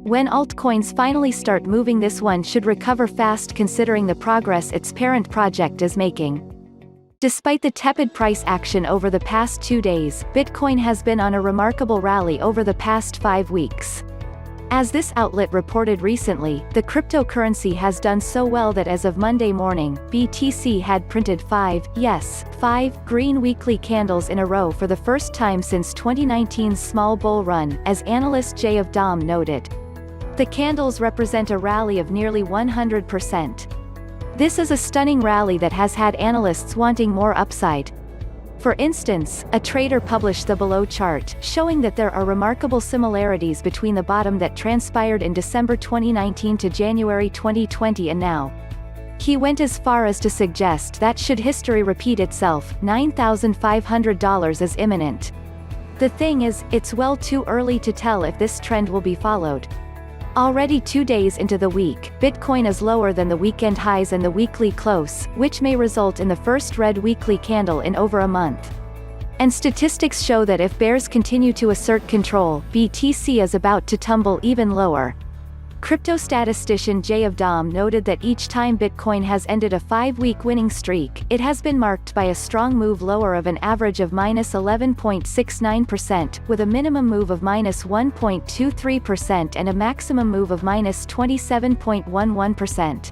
When altcoins finally start moving, this one should recover fast considering the progress its parent project is making. Despite the tepid price action over the past 2 days, Bitcoin has been on a remarkable rally over the past 5 weeks. As this outlet reported recently, the cryptocurrency has done so well that as of Monday morning, BTC had printed 5 green weekly candles in a row for the first time since 2019's small bull run, as analyst J of Dom noted. The candles represent a rally of nearly 100%. This is a stunning rally that has had analysts wanting more upside. For instance, a trader published the below chart, showing that there are remarkable similarities between the bottom that transpired in December 2019 to January 2020 and now. He went as far as to suggest that should history repeat itself, $9,500 is imminent. The thing is, it's well too early to tell if this trend will be followed. Already 2 days into the week, Bitcoin is lower than the weekend highs and the weekly close, which may result in the first red weekly candle in over a month. And statistics show that if bears continue to assert control, BTC is about to tumble even lower. Crypto statistician J of Dom noted that each time Bitcoin has ended a 5-week winning streak, it has been marked by a strong move lower of an average of -11.69%, with a minimum move of -1.23% and a maximum move of -27.11%.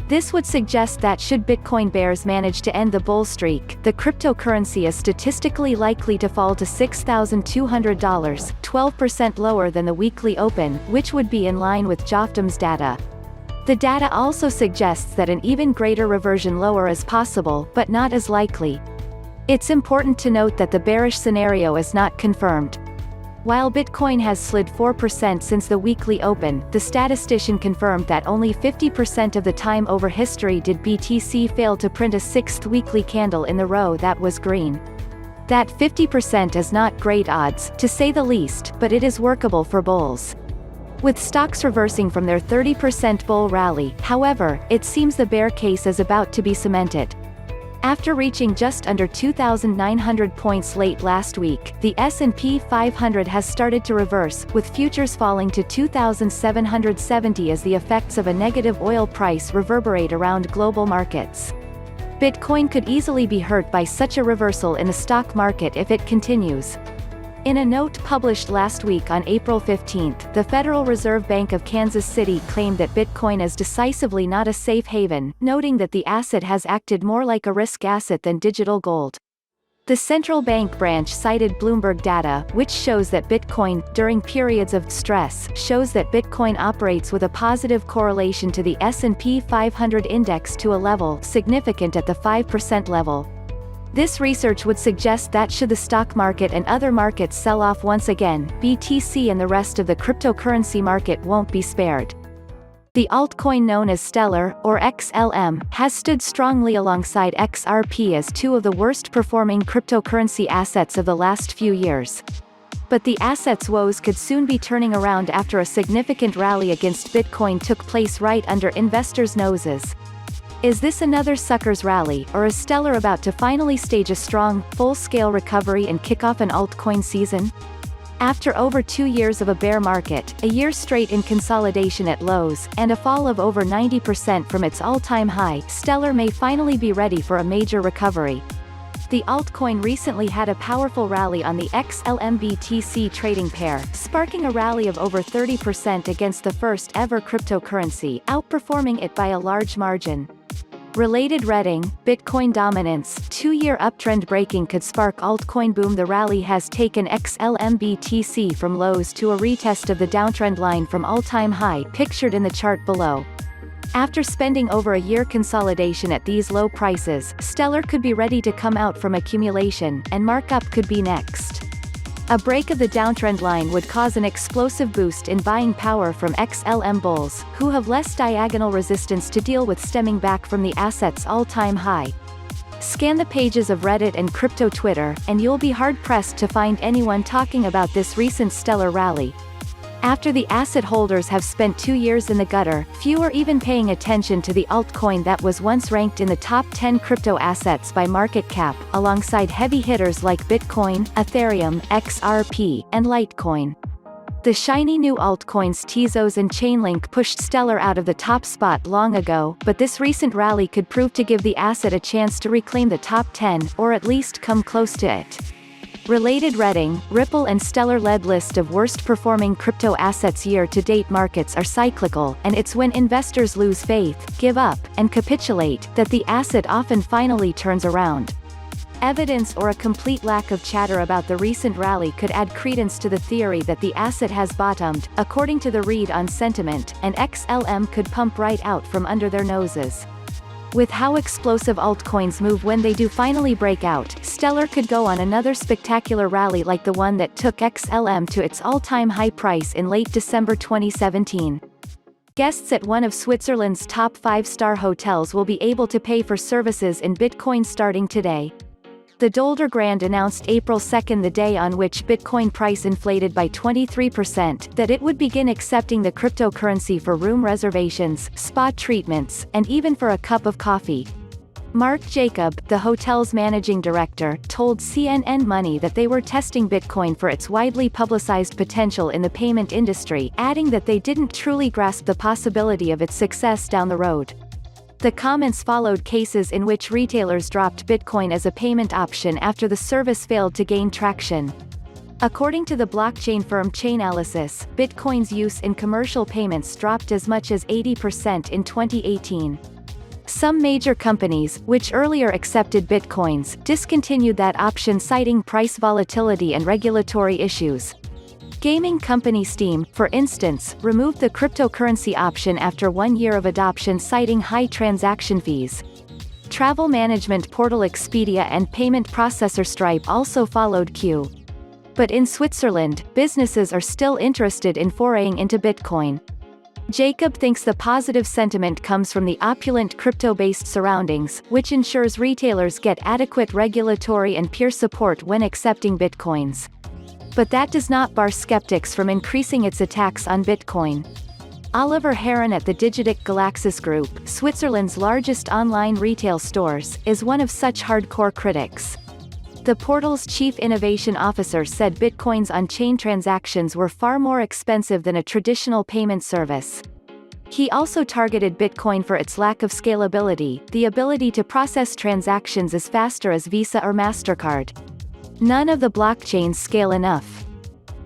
This would suggest that should Bitcoin bears manage to end the bull streak, the cryptocurrency is statistically likely to fall to $6,200, 12% lower than the weekly open, which would be in line with Jofdom's data. The data also suggests that an even greater reversion lower is possible, but not as likely. It's important to note that the bearish scenario is not confirmed. While Bitcoin has slid 4% since the weekly open, the statistician confirmed that only 50% of the time over history did BTC fail to print a 6th weekly candle in the row that was green. That 50% is not great odds, to say the least, but it is workable for bulls. With stocks reversing from their 30% bull rally, however, it seems the bear case is about to be cemented. After reaching just under 2,900 points late last week, the S&P 500 has started to reverse, with futures falling to 2,770 as the effects of a negative oil price reverberate around global markets. Bitcoin could easily be hurt by such a reversal in the stock market if it continues. In a note published last week on April 15, the Federal Reserve Bank of Kansas City claimed that Bitcoin is decisively not a safe haven, noting that the asset has acted more like a risk asset than digital gold. The central bank branch cited Bloomberg data, which shows that Bitcoin, during periods of stress, shows that Bitcoin operates with a positive correlation to the S&P 500 index to a level significant at the 5% level. This research would suggest that should the stock market and other markets sell off once again, BTC and the rest of the cryptocurrency market won't be spared. The altcoin known as Stellar, or XLM, has stood strongly alongside XRP as two of the worst-performing cryptocurrency assets of the last few years. But the asset's woes could soon be turning around after a significant rally against Bitcoin took place right under investors' noses. Is this another sucker's rally, or is Stellar about to finally stage a strong, full-scale recovery and kick off an altcoin season? After over 2 years of a bear market, a year straight in consolidation at lows, and a fall of over 90% from its all-time high, Stellar may finally be ready for a major recovery. The altcoin recently had a powerful rally on the XLM-BTC trading pair, sparking a rally of over 30% against the first-ever cryptocurrency, outperforming it by a large margin. Related reading, Bitcoin dominance, 2-year uptrend breaking could spark altcoin boom. The rally has taken XLM-BTC from lows to a retest of the downtrend line from all-time high pictured in the chart below. After spending over a year consolidation at these low prices, Stellar could be ready to come out from accumulation, and markup could be next. A break of the downtrend line would cause an explosive boost in buying power from XLM bulls, who have less diagonal resistance to deal with stemming back from the asset's all-time high. Scan the pages of Reddit and crypto Twitter, and you'll be hard-pressed to find anyone talking about this recent Stellar rally. After the asset holders have spent 2 years in the gutter, few are even paying attention to the altcoin that was once ranked in the top 10 crypto assets by market cap, alongside heavy hitters like Bitcoin, Ethereum, XRP, and Litecoin. The shiny new altcoins Tezos and Chainlink pushed Stellar out of the top spot long ago, but this recent rally could prove to give the asset a chance to reclaim the top 10, or at least come close to it. Related reading, Ripple and Stellar led list of worst-performing crypto assets year-to-date. Markets are cyclical, and it's when investors lose faith, give up, and capitulate, that the asset often finally turns around. Evidence or a complete lack of chatter about the recent rally could add credence to the theory that the asset has bottomed, according to the read on sentiment, and XLM could pump right out from under their noses. With how explosive altcoins move when they do finally break out, Stellar could go on another spectacular rally like the one that took XLM to its all-time high price in late December 2017. Guests at one of Switzerland's top 5-star hotels will be able to pay for services in Bitcoin starting today. The Dolder Grand announced April 2, the day on which Bitcoin price inflated by 23%, that it would begin accepting the cryptocurrency for room reservations, spa treatments, and even for a cup of coffee. Mark Jacob, the hotel's managing director, told CNN Money that they were testing Bitcoin for its widely publicized potential in the payment industry, adding that they didn't truly grasp the possibility of its success down the road. The comments followed cases in which retailers dropped Bitcoin as a payment option after the service failed to gain traction. According to the blockchain firm Chainalysis, Bitcoin's use in commercial payments dropped as much as 80% in 2018. Some major companies, which earlier accepted Bitcoins, discontinued that option citing price volatility and regulatory issues. Gaming company Steam, for instance, removed the cryptocurrency option after 1 year of adoption citing high transaction fees. Travel management portal Expedia and payment processor Stripe also followed Q. But in Switzerland, businesses are still interested in foraying into Bitcoin. Jacob thinks the positive sentiment comes from the opulent crypto-based surroundings, which ensures retailers get adequate regulatory and peer support when accepting Bitcoins. But that does not bar skeptics from increasing its attacks on Bitcoin. Oliver Heron at the Digitic Galaxis Group, Switzerland's largest online retail stores, is one of such hardcore critics. The portal's chief innovation officer said Bitcoin's on-chain transactions were far more expensive than a traditional payment service. He also targeted Bitcoin for its lack of scalability, the ability to process transactions as faster as Visa or MasterCard. None of the blockchains scale enough.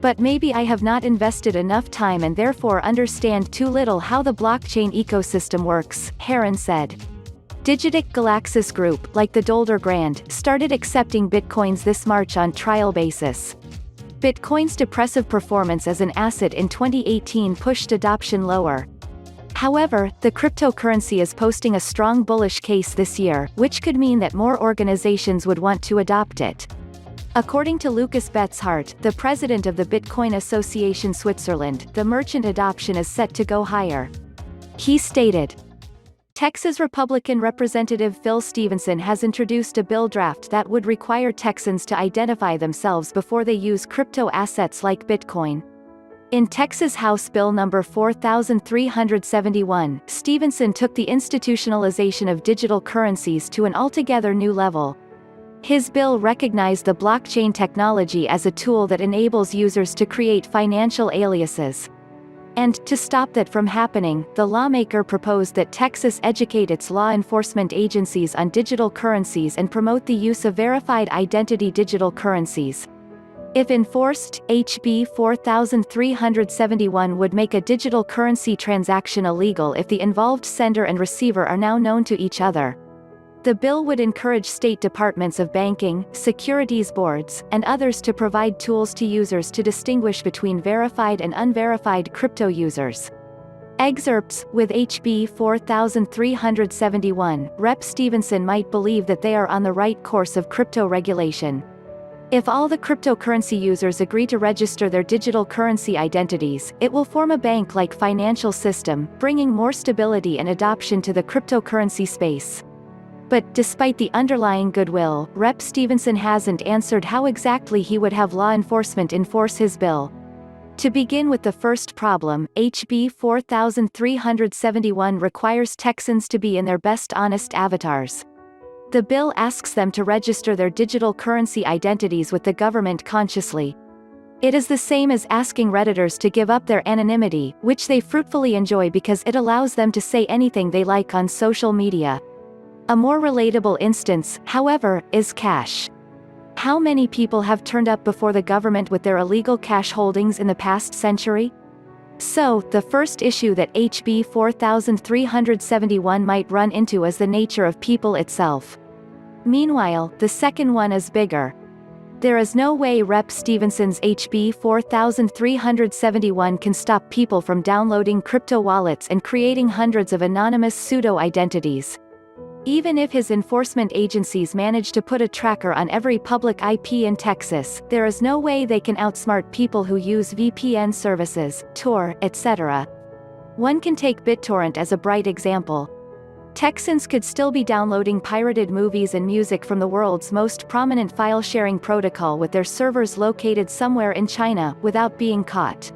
But maybe I have not invested enough time and therefore understand too little how the blockchain ecosystem works, Heron said. Digitic Galaxis Group, like the Dolder Grand, started accepting Bitcoins this March on trial basis. Bitcoin's depressive performance as an asset in 2018 pushed adoption lower. However, the cryptocurrency is posting a strong bullish case this year, which could mean that more organizations would want to adopt it. According to Lucas Betzhart, the president of the Bitcoin Association Switzerland, the merchant adoption is set to go higher. He stated, Texas Republican Representative Phil Stevenson has introduced a bill draft that would require Texans to identify themselves before they use crypto assets like Bitcoin. In Texas House Bill No. 4371, Stevenson took the institutionalization of digital currencies to an altogether new level. His bill recognized the blockchain technology as a tool that enables users to create financial aliases. And, to stop that from happening, the lawmaker proposed that Texas educate its law enforcement agencies on digital currencies and promote the use of verified identity digital currencies. If enforced, HB 4371 would make a digital currency transaction illegal if the involved sender and receiver are now known to each other. The bill would encourage state departments of banking, securities boards, and others to provide tools to users to distinguish between verified and unverified crypto users. Excerpts, with HB 4371, Rep. Stevenson might believe that they are on the right course of crypto regulation. If all the cryptocurrency users agree to register their digital currency identities, it will form a bank-like financial system, bringing more stability and adoption to the cryptocurrency space. But, despite the underlying goodwill, Rep. Stevenson hasn't answered how exactly he would have law enforcement enforce his bill. To begin with the first problem, HB 4371 requires Texans to be in their best honest avatars. The bill asks them to register their digital currency identities with the government consciously. It is the same as asking Redditors to give up their anonymity, which they fruitfully enjoy because it allows them to say anything they like on social media. A more relatable instance, however, is cash. How many people have turned up before the government with their illegal cash holdings in the past century? So, the first issue that HB 4371 might run into is the nature of people itself. Meanwhile, the second one is bigger. There is no way Rep. Stevenson's HB 4371 can stop people from downloading crypto wallets and creating hundreds of anonymous pseudo-identities. Even if his enforcement agencies manage to put a tracker on every public IP in Texas, there is no way they can outsmart people who use VPN services, Tor, etc. One can take BitTorrent as a bright example. Texans could still be downloading pirated movies and music from the world's most prominent file-sharing protocol with their servers located somewhere in China, without being caught.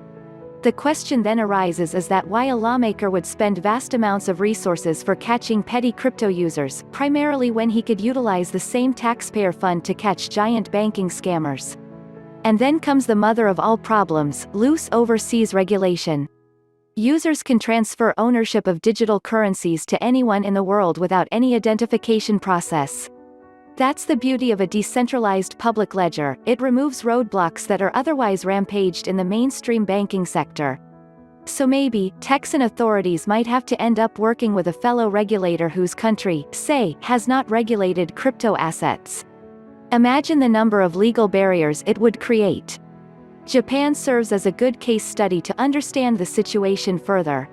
The question then arises is that why a lawmaker would spend vast amounts of resources for catching petty crypto users, primarily when he could utilize the same taxpayer fund to catch giant banking scammers. And then comes the mother of all problems, loose overseas regulation. Users can transfer ownership of digital currencies to anyone in the world without any identification process. That's the beauty of a decentralized public ledger. It removes roadblocks that are otherwise rampaged in the mainstream banking sector. So maybe, Texan authorities might have to end up working with a fellow regulator whose country, say, has not regulated crypto assets. Imagine the number of legal barriers it would create. Japan serves as a good case study to understand the situation further.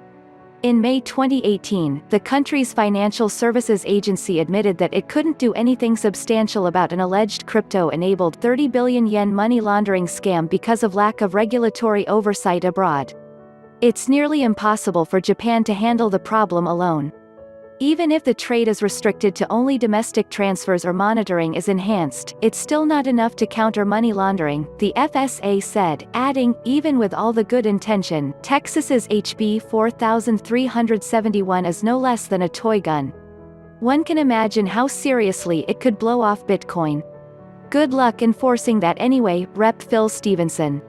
In May 2018, the country's financial services agency admitted that it couldn't do anything substantial about an alleged crypto-enabled 30 billion yen money laundering scam because of lack of regulatory oversight abroad. It's nearly impossible for Japan to handle the problem alone. Even if the trade is restricted to only domestic transfers or monitoring is enhanced, it's still not enough to counter money laundering, the FSA said, adding, even with all the good intention, Texas's HB 4371 is no less than a toy gun. One can imagine how seriously it could blow off Bitcoin. Good luck enforcing that anyway, Rep. Phil Stevenson.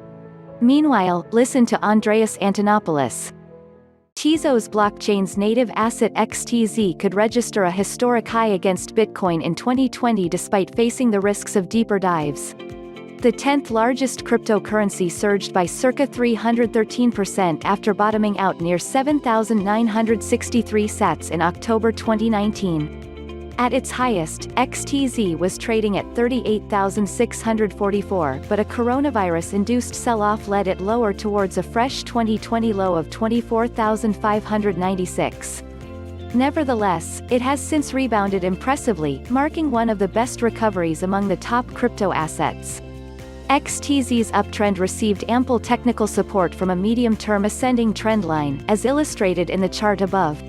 Meanwhile, listen to Andreas Antonopoulos. Tezos blockchain's native asset XTZ could register a historic high against Bitcoin in 2020 despite facing the risks of deeper dives. The 10th largest cryptocurrency surged by circa 313% after bottoming out near 7,963 sats in October 2019. At its highest, XTZ was trading at 38,644, but a coronavirus-induced sell-off led it lower towards a fresh 2020 low of 24,596. Nevertheless, it has since rebounded impressively, marking one of the best recoveries among the top crypto assets. XTZ's uptrend received ample technical support from a medium-term ascending trendline, as illustrated in the chart above.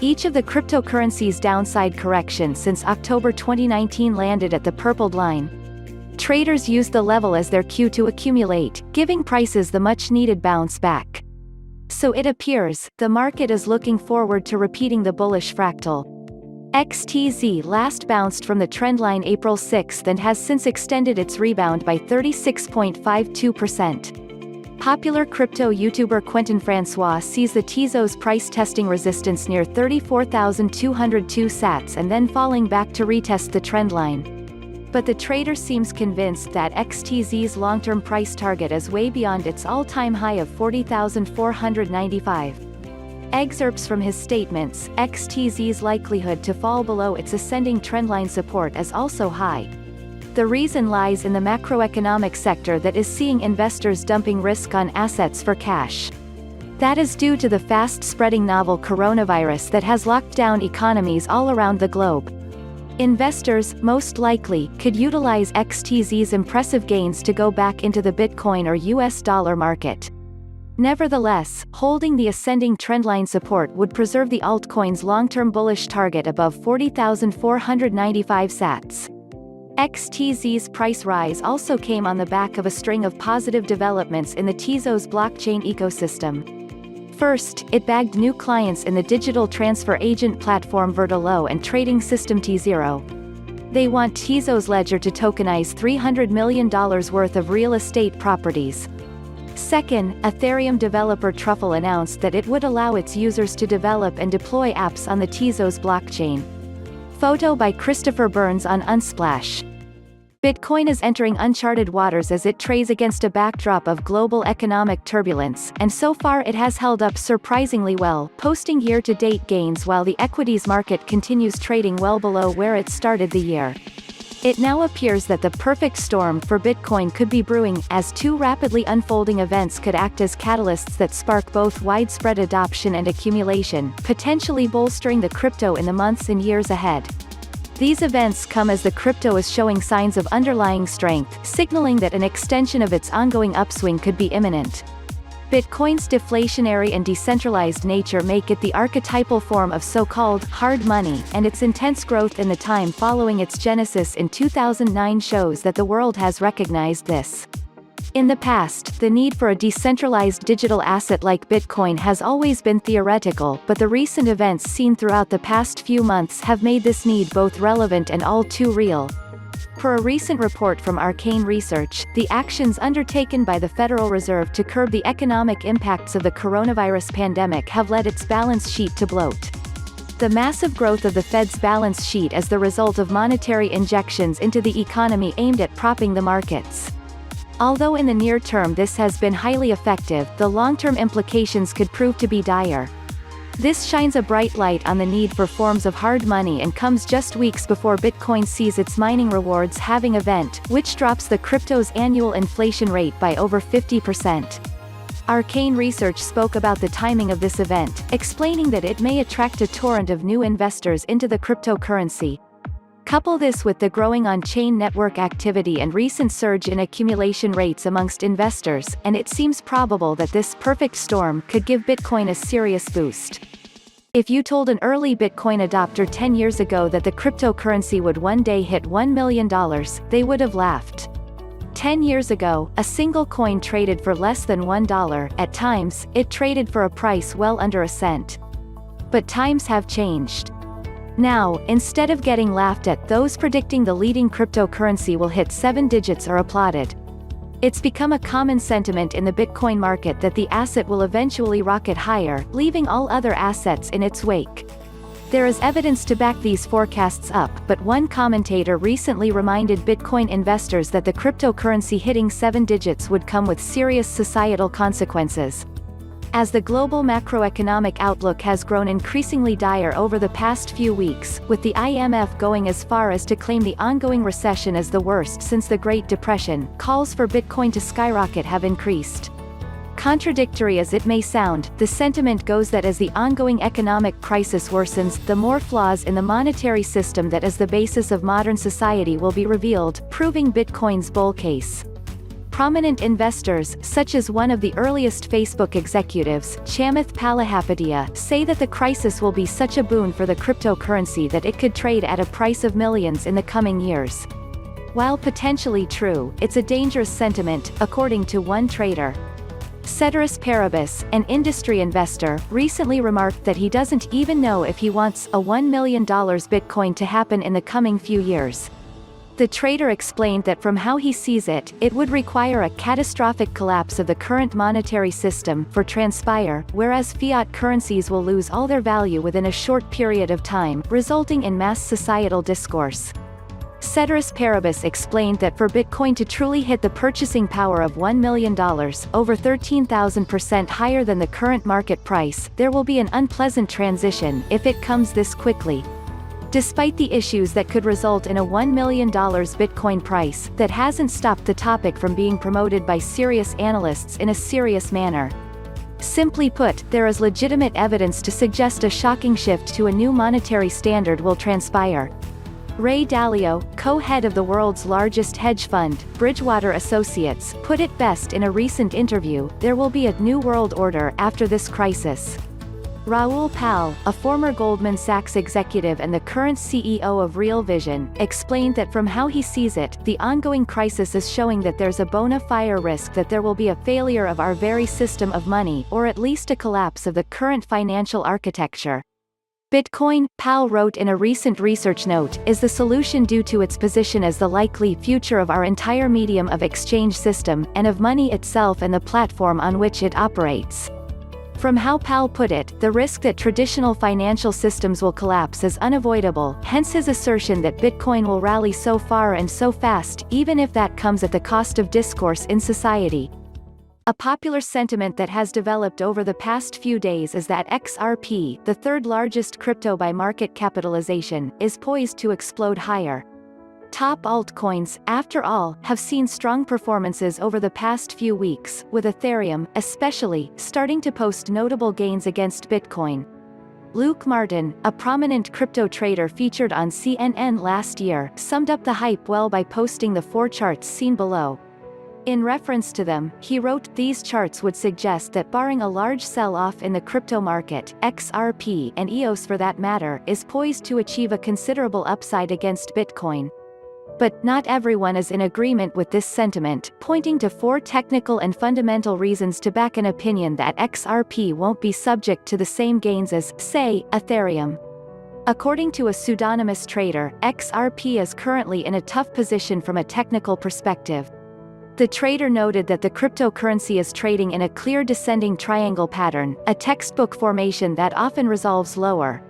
Each of the cryptocurrency's downside correction since October 2019 landed at the purpled line. Traders used the level as their cue to accumulate, giving prices the much-needed bounce back. So it appears, the market is looking forward to repeating the bullish fractal. XTZ last bounced from the trendline April 6 and has since extended its rebound by 36.52%. Popular crypto YouTuber Quentin Francois sees the Tezos price testing resistance near 34,202 sats and then falling back to retest the trendline. But the trader seems convinced that XTZ's long-term price target is way beyond its all-time high of 40,495. Excerpts from his statements, XTZ's likelihood to fall below its ascending trendline support is also high. The reason lies in the macroeconomic sector that is seeing investors dumping risk on assets for cash. That is due to the fast-spreading novel coronavirus that has locked down economies all around the globe. Investors, most likely, could utilize XTZ's impressive gains to go back into the Bitcoin or US dollar market. Nevertheless, holding the ascending trendline support would preserve the altcoin's long-term bullish target above 40,495 sats. XTZ's price rise also came on the back of a string of positive developments in the Tezos blockchain ecosystem. First, it bagged new clients in the digital transfer agent platform Vertilo and trading system T0. They want Tezos ledger to tokenize $300 million worth of real estate properties. Second, Ethereum developer Truffle announced that it would allow its users to develop and deploy apps on the Tezos blockchain. Photo by Christopher Burns on Unsplash. Bitcoin is entering uncharted waters as it trades against a backdrop of global economic turbulence, and so far it has held up surprisingly well, posting year-to-date gains while the equities market continues trading well below where it started the year. It now appears that the perfect storm for Bitcoin could be brewing, as two rapidly unfolding events could act as catalysts that spark both widespread adoption and accumulation, potentially bolstering the crypto in the months and years ahead. These events come as the crypto is showing signs of underlying strength, signaling that an extension of its ongoing upswing could be imminent. Bitcoin's deflationary and decentralized nature make it the archetypal form of so-called hard money, and its intense growth in the time following its genesis in 2009 shows that the world has recognized this. In the past, the need for a decentralized digital asset like Bitcoin has always been theoretical, but the recent events seen throughout the past few months have made this need both relevant and all too real. Per a recent report from Arcane Research, the actions undertaken by the Federal Reserve to curb the economic impacts of the coronavirus pandemic have led its balance sheet to bloat. The massive growth of the Fed's balance sheet is the result of monetary injections into the economy aimed at propping the markets. Although in the near term this has been highly effective, the long-term implications could prove to be dire. This shines a bright light on the need for forms of hard money and comes just weeks before Bitcoin sees its mining rewards halving event, which drops the crypto's annual inflation rate by over 50%. Arcane Research spoke about the timing of this event, explaining that it may attract a torrent of new investors into the cryptocurrency. Couple this with the growing on-chain network activity and recent surge in accumulation rates amongst investors, and it seems probable that this perfect storm could give Bitcoin a serious boost. If you told an early Bitcoin adopter 10 years ago that the cryptocurrency would one day hit $1 million, they would have laughed. 10 years ago, a single coin traded for less than $1, at times, it traded for a price well under a cent. But times have changed. Now, instead of getting laughed at, those predicting the leading cryptocurrency will hit 7 digits are applauded. It's become a common sentiment in the Bitcoin market that the asset will eventually rocket higher, leaving all other assets in its wake. There is evidence to back these forecasts up, but one commentator recently reminded Bitcoin investors that the cryptocurrency hitting 7 digits would come with serious societal consequences. As the global macroeconomic outlook has grown increasingly dire over the past few weeks, with the IMF going as far as to claim the ongoing recession as the worst since the Great Depression, calls for Bitcoin to skyrocket have increased. Contradictory as it may sound, the sentiment goes that as the ongoing economic crisis worsens, the more flaws in the monetary system that is the basis of modern society will be revealed, proving Bitcoin's bull case. Prominent investors, such as one of the earliest Facebook executives, Chamath Palihapitiya, say that the crisis will be such a boon for the cryptocurrency that it could trade at a price of millions in the coming years. While potentially true, it's a dangerous sentiment, according to one trader. Ceteris Paribus, an industry investor, recently remarked that he doesn't even know if he wants a $1 million Bitcoin to happen in the coming few years. The trader explained that from how he sees it, it would require a catastrophic collapse of the current monetary system for transpire, whereas fiat currencies will lose all their value within a short period of time, resulting in mass societal discourse. Ceteris Paribus explained that for Bitcoin to truly hit the purchasing power of $1 million, over 13,000% higher than the current market price, there will be an unpleasant transition if it comes this quickly. Despite the issues that could result in a $1 million Bitcoin price, that hasn't stopped the topic from being promoted by serious analysts in a serious manner. Simply put, there is legitimate evidence to suggest a shocking shift to a new monetary standard will transpire. Ray Dalio, co-head of the world's largest hedge fund, Bridgewater Associates, put it best in a recent interview: there will be a new world order after this crisis. Raoul Pal, a former Goldman Sachs executive and the current CEO of Real Vision, explained that from how he sees it, the ongoing crisis is showing that there's a bona fide risk that there will be a failure of our very system of money, or at least a collapse of the current financial architecture. Bitcoin, Pal wrote in a recent research note, is the solution due to its position as the likely future of our entire medium of exchange system, and of money itself and the platform on which it operates. From how Pal put it, the risk that traditional financial systems will collapse is unavoidable, hence his assertion that Bitcoin will rally so far and so fast, even if that comes at the cost of discourse in society. A popular sentiment that has developed over the past few days is that XRP, the third largest crypto by market capitalization, is poised to explode higher. Top altcoins, after all, have seen strong performances over the past few weeks, with Ethereum, especially, starting to post notable gains against Bitcoin. Luke Martin, a prominent crypto trader featured on CNN last year, summed up the hype well by posting the 4 charts seen below. In reference to them, he wrote, "These charts would suggest that barring a large sell-off in the crypto market, XRP, and EOS for that matter, is poised to achieve a considerable upside against Bitcoin." But not everyone is in agreement with this sentiment, pointing to 4 technical and fundamental reasons to back an opinion that XRP won't be subject to the same gains as, say, Ethereum. According to a pseudonymous trader, XRP is currently in a tough position from a technical perspective. The trader noted that the cryptocurrency is trading in a clear descending triangle pattern, a textbook formation that often resolves lower.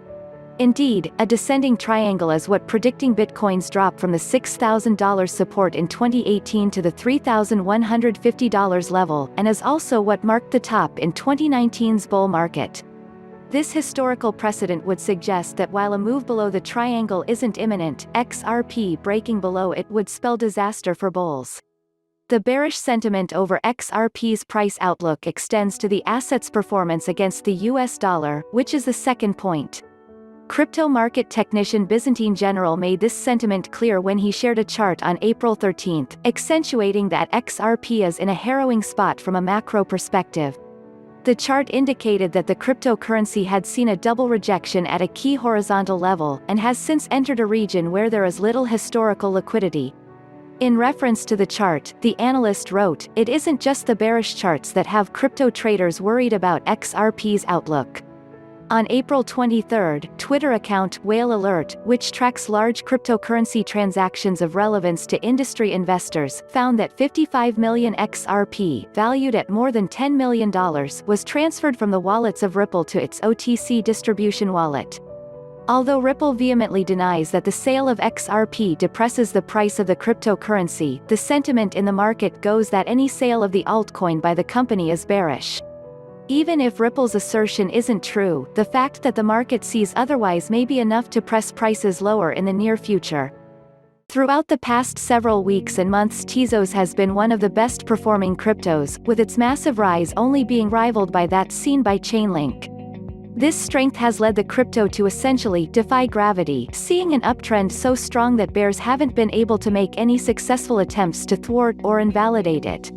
Indeed, a descending triangle is what predicting Bitcoin's drop from the $6,000 support in 2018 to the $3,150 level, and is also what marked the top in 2019's bull market. This historical precedent would suggest that while a move below the triangle isn't imminent, XRP breaking below it would spell disaster for bulls. The bearish sentiment over XRP's price outlook extends to the asset's performance against the US dollar, which is the second point. Crypto market technician Byzantine General made this sentiment clear when he shared a chart on April 13, accentuating that XRP is in a harrowing spot from a macro perspective. The chart indicated that the cryptocurrency had seen a double rejection at a key horizontal level, and has since entered a region where there is little historical liquidity. In reference to the chart, the analyst wrote, "It isn't just the bearish charts that have crypto traders worried about XRP's outlook." On April 23, Twitter account Whale Alert, which tracks large cryptocurrency transactions of relevance to industry investors, found that 55 million XRP, valued at more than $10 million, was transferred from the wallets of Ripple to its OTC distribution wallet. Although Ripple vehemently denies that the sale of XRP depresses the price of the cryptocurrency, the sentiment in the market goes that any sale of the altcoin by the company is bearish. Even if Ripple's assertion isn't true, the fact that the market sees otherwise may be enough to press prices lower in the near future. Throughout the past several weeks and months, Tezos has been one of the best performing cryptos, with its massive rise only being rivaled by that seen by Chainlink. This strength has led the crypto to essentially defy gravity, seeing an uptrend so strong that bears haven't been able to make any successful attempts to thwart or invalidate it.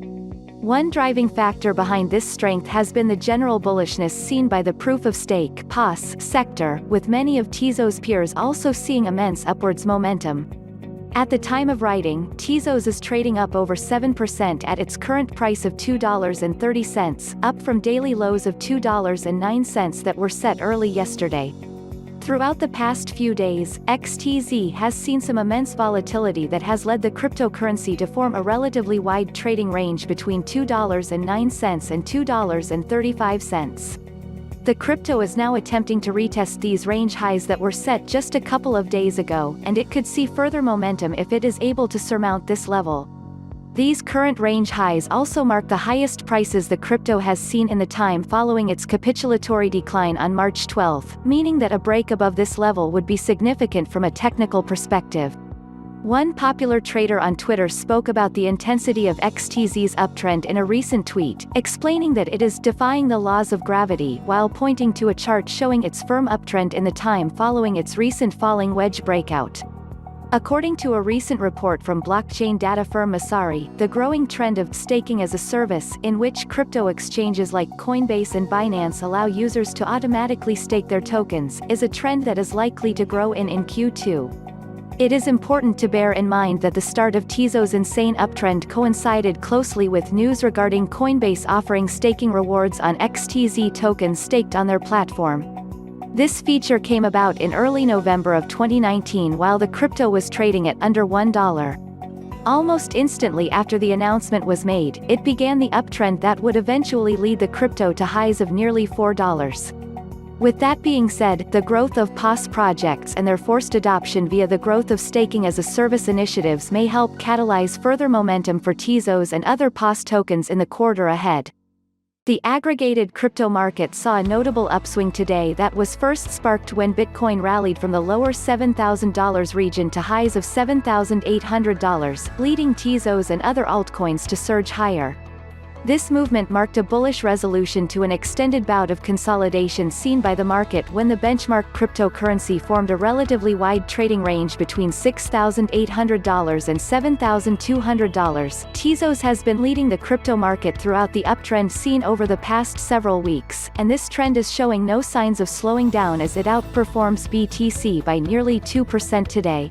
One driving factor behind this strength has been the general bullishness seen by the proof-of-stake (POS) sector, with many of Tezos' peers also seeing immense upwards momentum. At the time of writing, Tezos is trading up over 7% at its current price of $2.30, up from daily lows of $2.09 that were set early yesterday. Throughout the past few days, XTZ has seen some immense volatility that has led the cryptocurrency to form a relatively wide trading range between $2.09 and $2.35. The crypto is now attempting to retest these range highs that were set just a couple of days ago, and it could see further momentum if it is able to surmount this level. These current range highs also mark the highest prices the crypto has seen in the time following its capitulatory decline on March 12, meaning that a break above this level would be significant from a technical perspective. One popular trader on Twitter spoke about the intensity of XTZ's uptrend in a recent tweet, explaining that it is defying the laws of gravity while pointing to a chart showing its firm uptrend in the time following its recent falling wedge breakout. According to a recent report from blockchain data firm Messari, the growing trend of staking as a service, in which crypto exchanges like Coinbase and Binance allow users to automatically stake their tokens, is a trend that is likely to grow in Q2. It is important to bear in mind that the start of Tezos' insane uptrend coincided closely with news regarding Coinbase offering staking rewards on XTZ tokens staked on their platform. This feature came about in early November of 2019 while the crypto was trading at under $1. Almost instantly after the announcement was made, it began the uptrend that would eventually lead the crypto to highs of nearly $4. With that being said, the growth of POS projects and their forced adoption via the growth of staking as a service initiatives may help catalyze further momentum for Tezos and other POS tokens in the quarter ahead. The aggregated crypto market saw a notable upswing today that was first sparked when Bitcoin rallied from the lower $7,000 region to highs of $7,800, leading Tezos and other altcoins to surge higher. This movement marked a bullish resolution to an extended bout of consolidation seen by the market when the benchmark cryptocurrency formed a relatively wide trading range between $6,800 and $7,200. Tezos has been leading the crypto market throughout the uptrend seen over the past several weeks, and this trend is showing no signs of slowing down as it outperforms BTC by nearly 2% today.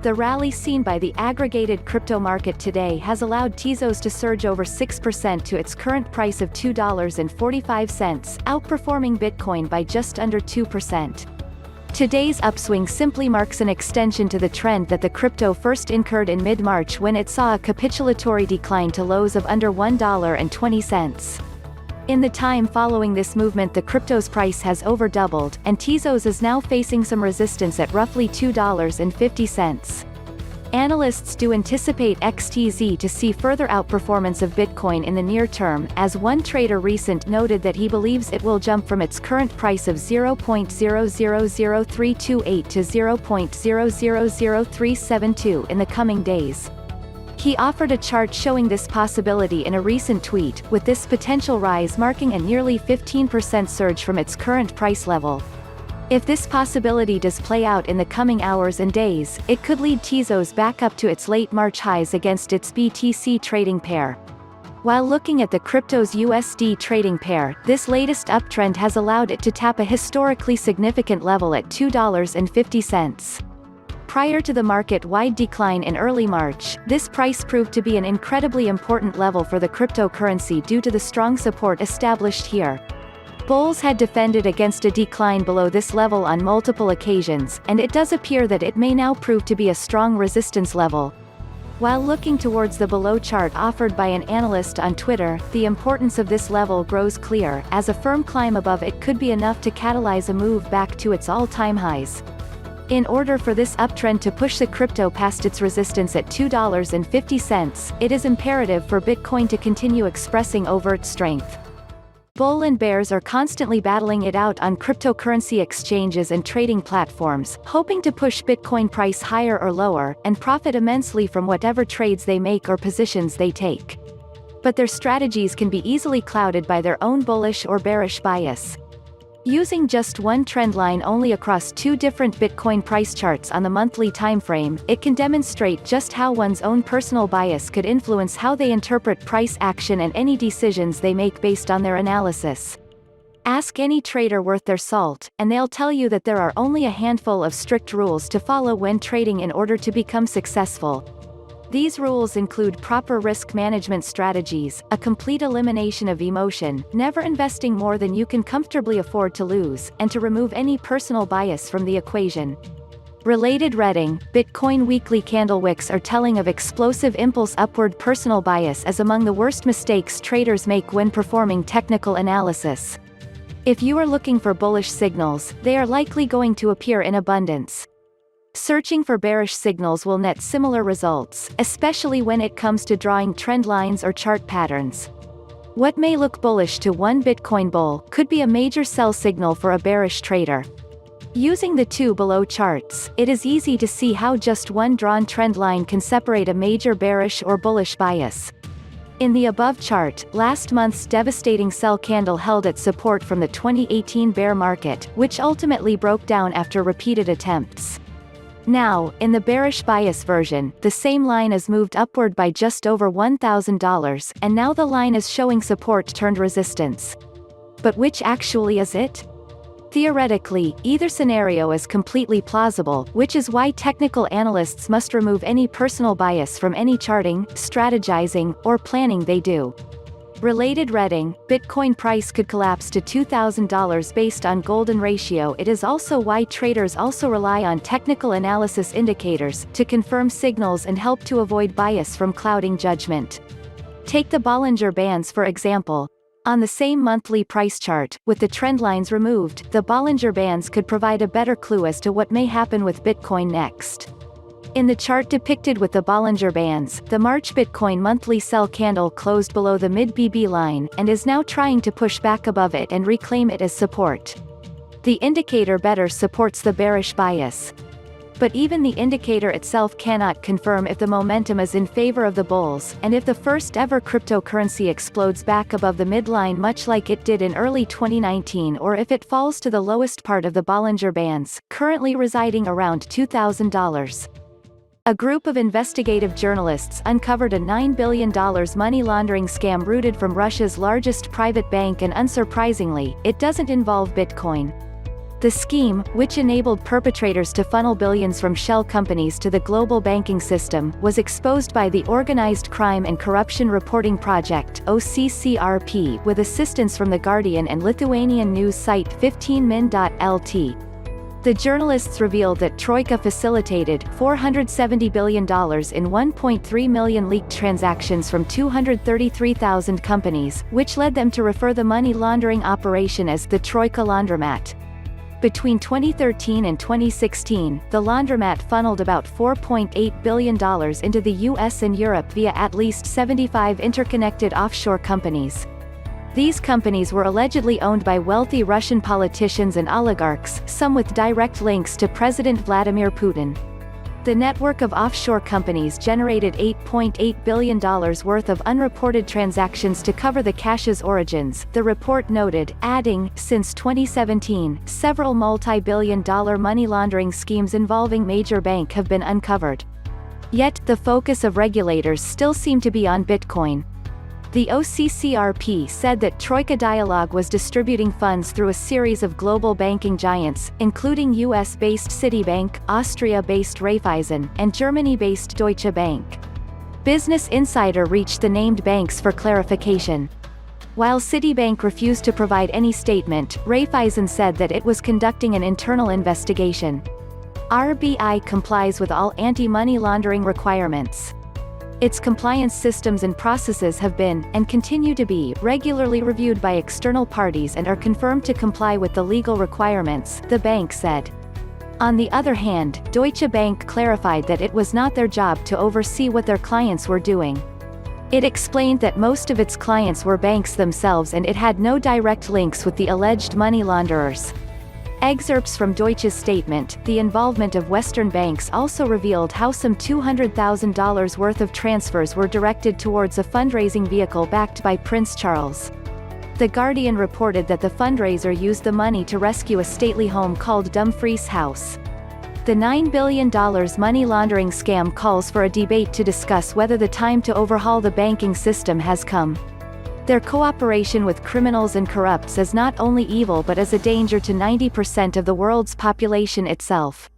The rally seen by the aggregated crypto market today has allowed Tezos to surge over 6% to its current price of $2.45, outperforming Bitcoin by just under 2%. Today's upswing simply marks an extension to the trend that the crypto first incurred in mid-March when it saw a capitulatory decline to lows of under $1.20. In the time following this movement, the crypto's price has over doubled, and Tezos is now facing some resistance at roughly $2.50. Analysts do anticipate XTZ to see further outperformance of Bitcoin in the near term, as one trader recent noted that he believes it will jump from its current price of $0.000328 to $0.000372 in the coming days. He offered a chart showing this possibility in a recent tweet, with this potential rise marking a nearly 15% surge from its current price level. If this possibility does play out in the coming hours and days, it could lead Tezos back up to its late March highs against its BTC trading pair. While looking at the crypto's USD trading pair, this latest uptrend has allowed it to tap a historically significant level at $2.50. Prior to the market-wide decline in early March, this price proved to be an incredibly important level for the cryptocurrency due to the strong support established here. Bulls had defended against a decline below this level on multiple occasions, and it does appear that it may now prove to be a strong resistance level. While looking towards the below chart offered by an analyst on Twitter, the importance of this level grows clear, as a firm climb above it could be enough to catalyze a move back to its all-time highs. In order for this uptrend to push the crypto past its resistance at $2.50, it is imperative for Bitcoin to continue expressing overt strength. Bull and bears are constantly battling it out on cryptocurrency exchanges and trading platforms, hoping to push Bitcoin price higher or lower, and profit immensely from whatever trades they make or positions they take. But their strategies can be easily clouded by their own bullish or bearish bias. Using just one trend line only across two different Bitcoin price charts on the monthly timeframe, it can demonstrate just how one's own personal bias could influence how they interpret price action and any decisions they make based on their analysis. Ask any trader worth their salt, and they'll tell you that there are only a handful of strict rules to follow when trading in order to become successful. These rules include proper risk management strategies, a complete elimination of emotion, never investing more than you can comfortably afford to lose, and to remove any personal bias from the equation. Related reading: Bitcoin weekly candle wicks are telling of explosive impulse upward personal bias as among the worst mistakes traders make when performing technical analysis. If you are looking for bullish signals, they are likely going to appear in abundance. Searching for bearish signals will net similar results, especially when it comes to drawing trend lines or chart patterns. What may look bullish to one Bitcoin bull could be a major sell signal for a bearish trader. Using the two below charts, it is easy to see how just one drawn trend line can separate a major bearish or bullish bias. In the above chart, last month's devastating sell candle held at support from the 2018 bear market, which ultimately broke down after repeated attempts. Now, in the bearish bias version, the same line is moved upward by just over $1,000, and now the line is showing support turned resistance. But which actually is it? Theoretically, either scenario is completely plausible, which is why technical analysts must remove any personal bias from any charting, strategizing, or planning they do. Related reading: Bitcoin price could collapse to $2,000 based on golden ratio. It is also why traders also rely on technical analysis indicators to confirm signals and help to avoid bias from clouding judgment. Take the Bollinger Bands for example. On the same monthly price chart, with the trend lines removed, the Bollinger Bands could provide a better clue as to what may happen with Bitcoin next. In the chart depicted with the Bollinger Bands, the March Bitcoin monthly sell candle closed below the mid-BB line, and is now trying to push back above it and reclaim it as support. The indicator better supports the bearish bias. But even the indicator itself cannot confirm if the momentum is in favor of the bulls, and if the first ever cryptocurrency explodes back above the midline much like it did in early 2019, or if it falls to the lowest part of the Bollinger Bands, currently residing around $2,000. A group of investigative journalists uncovered a $9 billion money laundering scam rooted from Russia's largest private bank, and unsurprisingly, it doesn't involve Bitcoin. The scheme, which enabled perpetrators to funnel billions from shell companies to the global banking system, was exposed by the Organized Crime and Corruption Reporting Project (OCCRP) with assistance from The Guardian and Lithuanian news site 15min.lt. The journalists revealed that Troika facilitated $470 billion in 1.3 million leaked transactions from 233,000 companies, which led them to refer the money laundering operation as the Troika Laundromat. Between 2013 and 2016, the laundromat funneled about $4.8 billion into the US and Europe via at least 75 interconnected offshore companies. These companies were allegedly owned by wealthy Russian politicians and oligarchs, some with direct links to President Vladimir Putin. The network of offshore companies generated $8.8 billion worth of unreported transactions to cover the cash's origins, the report noted, adding, since 2017, several multi-billion-dollar money laundering schemes involving major banks have been uncovered. Yet, the focus of regulators still seem to be on Bitcoin. The OCCRP said that Troika Dialogue was distributing funds through a series of global banking giants, including US-based Citibank, Austria-based Raiffeisen, and Germany-based Deutsche Bank. Business Insider reached the named banks for clarification. While Citibank refused to provide any statement, Raiffeisen said that it was conducting an internal investigation. RBI complies with all anti-money laundering requirements. Its compliance systems and processes have been, and continue to be, regularly reviewed by external parties and are confirmed to comply with the legal requirements, the bank said. On the other hand, Deutsche Bank clarified that it was not their job to oversee what their clients were doing. It explained that most of its clients were banks themselves and it had no direct links with the alleged money launderers. Excerpts from Deutsche's statement, the involvement of Western banks also revealed how some $200,000 worth of transfers were directed towards a fundraising vehicle backed by Prince Charles. The Guardian reported that the fundraiser used the money to rescue a stately home called Dumfries House. The $9 billion money laundering scam calls for a debate to discuss whether the time to overhaul the banking system has come. Their cooperation with criminals and corrupts is not only evil but is a danger to 90% of the world's population itself.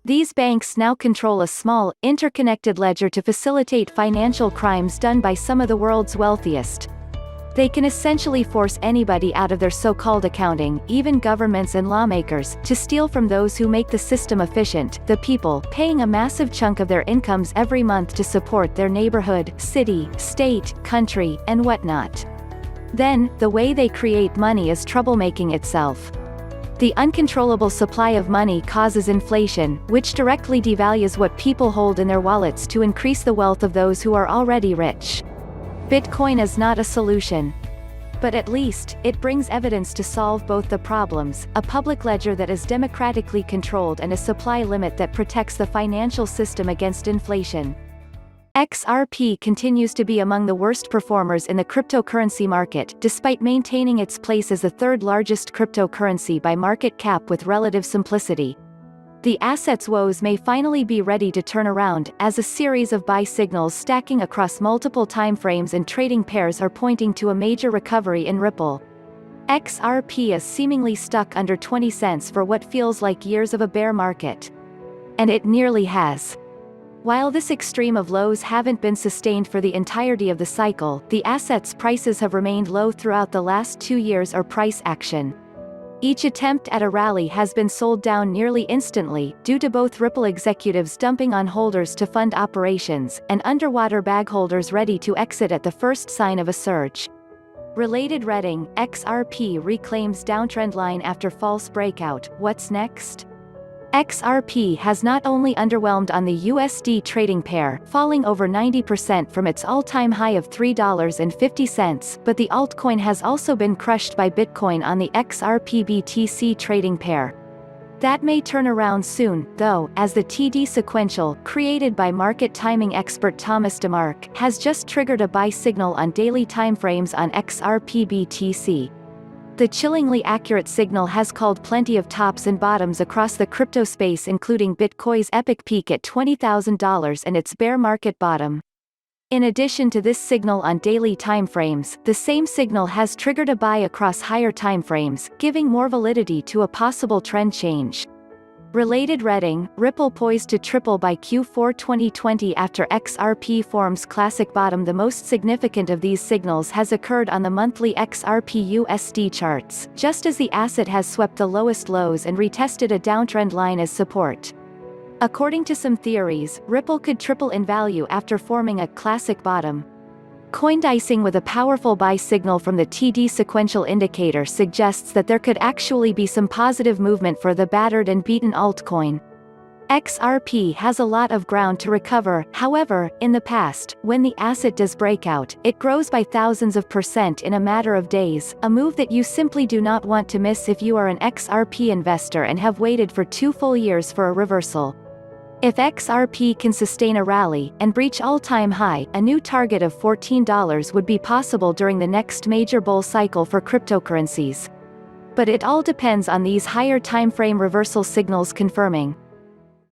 These banks now control a small, interconnected ledger to facilitate financial crimes done by some of the world's wealthiest. They can essentially force anybody out of their so-called accounting, even governments and lawmakers, to steal from those who make the system efficient, the people, paying a massive chunk of their incomes every month to support their neighborhood, city, state, country, and whatnot. Then, the way they create money is troublemaking itself. The uncontrollable supply of money causes inflation, which directly devalues what people hold in their wallets to increase the wealth of those who are already rich. Bitcoin is not a solution. But at least, it brings evidence to solve both the problems, a public ledger that is democratically controlled and a supply limit that protects the financial system against inflation. XRP continues to be among the worst performers in the cryptocurrency market, despite maintaining its place as the third largest cryptocurrency by market cap with relative simplicity. The asset's woes may finally be ready to turn around, as a series of buy signals stacking across multiple timeframes and trading pairs are pointing to a major recovery in Ripple. XRP is seemingly stuck under 20 cents for what feels like years of a bear market. And it nearly has. While this extreme of lows haven't been sustained for the entirety of the cycle, the asset's prices have remained low throughout the last 2 years or price action. Each attempt at a rally has been sold down nearly instantly, due to both Ripple executives dumping on holders to fund operations, and underwater bag holders ready to exit at the first sign of a surge. Related reading, XRP reclaims downtrend line after false breakout, what's next? XRP has not only underwhelmed on the USD trading pair, falling over 90% from its all-time high of $3.50, but the altcoin has also been crushed by Bitcoin on the XRP-BTC trading pair. That may turn around soon, though, as the TD sequential, created by market timing expert Thomas DeMark, has just triggered a buy signal on daily timeframes on XRP-BTC. The chillingly accurate signal has called plenty of tops and bottoms across the crypto space, including Bitcoin's epic peak at $20,000 and its bear market bottom. In addition to this signal on daily timeframes, the same signal has triggered a buy across higher timeframes, giving more validity to a possible trend change. Related reading, Ripple poised to triple by Q4 2020 after XRP forms classic bottom. The most significant of these signals has occurred on the monthly XRP-USD charts, just as the asset has swept the lowest lows and retested a downtrend line as support. According to some theories, Ripple could triple in value after forming a classic bottom. Coindicing with a powerful buy signal from the TD sequential indicator suggests that there could actually be some positive movement for the battered and beaten altcoin. XRP has a lot of ground to recover. However, in the past, when the asset does break out, it grows by thousands of % in a matter of days, a move that you simply do not want to miss if you are an XRP investor and have waited for 2 full years for a reversal. If XRP can sustain a rally, and breach all-time high, a new target of $14 would be possible during the next major bull cycle for cryptocurrencies. But it all depends on these higher timeframe reversal signals confirming.